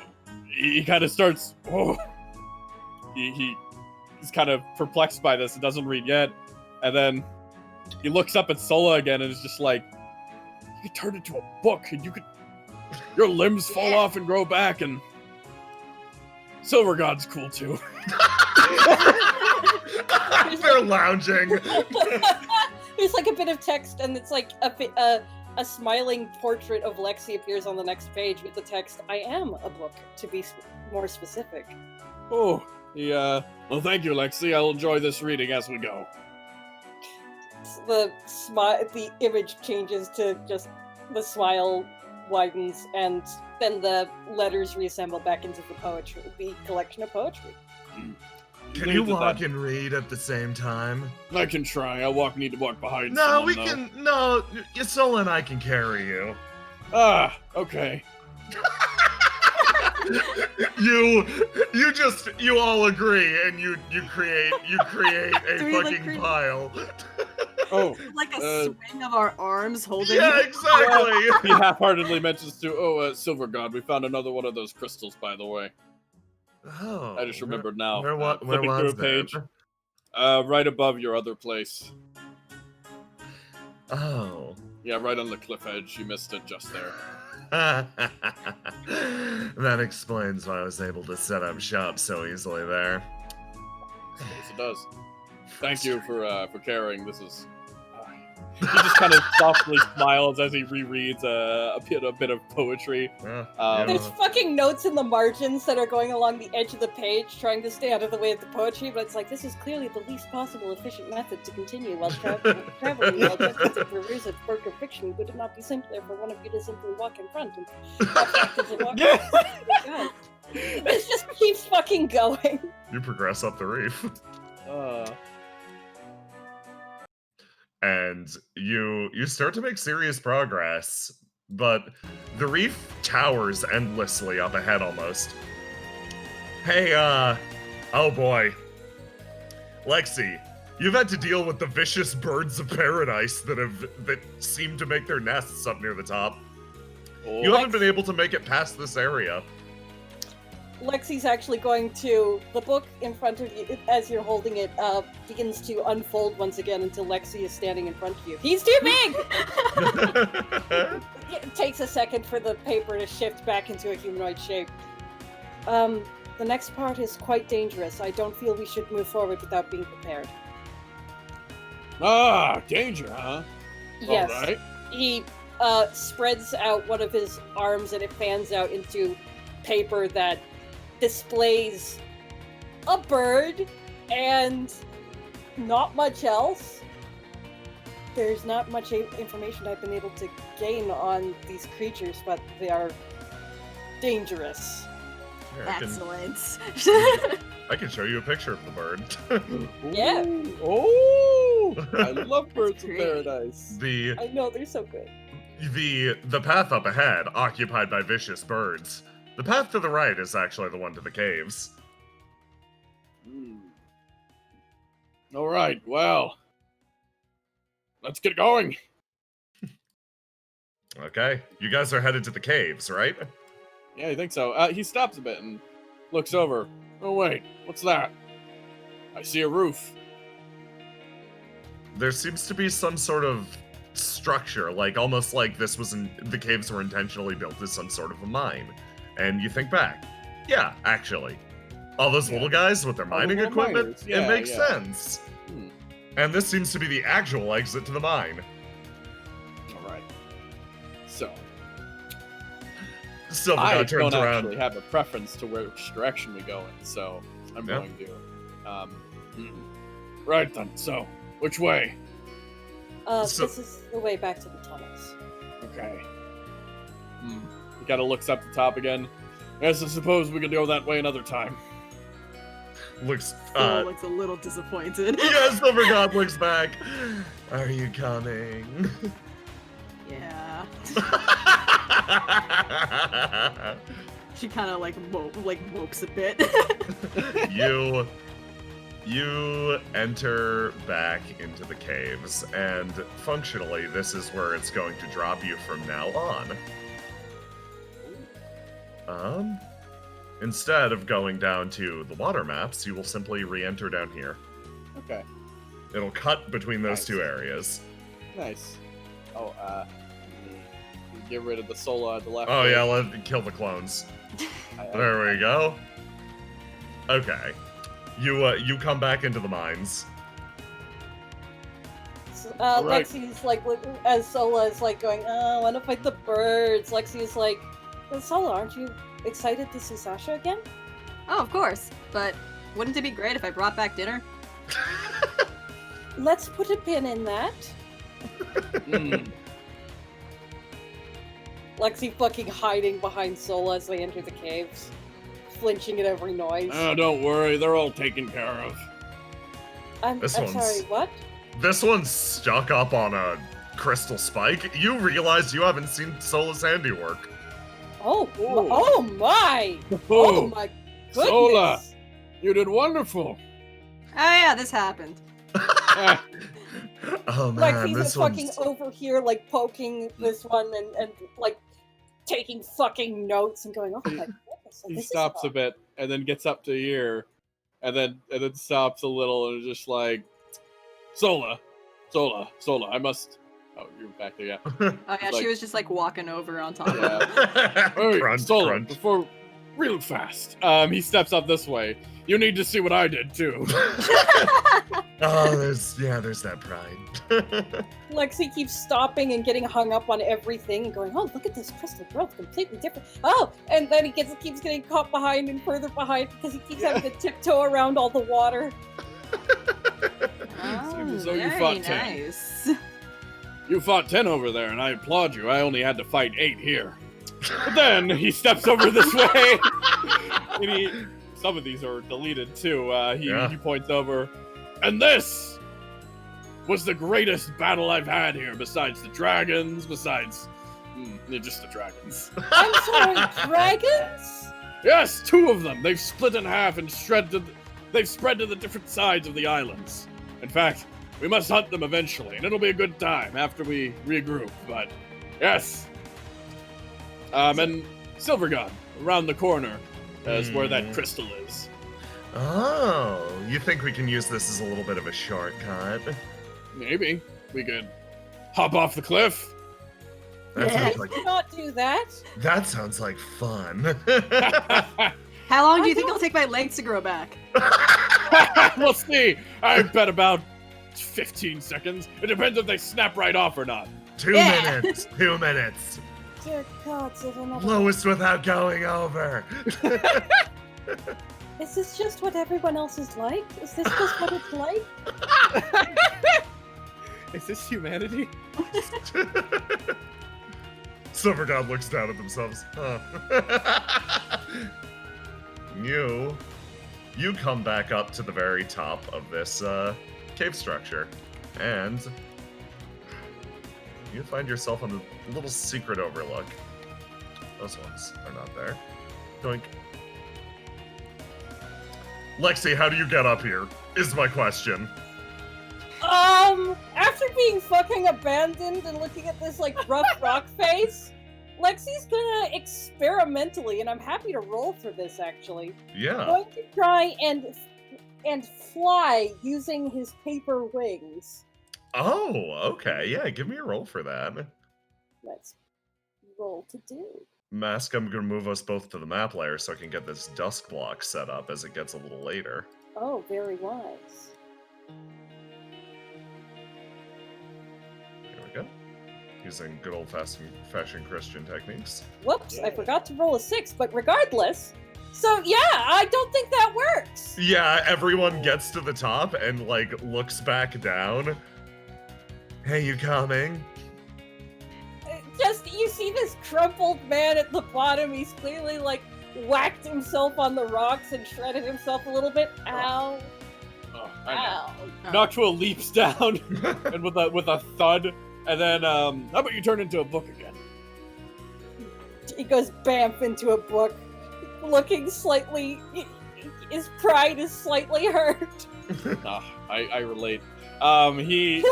he kind of starts. Oh, he's kind of perplexed by this and doesn't read yet, and then he looks up at Sola again and is just like, "You could turn into a book, and your limbs fall off and grow back, and Silver God's cool too." They're lounging. There's like a bit of text, and it's like a smiling portrait of Lexi appears on the next page with the text, "I am a book," to be more specific. Oh, well, thank you, Lexi. I'll enjoy this reading as we go. The image changes to just the smile widens, and then the letters reassemble back into the collection of poetry. Can you walk and read at the same time? I can try. Need to walk behind. No, someone, we though. can. No, Sola and I can carry you. Ah, okay. You all agree, and you create a Do we, like, fucking pile. Oh, Like a swing of our arms holding. Yeah, exactly. he half-heartedly mentions to, Silver God, we found another one of those crystals, by the way. Oh, I just remembered now. Where Flipping through was a page. that? Right above your other place. Oh. Yeah, right on the cliff edge. You missed it just there. That explains why I was able to set up shop so easily there. Yes, it does. Thank you for carrying. This is. He just kind of softly smiles as he rereads a bit of poetry. There's fucking notes in the margins that are going along the edge of the page, trying to stay out of the way of the poetry, but it's like, this is clearly the least possible efficient method to continue while traveling while attempting to peruse a work of fiction. Would it not be simpler for one of you to simply walk in front and This just keeps fucking going. You progress up the reef. And you start to make serious progress, but the reef towers endlessly up ahead almost. Hey, oh boy. Lexi, you've had to deal with the vicious birds of paradise that seem to make their nests up near the top. You haven't been able to make it past this area. Lexi's actually going to, the book in front of you, as you're holding it, begins to unfold once again until Lexi is standing in front of you. He's too big! It takes a second for the paper to shift back into a humanoid shape. The next part is quite dangerous. I don't feel we should move forward without being prepared. Ah, danger, huh? Yes. All right. He spreads out one of his arms and it fans out into paper that displays a bird and not much else. There's not much information I've been able to gain on these creatures, but they are dangerous. Here, Excellent. I can show you a picture of the bird. Yeah. Oh, I love birds of great. paradise. I know, they're so good. The path up ahead, occupied by vicious birds. The path to the right is actually the one to the caves. All right, well, let's get going. Okay, you guys are headed to the caves, right? Yeah, I think so. He stops a bit and looks over. Oh, wait, what's that? I see a roof. There seems to be some sort of structure, like almost like the caves were intentionally built as some sort of a mine. And you think back, yeah, actually, all those little guys with their mining little equipment, miners. Yeah, it makes yeah. sense. And this seems to be the actual exit to the mine. All right. So, Silver I God turns don't around. actually have a preference to which direction we go in, so I'm Yeah. going to. Right then. So, which way? So- This is the way back to the tunnels. Okay. He kind of looks up the top again. Yes, I suppose we can go that way another time. Looks, Phil looks a little disappointed. yeah, Silver God looks back. Are you coming? Yeah. She kind of like mopes a bit. You enter back into the caves, and functionally, this is where it's going to drop you from now on. Instead of going down to the water maps, you will simply re-enter down here. Okay. It'll cut between those Nice. two areas. Nice. Oh, get rid of the Sola at the left. Oh there. yeah, kill the clones. There we go. Okay. You come back into the mines. Alright. Lexi's like, as Sola is like going, oh, I want to fight the birds. Lexi's like, Sola, aren't you excited to see Sasha again? Oh, of course. But wouldn't it be great if I brought back dinner? Let's put a pin in that. Mm. Lexi fucking hiding behind Sola as they enter the caves, flinching at every noise. Oh, don't worry, they're all taken care of. I'm This sorry, one's- what? This one's stuck up on a crystal spike. You realize you haven't seen Sola's handiwork. Oh, Ooh. oh my! Oh my goodness! Sola! You did wonderful. Oh yeah, this happened. Oh man, Lexi's this fucking one's... over here, like poking this one and like taking fucking notes and going, oh my goodness. So He this is stops a fun." bit and then gets up to here, and then stops a little and is just like, Sola, I must. Oh, you're back there, yeah. Oh yeah, Like- she was just like walking over on top of Yeah. it. Hey, crunch, Sola, crunch. before real fast. He steps up this way. You need to see what I did too. Oh, there's that pride. Lexi keeps stopping and getting hung up on everything and going, oh, look at this crystal growth, completely different. Oh, and then he keeps getting caught behind and further behind because he keeps having to tiptoe around all the water. Seems as Oh, though you very fought 10. nice. You fought 10 over there, and I applaud you. I only had to fight 8 here. But then he steps over this way, and some of these are deleted too. He points over, and this was the greatest battle I've had here, besides the dragons, just the dragons. I'm sorry, dragons? Yes, 2 of them. They've split in half and they've spread to the different sides of the islands. In fact, we must hunt them eventually, and it'll be a good time after we regroup. But yes, and Silver Gun around the corner is where that crystal is. Oh, you think we can use this as a little bit of a shortcut? Maybe we could hop off the cliff. That Yeah. sounds like Do not do that. that sounds like fun. How long do you I think don't- it'll take my legs to grow back? We'll see. I bet about 15 seconds. It depends if they snap right off or not. 2 Yeah. minutes. 2 minutes. Dear God, there's another. Lowest without going over. Is this just what everyone else is like? Is this just what it's like? Is this humanity? Silver God looks down at themselves. Huh. You come back up to the very top of this cave structure, and you find yourself on a little secret overlook. Those ones are not there. Doink. Lexi, how do you get up here? Is my question. After being fucking abandoned and looking at this like rough rock face, Lexi's gonna experimentally, and I'm happy to roll for this actually, Yeah. going to try and fly using his paper wings. Oh, okay. Yeah, give me a roll for that. Let's roll to do. Mask, I'm gonna move us both to the map layer so I can get this dusk block set up as it gets a little later. Oh, very wise. Here we go. Using good old-fashioned Christian techniques. Whoops, I forgot to roll a 6, but regardless. So yeah, I don't think that works. Yeah, everyone gets to the top and, like, looks back down. Hey, you coming? Just, you see this crumpled man at the bottom. He's clearly like whacked himself on the rocks and shredded himself a little bit. Ow. Oh, I know. Ow. Noctua leaps down and with a thud, and then how about you turn into a book again? He goes bamf into a book, looking slightly. His pride is slightly hurt. I relate. He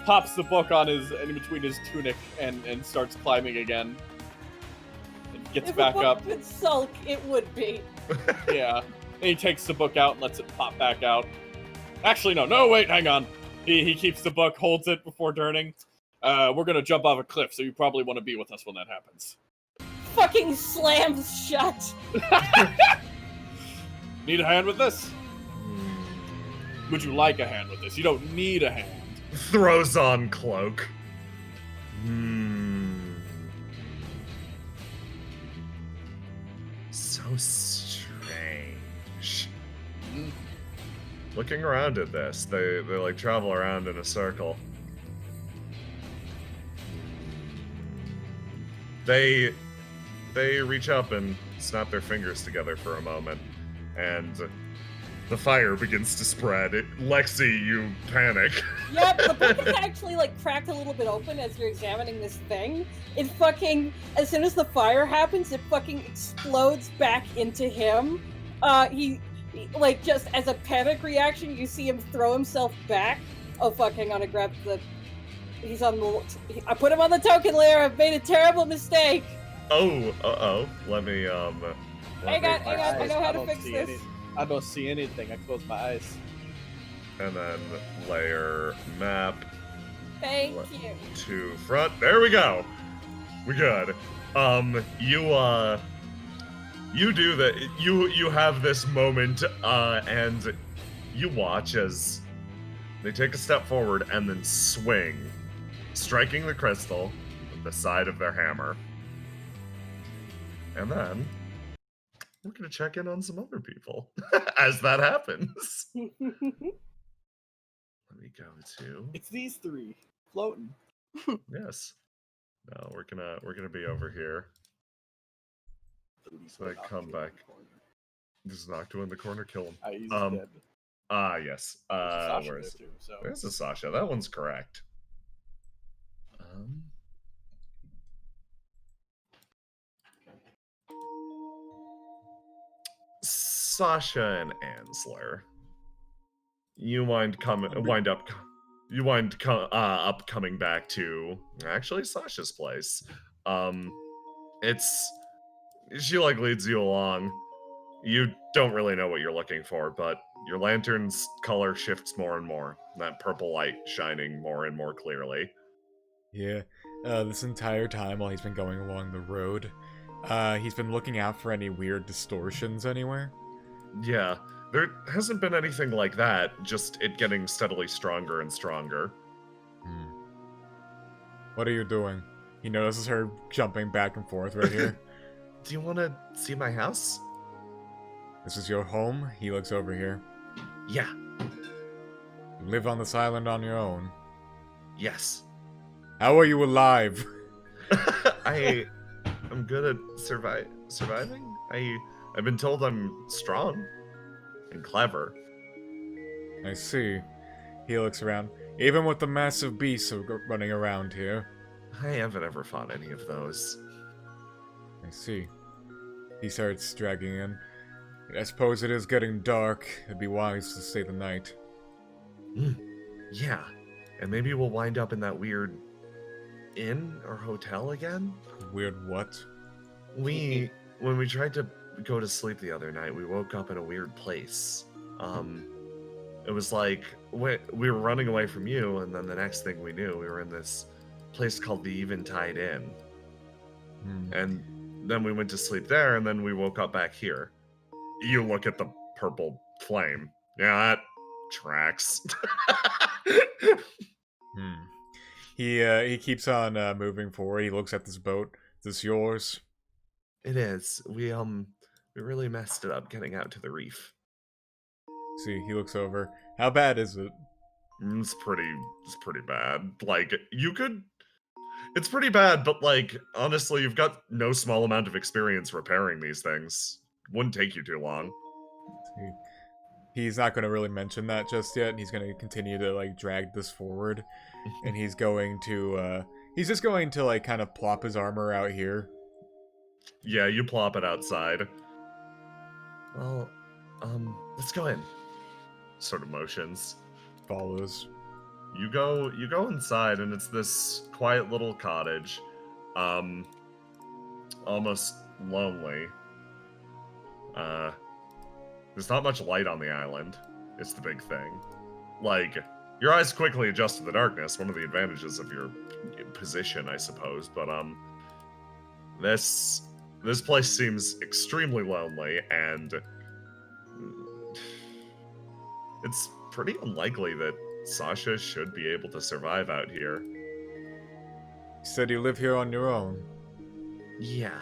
pops the book on in between his tunic and starts climbing again. And gets If back a book up. could sulk, it would be. Yeah. And he takes the book out and lets it pop back out. Actually, no, wait, hang on. He keeps the book, holds it before turning. We're gonna jump off a cliff, so you probably want to be with us when that happens. Fucking slams shut. Need a hand with this? Would you like a hand with this? You don't need a hand. Throws on cloak. So strange. Looking around at this, they like travel around in a circle. They reach up and snap their fingers together for a moment, and the fire begins to spread. Lexi, you panic. Yep, the book is actually like cracked a little bit open as you're examining this thing. It fucking, as soon as the fire happens, it fucking explodes back into him. He like, just as a panic reaction, you see him throw himself back. Oh fuck, hang on, I grabbed the... He's on the... I put him on the token layer, I've made a terrible mistake! Oh, uh-oh. Let me, Hang on, I know how to fix this. I don't see anything. I close my eyes. And then layer map Thank you. to front. There we go. We good. You do that. You have this moment, and you watch as they take a step forward and then swing, striking the crystal with the side of their hammer. And then we're gonna check in on some other people as that happens. Let me go to. It's these three floating. Yes. No, we're gonna be over here. So I come back. This is Noctua in the corner. Kill him. He's dead. Yes. Sasha Where is there too, so. There's a Sasha. That one's correct. Sasha and Ansler. You wind up coming back to actually Sasha's place. She like leads you along. You don't really know what you're looking for, but your lantern's color shifts more and more. That purple light shining more and more clearly. Yeah, this entire time while he's been going along the road, he's been looking out for any weird distortions anywhere. Yeah, there hasn't been anything like that, just it getting steadily stronger and stronger. What are you doing? He notices her jumping back and forth right here. Do you want to see my house? This is your home? He looks over here. Yeah. You live on this island on your own. Yes. How are you alive? I'm good at surviving. I've been told I'm strong and clever. I see. He looks around. Even with the massive beasts running around here. I haven't ever fought any of those. I see. He starts dragging in. I suppose it is getting dark. It'd be wise to stay the night. Yeah. And maybe we'll wind up in that weird inn or hotel again? Weird what? When we tried to go to sleep the other night, we woke up in a weird place. It was like we were running away from you, and then the next thing we knew, we were in this place called the Eventide Inn. And then we went to sleep there, and then we woke up back here. You look at the purple flame. Yeah, that tracks. He keeps on moving forward. He looks at this boat. Is this yours? It is. We really messed it up getting out to the reef. See, he looks over. How bad is it? It's pretty bad. Like, you could It's pretty bad, but like honestly, you've got no small amount of experience repairing these things. Wouldn't take you too long. He's not going to really mention that just yet, and he's going to continue to like drag this forward, and he's just going to like kind of plop his armor out here. Yeah, you plop it outside. Well, let's go in. Sort of motions. Follows. You go inside, and it's this quiet little cottage. Almost lonely. There's not much light on the island. It's the big thing. Like, your eyes quickly adjust to the darkness, one of the advantages of your position, I suppose, but this place seems extremely lonely, and it's pretty unlikely that Sasha should be able to survive out here. You said you live here on your own. Yeah.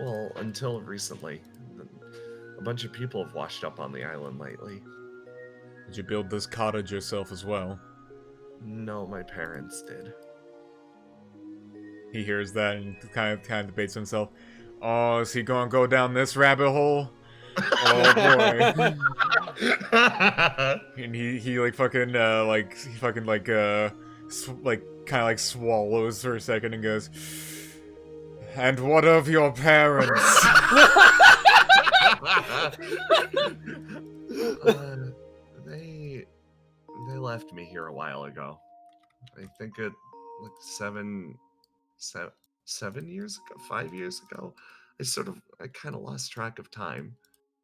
Well, until recently. A bunch of people have washed up on the island lately. Did you build this cottage yourself as well? No, my parents did. He hears that and kind of debates himself. Oh, is he gonna go down this rabbit hole? Oh boy. And he like fucking kind of like swallows for a second and goes, "And what of your parents?" They left me here a while ago. I think it like 7 years ago, 5 years ago. I kind of lost track of time.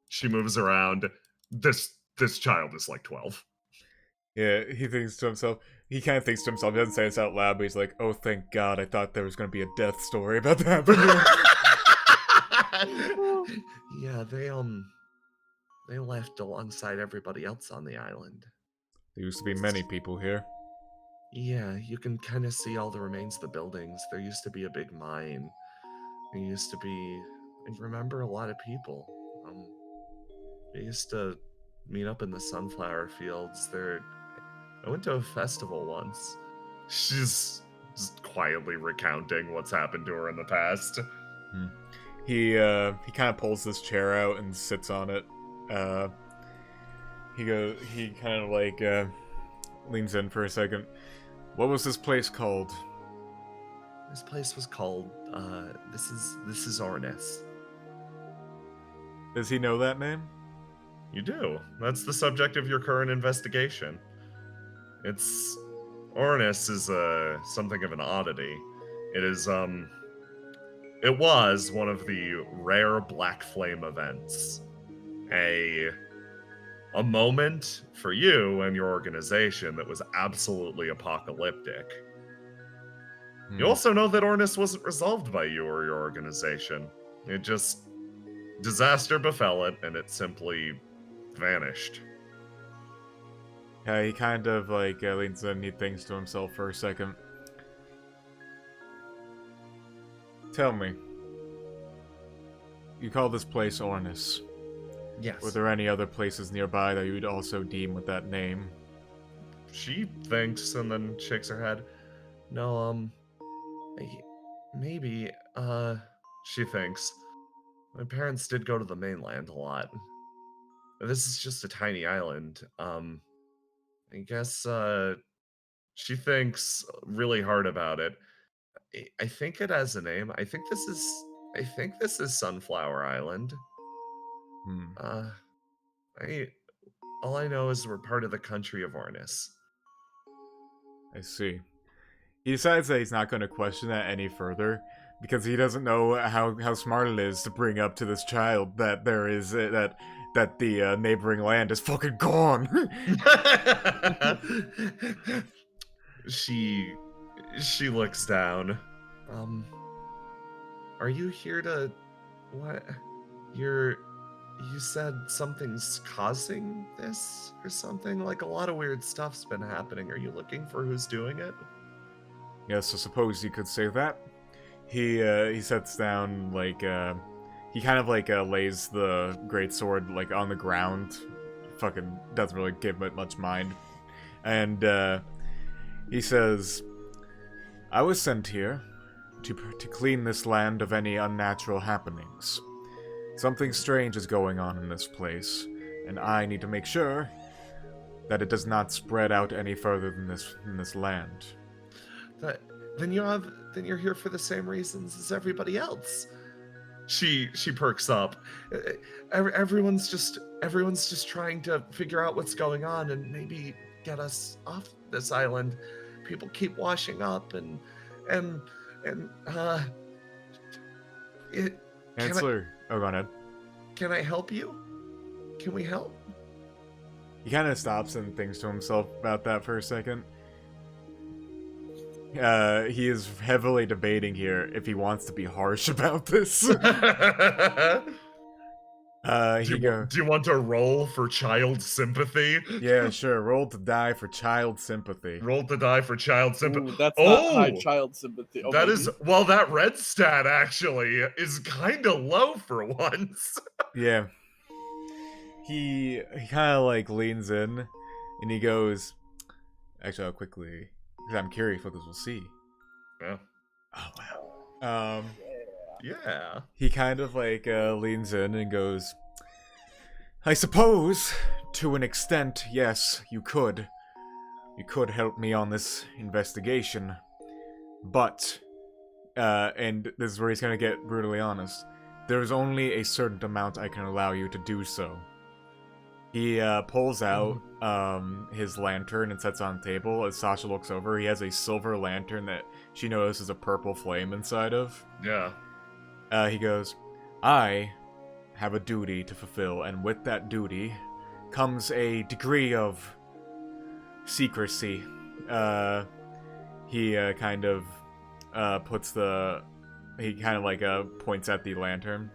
She moves around. This child is like 12. Yeah, he thinks to himself. He kind of thinks to himself. He doesn't say this out loud, but he's like, "Oh, thank God! I thought there was gonna be a death story about to happen here." Yeah, they left alongside everybody else on the island. There used to be many people here. Yeah, you can kind of see all the remains of the buildings. There used to be a big mine. There used to be, I remember a lot of people. They used to meet up in the sunflower fields. I went to a festival once. She's just quietly recounting what's happened to her in the past. He kind of pulls this chair out and sits on it. He kind of like leans in for a second. What was this place called? This place was called this is Ornis. Does he know that name? You do. That's the subject of your current investigation. Ornis is something of an oddity. It was one of the rare Black Flame events. A moment for you and your organization that was absolutely apocalyptic. You also know that Ornis wasn't resolved by you or your organization. Disaster befell it, and it simply vanished. Yeah, he kind of like leans in and he thinks to himself for a second. Tell me, you call this place Ornis. Yes. Were there any other places nearby that you would also deem with that name? She thinks and then shakes her head. No, maybe, she thinks. My parents did go to the mainland a lot. This is just a tiny island. I guess, she thinks really hard about it. I think it has a name. I think this is Sunflower Island. All I know is we're part of the country of Ornis. I see. He decides that he's not going to question that any further because he doesn't know how smart it is to bring up to this child that there is that the neighboring land is fucking gone. She looks down. Are you here to what? You said something's causing this or something? Like a lot of weird stuff's been happening. Are you looking for who's doing it? Yes, I suppose you could say that. He sets down like he kind of like lays the greatsword like on the ground. Fucking doesn't really give it much mind. And he says, I was sent here to clean this land of any unnatural happenings. Something strange is going on in this place, and I need to make sure that it does not spread out any further than this land. Then you're here for the same reasons as everybody else. She perks up. Everyone's just trying to figure out what's going on and maybe get us off this island. People keep washing up and Chancellor, go ahead. Can I help you? Can we help? He kind of stops and thinks to himself about that for a second. He is heavily debating here if he wants to be harsh about this. Do you want to roll for child sympathy? Yeah, sure. Roll to die for child sympathy. Roll to die for child sympathy. Ooh, that's not high child sympathy. Oh, that maybe? is, well, that red stat actually is kind of low for once. Yeah. He kind of like leans in and he goes, actually, I'll quickly, because I'm curious what this will see. Yeah. Oh, wow. Yeah. He kind of like leans in and goes, I suppose, to an extent, yes, you could. You could help me on this investigation. But, and this is where he's gonna get brutally honest, there is only a certain amount I can allow you to do so. He pulls out his lantern and sets it on the table. As Sasha looks over, he has a silver lantern that she notices a purple flame inside of. Yeah. He goes, I have a duty to fulfill, and with that duty comes a degree of secrecy. He kind of points at the lantern.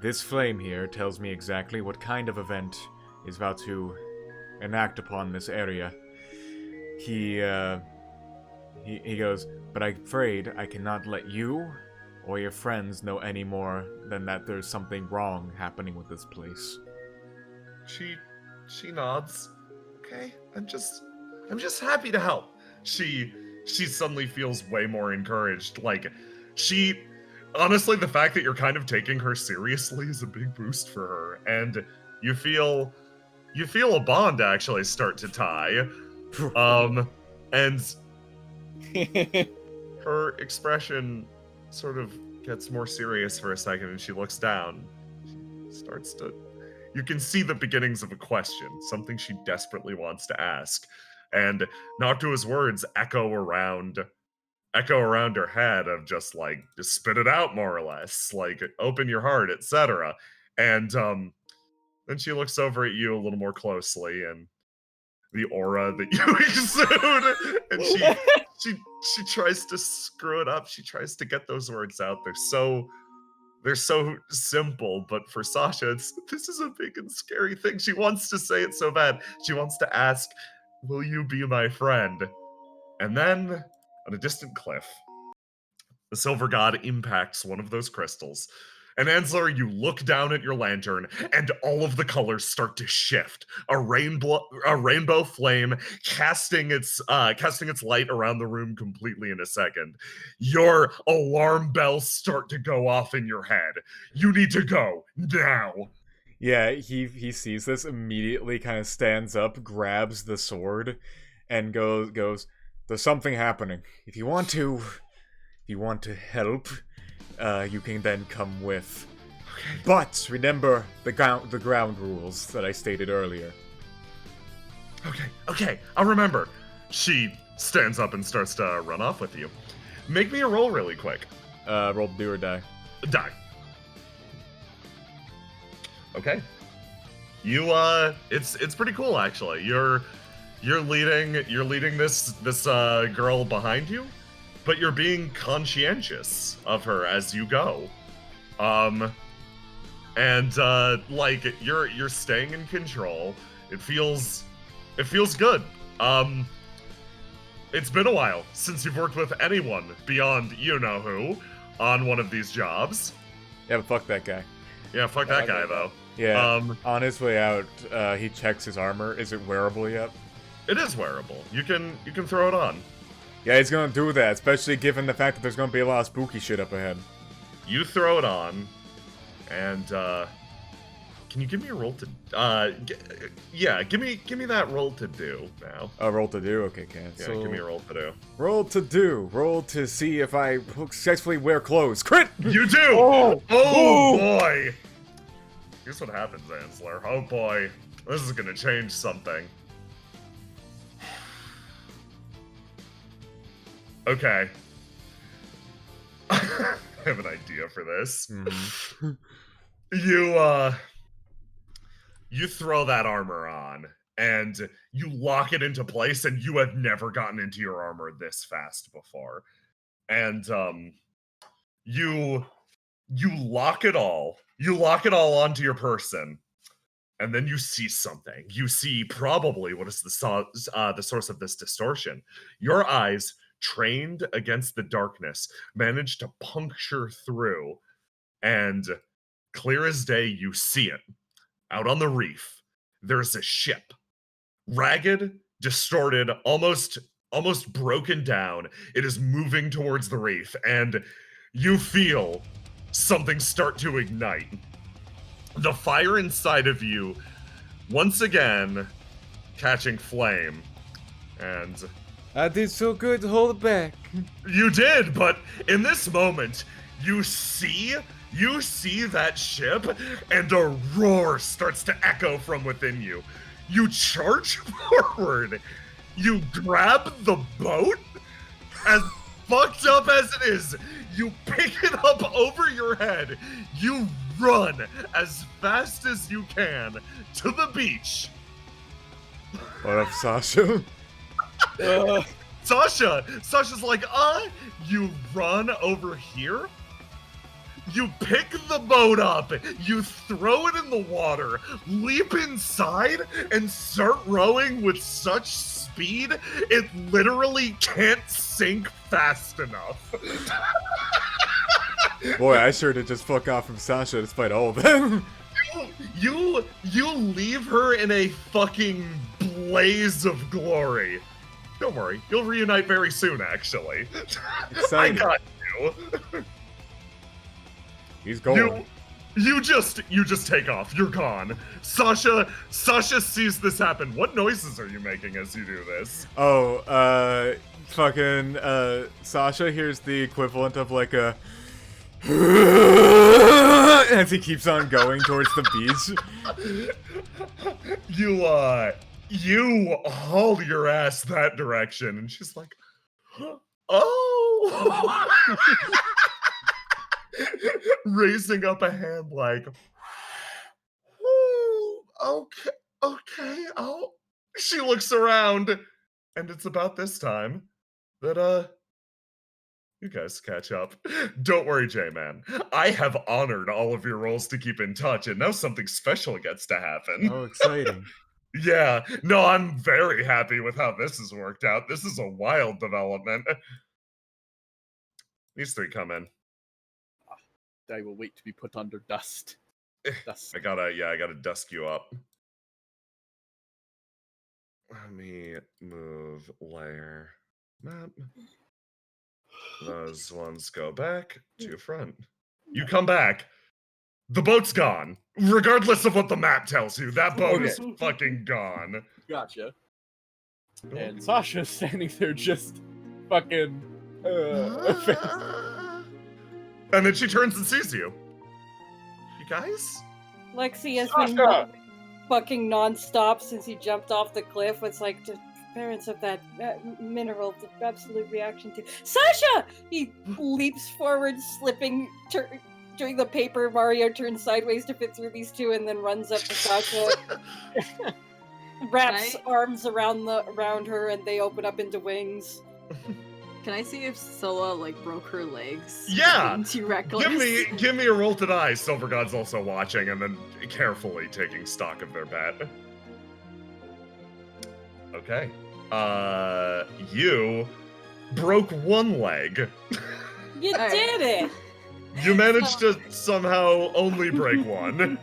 This flame here tells me exactly what kind of event is about to enact upon this area. He goes, but I'm afraid I cannot let you or your friends know any more than that there's something wrong happening with this place. She nods. Okay, I'm just happy to help. She suddenly feels way more encouraged. Like, honestly, the fact that you're kind of taking her seriously is a big boost for her, and you feel a bond actually start to tie. And her expression sort of gets more serious for a second, and she looks down. She starts to... You can see the beginnings of a question, something she desperately wants to ask. And Noctua's words echo around her head of just spit it out, more or less, like open your heart, etc. And then she looks over at you a little more closely, and the aura that you exude, and she tries to screw it up. She tries to get those words out. They're so simple, but for Sasha, this is a big and scary thing. She wants to say it so bad. She wants to ask, will you be my friend? And then, on a distant cliff, the Silver God impacts one of those crystals. And Ansler, you look down at your lantern, and all of the colors start to shift. A rainbow flame casting its light around the room completely in a second. Your alarm bells start to go off in your head. You need to go now. Yeah, he sees this, immediately kind of stands up, grabs the sword, and goes, there's something happening. If you want to help, you can then come with. Okay. But remember the ground rules that I stated earlier. Okay, I'll remember. She stands up and starts to run off with you. Make me a roll really quick. Roll do or die. Die. Okay. You it's pretty cool actually. You're leading this girl behind you, but you're being conscientious of her as you go. And you're staying in control. It feels good. It's been a while since you've worked with anyone beyond you-know-who on one of these jobs. Yeah, but fuck that guy. Yeah, fuck that guy, though. Yeah, on his way out, he checks his armor. Is it wearable yet? It is wearable. You can throw it on. Yeah, he's gonna do that, especially given the fact that there's gonna be a lot of spooky shit up ahead. You throw it on, and can you give me a roll to? Give me that roll to do now. A roll to do? Okay, cancel. Yeah, give me a roll to do. Roll to do. Roll to see if I successfully wear clothes. Crit! You do! Oh boy! Here's what happens, Ansler. Oh boy. This is gonna change something. Okay. I have an idea for this. Mhm. You throw that armor on, and you lock it into place, and you have never gotten into your armor this fast before. And you lock it all. You lock it all onto your person, and then you see something. You see probably what is the source of this distortion. Your eyes, trained against the darkness, manage to puncture through, and clear as day, you see it. Out on the reef, there's a ship. Ragged, distorted, almost broken down. It is moving towards the reef, and you feel something start to ignite. The fire inside of you, once again, catching flame. And I did so good to hold it back. you did, but in this moment, you see that ship, and a roar starts to echo from within you. You charge forward. You grab the boat, as fucked up as it is. You pick it up over your head. You run as fast as you can to the beach. What up, Sasha? Sasha's like, you run over here. You pick the boat up, you throw it in the water, leap inside, and start rowing with such speed, it literally can't sink fast enough. Boy, I sure did just fuck off from Sasha despite all of them. You leave her in a fucking blaze of glory. Don't worry, you'll reunite very soon, actually. Exciting. I got you. He's going. You just take off. You're gone. Sasha sees this happen. What noises are you making as you do this? Oh, Sasha hears the equivalent of like a as he keeps on going towards the beach. You haul your ass that direction, and she's like, oh. Raising up a hand like, okay, oh. She looks around, and it's about this time that, you guys catch up. Don't worry, J-Man. I have honored all of your roles to keep in touch, and now something special gets to happen. Oh, exciting. Yeah, no, I'm very happy with how this has worked out. This is a wild development. These three come in. I will wait to be put under dust. Dust. I gotta dusk you up. Let me move layer map. Those ones go back to front. You come back. The boat's gone. Regardless of what the map tells you, that boat is fucking gone. Gotcha. And Sasha's standing there just fucking And then she turns and sees you. You guys? Lexi has Sasha! been fucking non-stop since he jumped off the cliff. It's like the parents of that mineral, the absolute reaction to Sasha! He leaps forward, slipping, doing the paper Mario turns sideways to fit through these two, and then runs up to Sasha. Wraps arms around her, and they open up into wings. Can I see if Scylla, like, broke her legs? Yeah! Being too reckless? Give me a roll to die. Silver God's also watching and then carefully taking stock of their bet. Okay. You broke one leg. You did it! You managed to somehow only break one.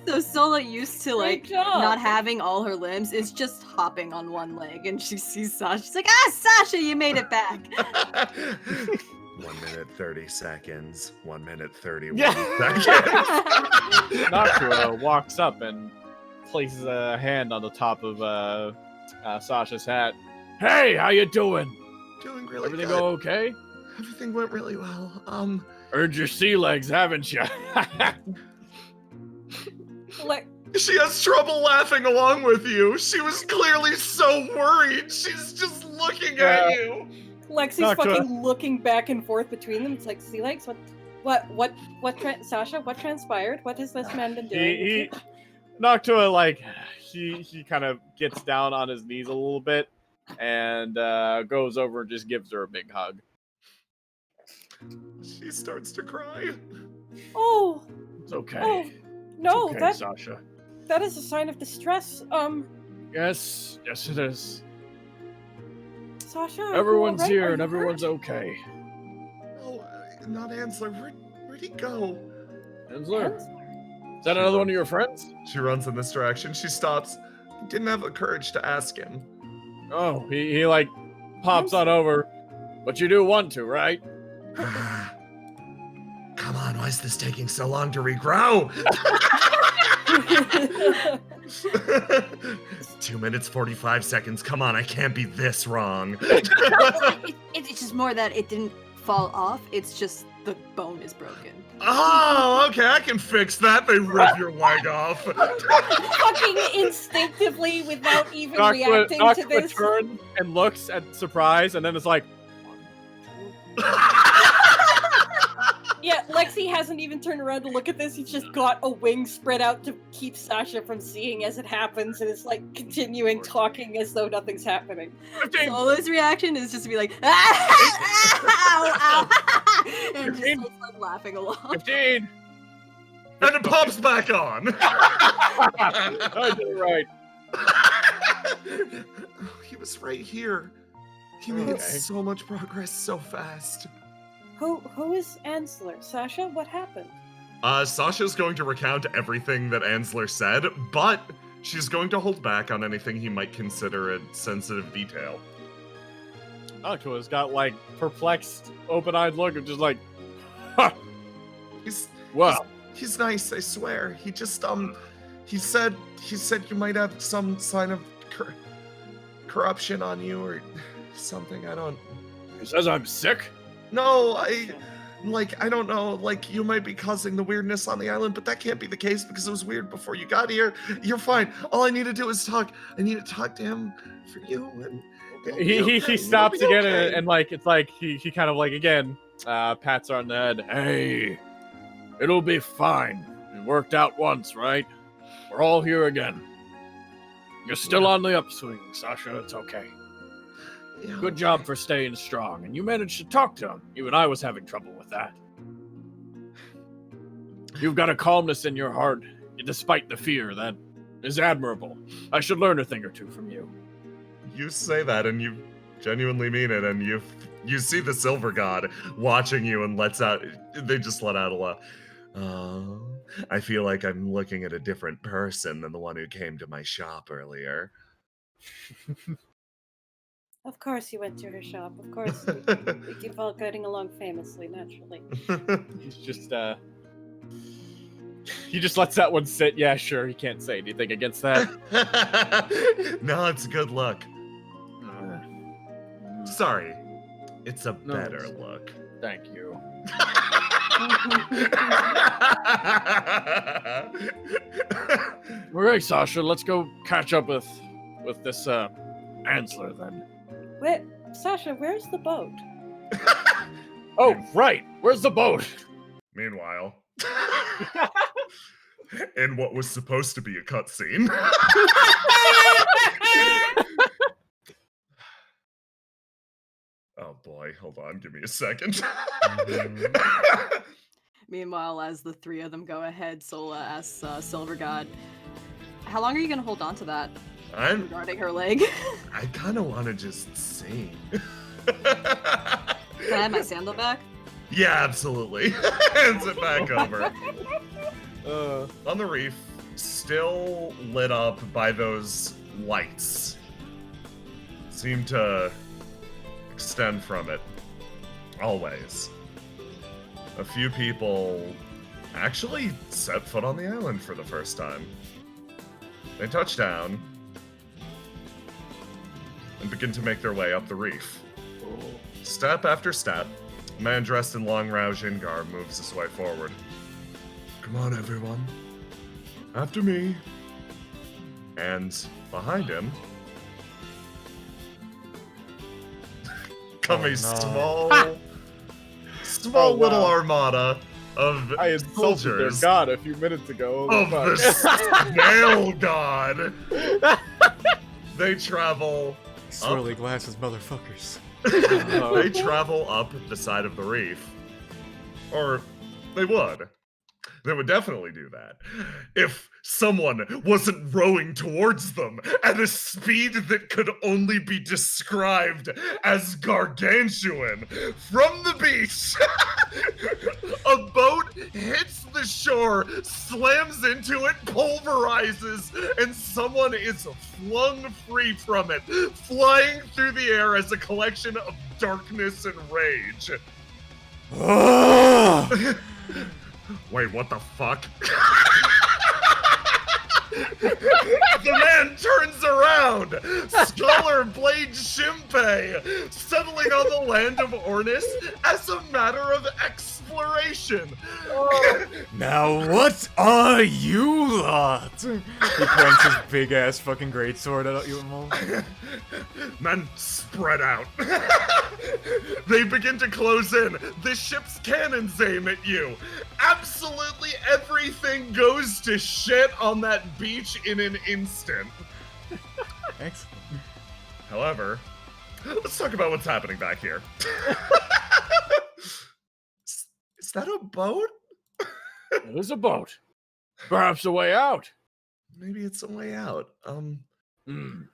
So Sola, used to Great like job. not having all her limbs, is just hopping on one leg, and she sees Sasha. She's like, "Ah, Sasha, you made it back." 1 minute 30 seconds. 1 minute 31 Yeah. seconds. Noctua walks up and places a hand on the top of Sasha's hat. Hey, how you doing? Doing really Everything good. go okay? Everything went really well. Earned your sea legs, haven't you? Like, She has trouble laughing along with you. She was clearly so worried. She's just looking at you. Lexi's Noctua. fucking looking back and forth between them. It's like, sea legs? Sasha, what transpired? What has this man been doing? he Noctua, like, he kind of gets down on his knees a little bit and goes over and just gives her a big hug. She starts to cry. Oh, It's okay. oh, no, it's okay, Sasha. that is a sign of distress. Yes, it is. Sasha, are you Everyone's alright? here Are and you everyone's hurt? okay. Oh, not Ansler. Where'd he go? Ansler, is that another one of your friends? She runs in this direction. She stops. Didn't have the courage to ask him. Oh, he like pops on over. But you do want to, right? Come on, why is this taking so long to regrow? 2 minutes 45 seconds. Come on, I can't be this wrong. It's just more that it didn't fall off. It's just the bone is broken. Oh, okay, I can fix that. They rip your leg off. Fucking instinctively, without even reacting to Noctua this. turns and looks at surprise, and then it's like, Yeah, Lexi hasn't even turned around to look at this. He's just got a wing spread out to keep Sasha from seeing as it happens, and is like continuing talking as though nothing's happening. Solo's reaction is just to be like, ow, ow, and just like laughing along. 15. And it pops back on. I did it right. He was right here. He made Okay. so much progress so fast. Who is Ansler? Sasha, what happened? Sasha's going to recount everything that Ansler said, but she's going to hold back on anything he might consider a sensitive detail. Noctua's got like perplexed, open-eyed look of just like, huh, He's wow. he's nice, I swear. He just he said you might have some sign of corruption on you or something. I don't. He says I'm sick. No, I don't know, like you might be causing the weirdness on the island, but that can't be the case because it was weird before you got here. You're fine. All I need to do is talk. I need to talk to him for you and He stops again and like it's like he kind of like again pats her on the head. Hey, it'll be fine. It worked out once, right? We're all here again. You're still on the upswing, Sasha. It's okay. Good job for staying strong, and you managed to talk to him. Even I was having trouble with that. You've got a calmness in your heart, despite the fear. That is admirable. I should learn a thing or two from you. You say that and you genuinely mean it, and you see the Silver God watching you and they just let out a laugh. I feel like I'm looking at a different person than the one who came to my shop earlier. Of course you went to her shop. Of course. We keep all getting along famously, naturally. He's just he just lets that one sit. Yeah, sure. He can't say anything against that. No, it's a good look. Sorry, it's a No, better it's- look. Thank you. All right, Sasha. Let's go catch up with this Ansler then. Sasha, where's the boat? Oh, right. Where's the boat? Meanwhile, in what was supposed to be a cutscene. Oh boy, hold on, give me a second. Meanwhile, as the three of them go ahead, Sola asks Silver God, "How long are you gonna hold on to that regarding her leg?" I kind of want to just sing. Can I have my sandal back? Yeah, absolutely. Hands it back over. On the reef, still lit up by those lights. Seem to extend from it. Always. A few people actually set foot on the island for the first time. They touch down and begin to make their way up the reef. Step after step, a man dressed in long Raojin garb moves his way forward. Come on, everyone. After me. And behind him come a small little armada of I insulted their soldiers god a few minutes ago. of the snail god. They travel Swirly glasses, motherfuckers. they travel up the side of the reef. Or they would. They would definitely do that if someone wasn't rowing towards them at a speed that could only be described as gargantuan. From the beach, a boat hits the shore, slams into it, pulverizes, and someone is flung free from it, flying through the air as a collection of darkness and rage. Wait, what the fuck? The man turns around! Scholar Blade Shinpei, settling on the land of Ornis as a matter of exploration. Now what are you lot? He points his big ass fucking greatsword at you all. Men spread out. They begin to close in. The ship's cannons aim at you. Absolutely everything goes to shit on that beach in an instant. Excellent. However, let's talk about what's happening back here. Is that a boat? It is a boat. Perhaps a way out. Maybe it's a way out.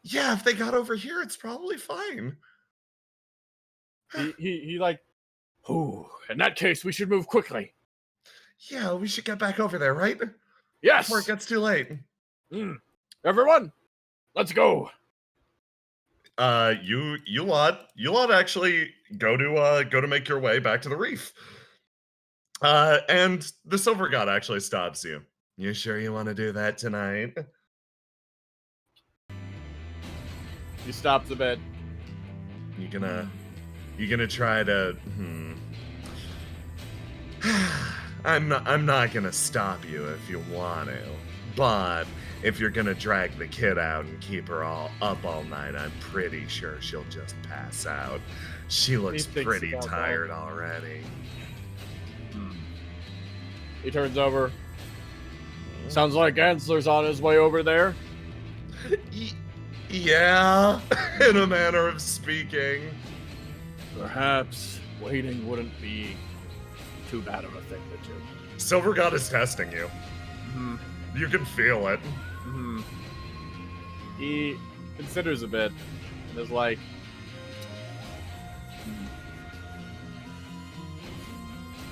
Yeah, if they got over here, it's probably fine. He like, ooh, in that case, we should move quickly. Yeah, we should get back over there, right? Yes. Before it gets too late. Everyone, let's go. You lot actually go to make your way back to the reef. And the Silver God actually stops you. You sure you want to do that tonight? He stops a bit. You gonna try to? I'm not gonna stop you if you want to, but if you're gonna drag the kid out and keep her all up all night, I'm pretty sure she'll just pass out. She looks pretty tired already. He turns over. Sounds like Ansler's on his way over there. Yeah, in a manner of speaking. Perhaps waiting wouldn't be too bad of a thing to do. Silver God is testing you. You can feel it. He considers a bit and is like,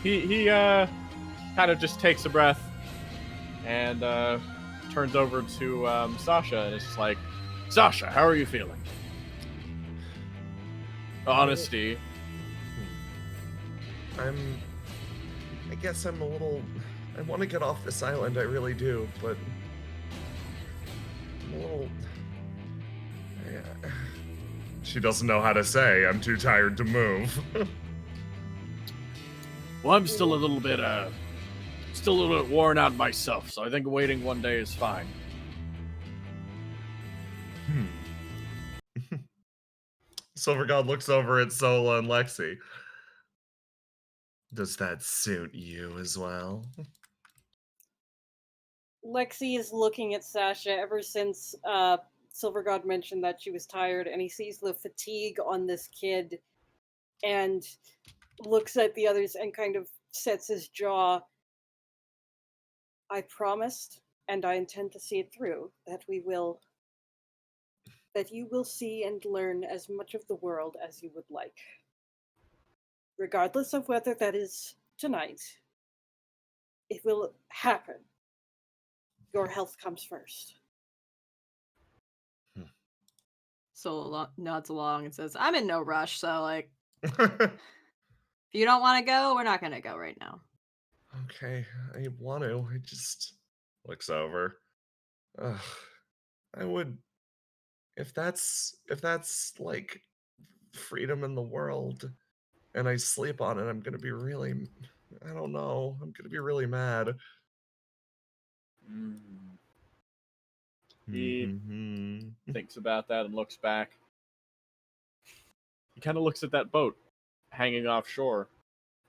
he kind of just takes a breath and turns over to Sasha and is just like, Sasha, how are you feeling? Honesty. I guess I'm a little... I want to get off this island, I really do, but... I'm a little... Yeah. She doesn't know how to say, I'm too tired to move. Well, I'm still a little bit worn out myself, so I think waiting one day is fine. Silver God looks over at Sola and Lexi. Does that suit you as well? Lexi is looking at Sasha ever since Silver God mentioned that she was tired, and he sees the fatigue on this kid and looks at the others and kind of sets his jaw. I promised, and I intend to see it through, that you will see and learn as much of the world as you would like. regardless of whether that is tonight, it will happen. Your health comes first. Solo nods along and says, I'm in no rush, so, like, if you don't want to go, we're not going to go right now. Okay, I want to. It just looks over. Ugh, I would, if that's like freedom in the world, and I sleep on it, I'm gonna be really, I don't know, I'm gonna be really mad. He Mhm. thinks about that and looks back. He kind of looks at that boat hanging offshore,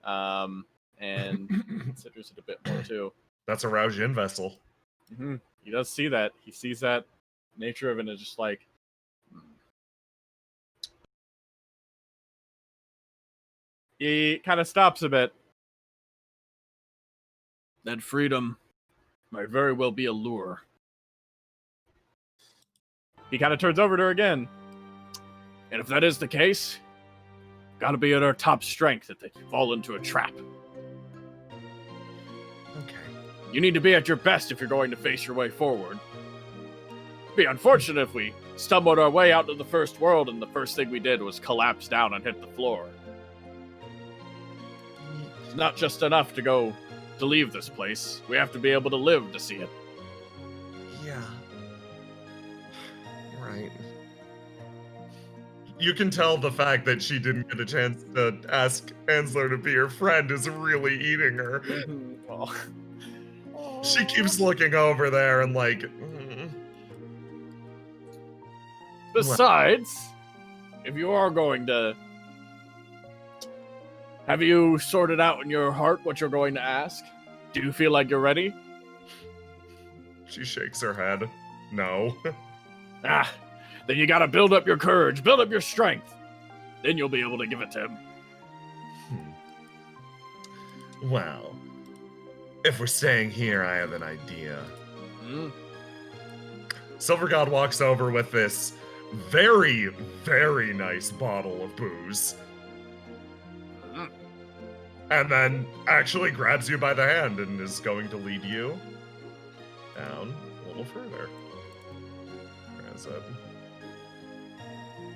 and considers it a bit more too. That's a Raujin vessel. He does see that. He sees that nature of it and is just like, he kind of stops a bit. That freedom might very well be a lure. He kind of turns over to her again. And if that is the case, gotta be at our top strength if they fall into a trap. Okay. You need to be at your best if you're going to face your way forward. It'd be unfortunate if we stumbled our way out to the first world and the first thing we did was collapse down and hit the floor. It's not just enough to leave this place. We have to be able to live to see it. Yeah. Right. You can tell the fact that she didn't get a chance to ask Ansler to be her friend is really eating her. Well, She keeps looking over there and like. besides, if you are going to... Have you sorted out in your heart what you're going to ask? Do you feel like you're ready? She shakes her head. No. Then you gotta build up your courage, build up your strength. Then you'll be able to give it to him. Well, if we're staying here, I have an idea. Silver God walks over with this very, very nice bottle of booze. And then actually grabs you by the hand and is going to lead you down a little further. Grabs it.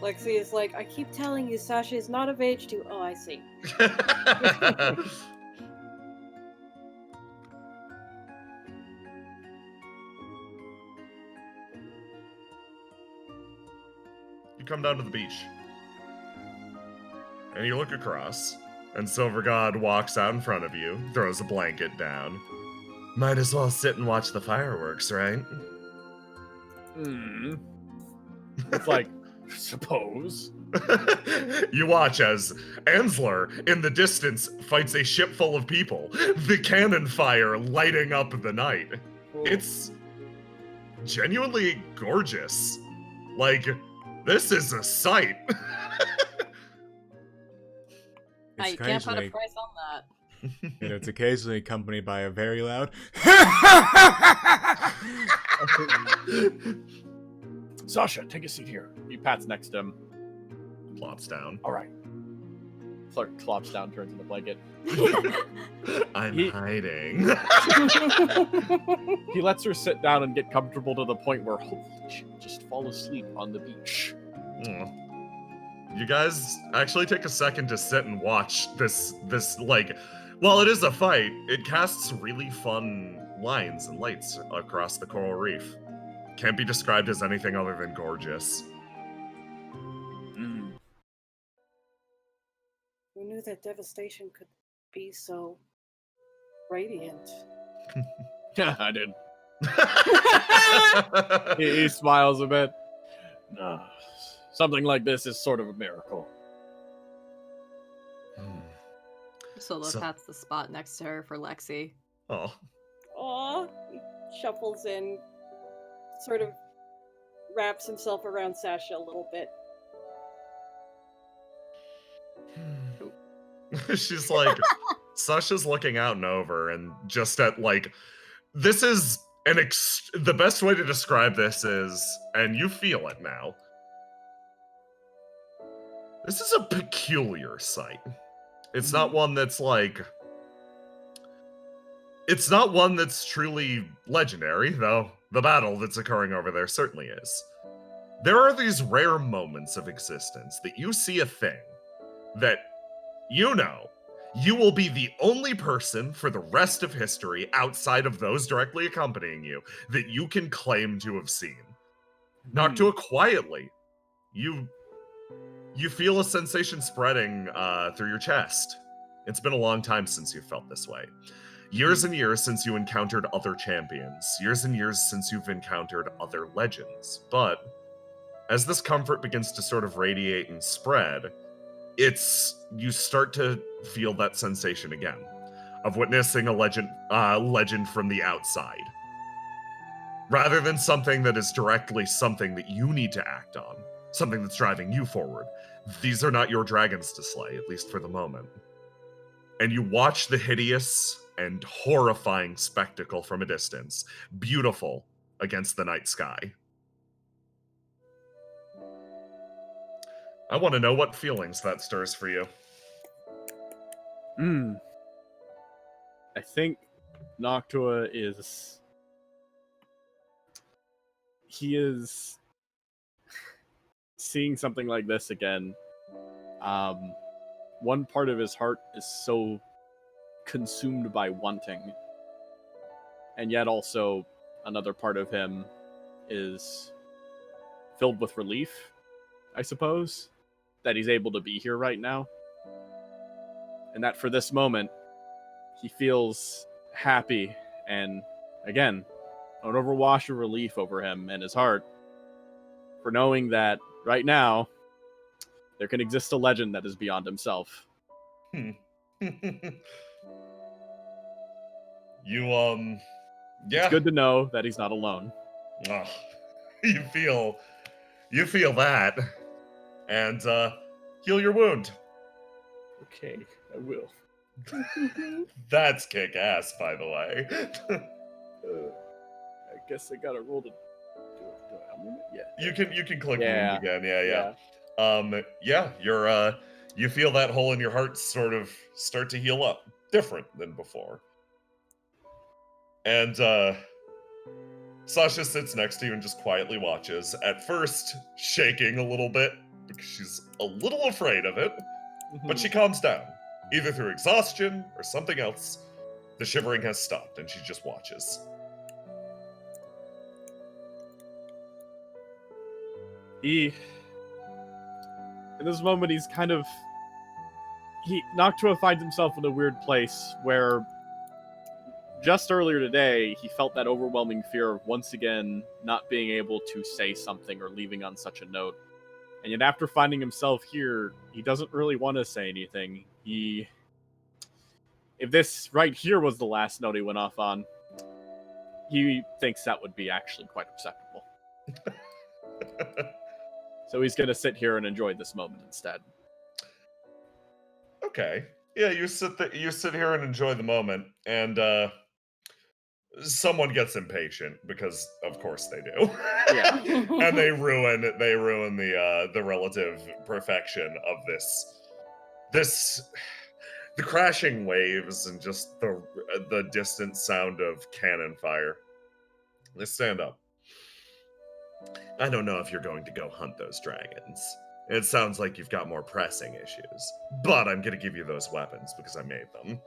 Lexi is like, I keep telling you, Sasha is not of age to. Oh, I see. You come down to the beach. And you look across. And Silver God walks out in front of you, throws a blanket down. Might as well sit and watch the fireworks, right? It's like, suppose. You watch as Ansler, in the distance, fights a ship full of people, the cannon fire lighting up the night. It's genuinely gorgeous. Like, this is a sight. You can't put a price on that. And it's occasionally accompanied by a very loud. Sasha, take a seat here. He pats next to him. Plops down. All right. Flirt flops down, turns in the blanket. I'm hiding. He lets her sit down and get comfortable to the point where hopefully she'll just fall asleep on the beach. You guys actually take a second to sit and watch this like, while it is a fight, it casts really fun lines and lights across the coral reef. Can't be described as anything other than gorgeous. Who knew that devastation could be so radiant? Yeah, I did. He smiles a bit. Something like this is sort of a miracle. Solo pats the spot next to her for Lexi. Oh. Aw, he shuffles in, sort of wraps himself around Sasha a little bit. She's like, Sasha's looking out and over, and just at like, this is the best way to describe this is, and you feel it now, this is a peculiar sight. It's not one that's like... It's not one that's truly legendary, though the battle that's occurring over there certainly is. There are these rare moments of existence that you see a thing that you know you will be the only person for the rest of history outside of those directly accompanying you that you can claim to have seen. Noctua, quietly, you feel a sensation spreading through your chest. It's been a long time since you felt this way. Years and years since you encountered other champions. Years and years since you've encountered other legends. But as this comfort begins to sort of radiate and spread, you start to feel that sensation again of witnessing a legend from the outside. Rather than something that is directly something that you need to act on, something that's driving you forward. These are not your dragons to slay, at least for the moment. And you watch the hideous and horrifying spectacle from a distance, beautiful against the night sky. I want to know what feelings that stirs for you. I think Noctua is... He is seeing something like this again. One part of his heart is so consumed by wanting, and yet also another part of him is filled with relief, I suppose, that he's able to be here right now. And that for this moment, he feels happy, and again, an overwash of relief over him and his heart for knowing that right now, there can exist a legend that is beyond himself. You, yeah. It's good to know that he's not alone. Oh, you feel that, and heal your wound. Okay, I will. That's kick-ass, by the way. I guess I gotta roll to do it. Yeah. You can click Yeah. wound again. Yeah. You feel that hole in your heart sort of start to heal up, different than before. And Sasha sits next to you and just quietly watches, at first shaking a little bit because she's a little afraid of it, but she calms down, either through exhaustion or something else. The shivering has stopped and she just watches. In this moment, Noctua finds himself in a weird place where just earlier today, he felt that overwhelming fear of once again not being able to say something or leaving on such a note. And yet after finding himself here, he doesn't really want to say anything. If this right here was the last note he went off on, he thinks that would be actually quite acceptable. So he's going to sit here and enjoy this moment instead. Okay. Yeah, you sit here and enjoy the moment, and someone gets impatient because, of course, they do. Yeah. And they ruin the relative perfection of the crashing waves and just the distant sound of cannon fire. They stand up. I don't know if you're going to go hunt those dragons. It sounds like you've got more pressing issues. But I'm going to give you those weapons because I made them.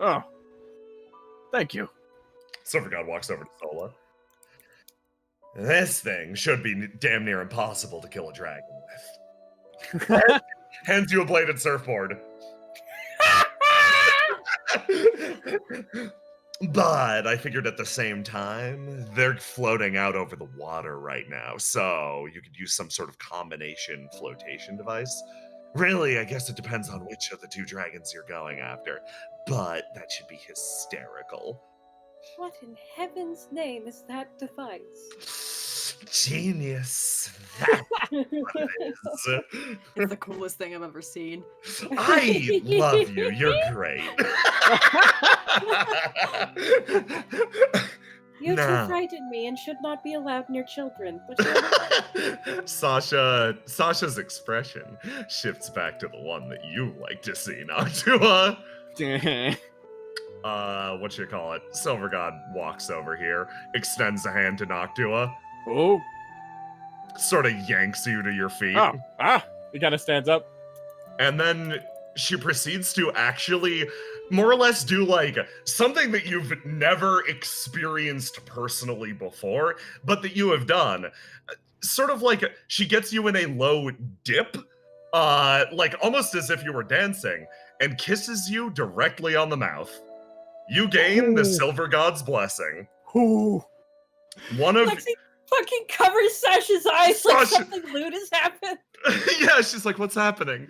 Oh. Thank you. Silvergod walks over to Sola. This thing should be damn near impossible to kill a dragon with. Hands you a bladed surfboard. But I figured at the same time, they're floating out over the water right now, so you could use some sort of combination flotation device. Really, I guess it depends on which of the two dragons you're going after, but that should be hysterical. What in heaven's name is that device? Genius. That's what it is. It's the coolest thing I've ever seen. I love you. You're great. You No. two frighten me and should not be allowed near children. But Sasha's expression shifts back to the one that you like to see, Noctua. What you call it? Silver God walks over here, extends a hand to Noctua, Oh. sort of yanks you to your feet. He kind of stands up. And then she proceeds to actually more or less do like something that you've never experienced personally before, but that you have done. Sort of like she gets you in a low dip, like almost as if you were dancing, and kisses you directly on the mouth. You gain the Silver God's blessing. Ooh. One of Lexi fucking covers Sasha's eyes like something lewd has happened. yeah, she's like, "What's happening?"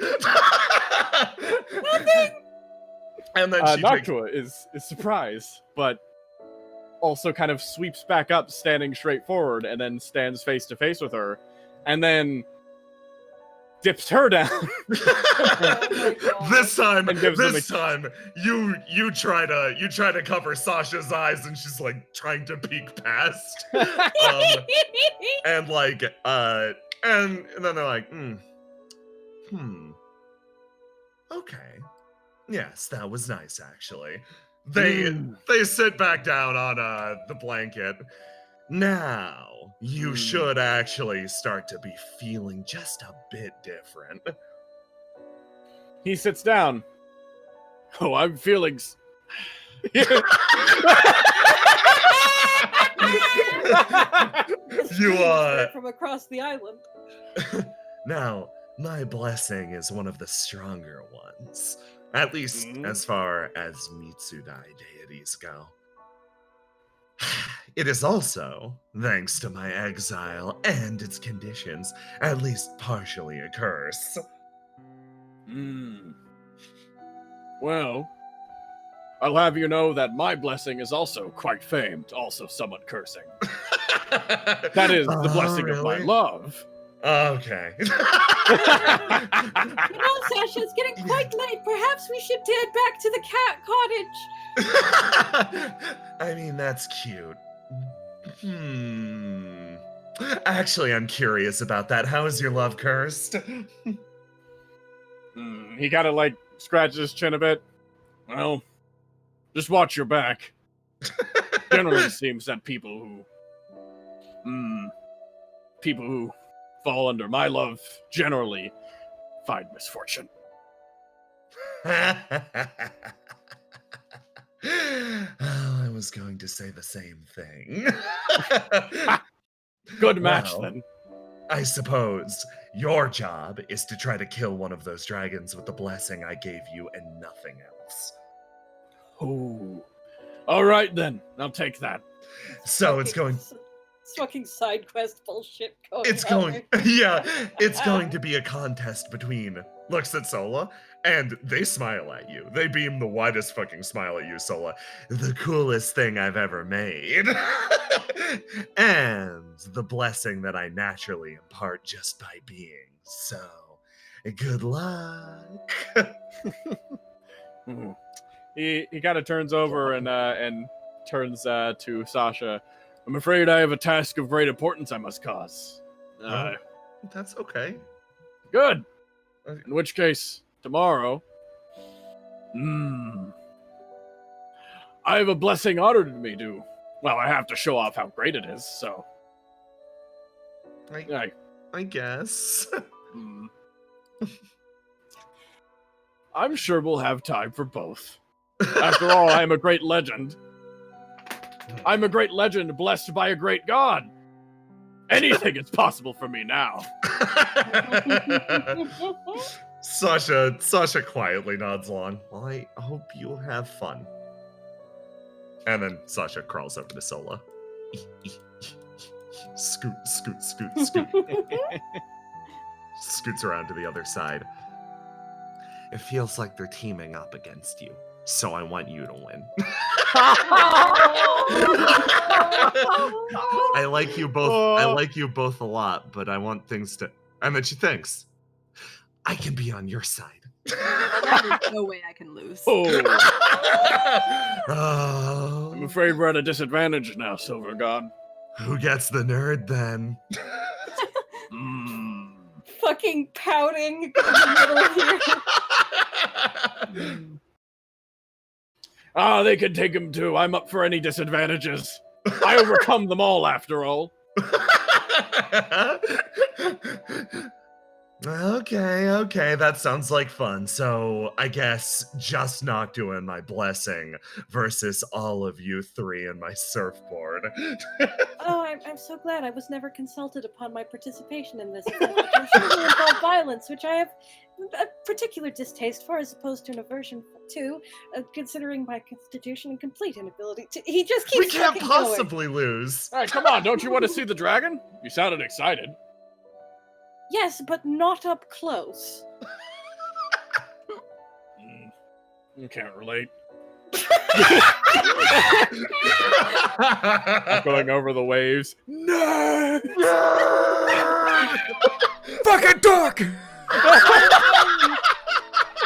Nothing. And then she takes... Noctua is surprised, but also kind of sweeps back up, standing straight forward, and then stands face to face with her, and then dips her down. This time, you try to cover Sasha's eyes, and she's like trying to peek past, and like and then they're like, okay, yes, that was nice actually. They sit back down on the blanket. Now, you should actually start to be feeling just a bit different. He sits down. Oh, I'm feeling... You from across the island. Now, my blessing is one of the stronger ones. At least as far as Mitsudai deities go. It is also, thanks to my exile and its conditions, at least partially a curse. Well, I'll have you know that my blessing is also quite famed, also somewhat cursing. That is the blessing of my love. Okay. You know, Sasha, it's getting quite late. Perhaps we should head back to the cat cottage. I mean, that's cute. Actually, I'm curious about that. How is your love cursed? He kind of like scratches his chin a bit. Well, just watch your back. Generally seems that people who fall under my love generally find misfortune. I was going to say the same thing. Good match, then. I suppose your job is to try to kill one of those dragons with the blessing I gave you and nothing else. Oh. All right, then. I'll take that. So it's going... It's fucking side quest bullshit going It's going... Yeah, it's going to be a contest between... Looks at Sola, and they smile at you. They beam the widest fucking smile at you, Sola. The coolest thing I've ever made. And the blessing that I naturally impart just by being. So, good luck. He kind of turns over and turns to Sasha. I'm afraid I have a task of great importance I must cause. That's okay. Good. In which case, tomorrow... I have a blessing honored me to... Well, I have to show off how great it is, so... I guess. I'm sure we'll have time for both. After all, I am a great legend. I'm a great legend blessed by a great god. Anything is possible for me now. Sasha quietly nods along. Well, I hope you have fun. And then Sasha crawls over to Sola. Scoot, scoot, scoot, scoot. Scoots around to the other side. It feels like they're teaming up against you, so I want you to win. I like you both. I like you both a lot, but I want things to... And then she thinks, I can be on your side. There's no way I can lose. Oh. I'm afraid we're at a disadvantage now, Silver God. Who gets the nerd then? Fucking pouting in the middle here. Ah, they can take him too. I'm up for any disadvantages. I overcome them all, after all. Okay, that sounds like fun. So I guess just not doing my blessing versus all of you three in my surfboard. Oh, I'm so glad I was never consulted upon my participation in this. I'm sure will involve violence, which I have a particular distaste for, as opposed to an aversion to, considering my constitution and complete inability to. He just keeps. We can't fucking possibly lose. All right, come on. Don't you want to see the dragon? You sounded excited. Yes, but not up close. You can't relate. I'm going over the waves. No! Fucking dork!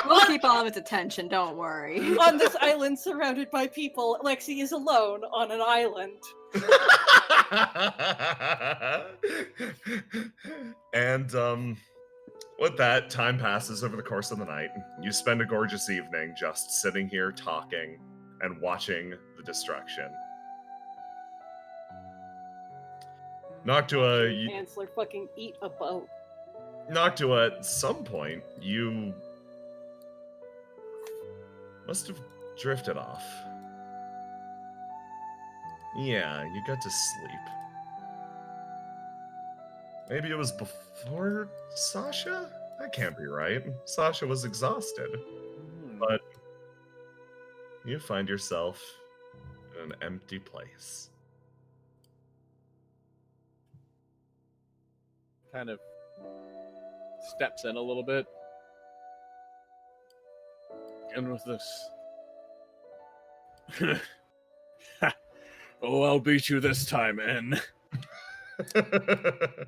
We'll keep all of its attention, don't worry. On this island surrounded by people, Lexi is alone on an island. And with that, time passes over the course of the night. You spend a gorgeous evening just sitting here talking and watching the destruction. Noctua, Chancellor fucking eat a boat. Noctua, at some point, you must have drifted off. Yeah, you got to sleep. Maybe it was before Sasha? That can't be right. Sasha was exhausted. But you find yourself in an empty place. Kind of steps in a little bit. And with this. Oh, I'll beat you this time, N.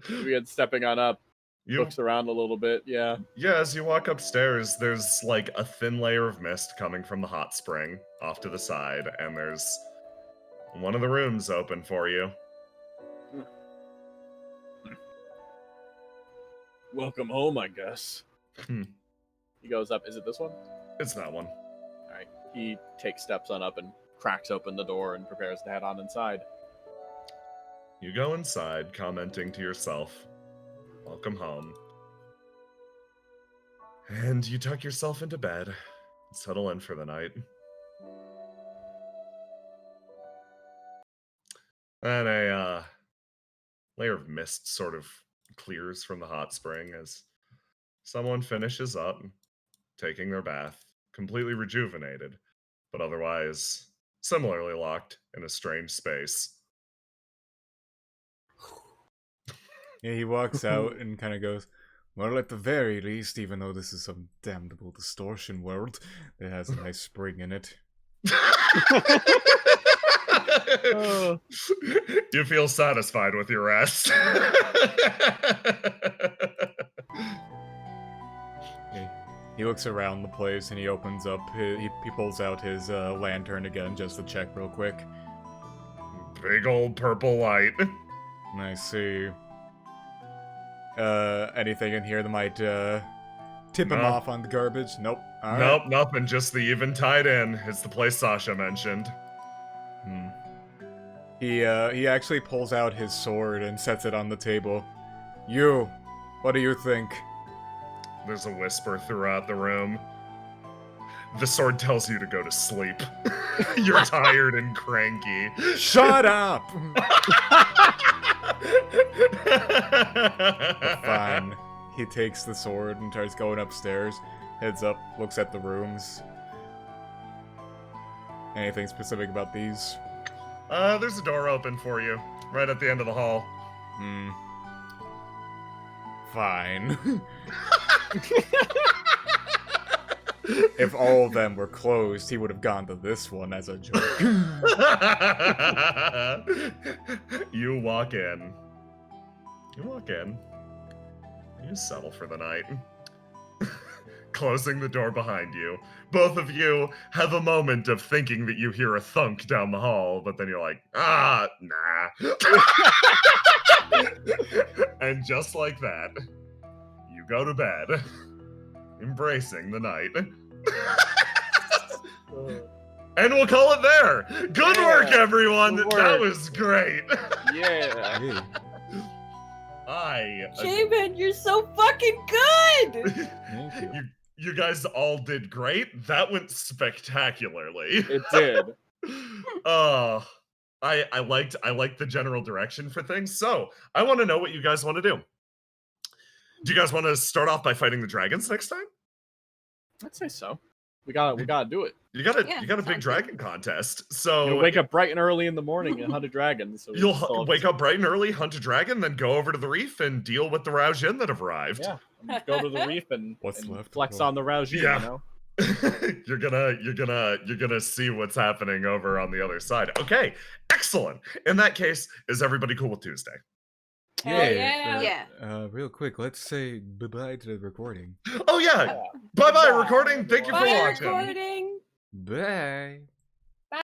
Begin stepping on up. Looks around a little bit, yeah. Yeah, as you walk upstairs, there's like a thin layer of mist coming from the hot spring off to the side, and there's one of the rooms open for you. Welcome home, I guess. He goes up. Is it this one? It's that one. Alright. He takes steps on up and cracks open the door and prepares to head on inside. You go inside, commenting to yourself, welcome home. And you tuck yourself into bed and settle in for the night. And a layer of mist sort of clears from the hot spring as someone finishes up taking their bath, completely rejuvenated, but otherwise similarly locked in a strange space. Yeah, he walks out and kind of goes, well, at the very least, even though this is some damnable distortion world, it has a nice spring in it. You feel satisfied with your rest. He looks around the place and he opens up, he pulls out his lantern again just to check real quick. Big old purple light. I see. Anything in here that might tip him off on the garbage? Nope. All right. Nope, nothing. Just the eventide inn. It's the place Sasha mentioned. He actually pulls out his sword and sets it on the table. You, what do you think? There's a whisper throughout the room. The sword tells you to go to sleep. You're tired and cranky. Shut up! Fine. He takes the sword and starts going upstairs, heads up, looks at the rooms. Anything specific about these? There's a door open for you, right at the end of the hall. Fine. If all of them were closed, he would have gone to this one as a joke. You walk in. You settle for the night. closing the door behind you. Both of you have a moment of thinking that you hear a thunk down the hall, but then you're like, nah. And just like that, you go to bed, embracing the night. And we'll call it there. Good work, everyone. Good That work. was great. Yeah. Hey, J-Man, you're so fucking good! thank you. You guys all did great. That went spectacularly. It did. I liked the general direction for things. So I want to know what you guys want to do. Do you guys want to start off by fighting the dragons next time? I'd say so. We gotta do it. You got a Yeah, big sounds good. dragon contest. So You'll wake up bright and early in the morning and hunt a dragon. So we you'll still have wake to- up bright and early, hunt a dragon, then go over to the reef and deal with the Raujin that have arrived. Yeah. Go to the reef and, What's and left? flex Well, on the Raujin, yeah. you know? you're gonna see what's happening over on the other side. Okay, excellent. In that case, is everybody cool with Tuesday? Hell yeah. Yeah. Real quick, let's say bye-bye to the recording. Oh yeah. Bye bye recording. Thank you for Bye, watching. recording! Bye.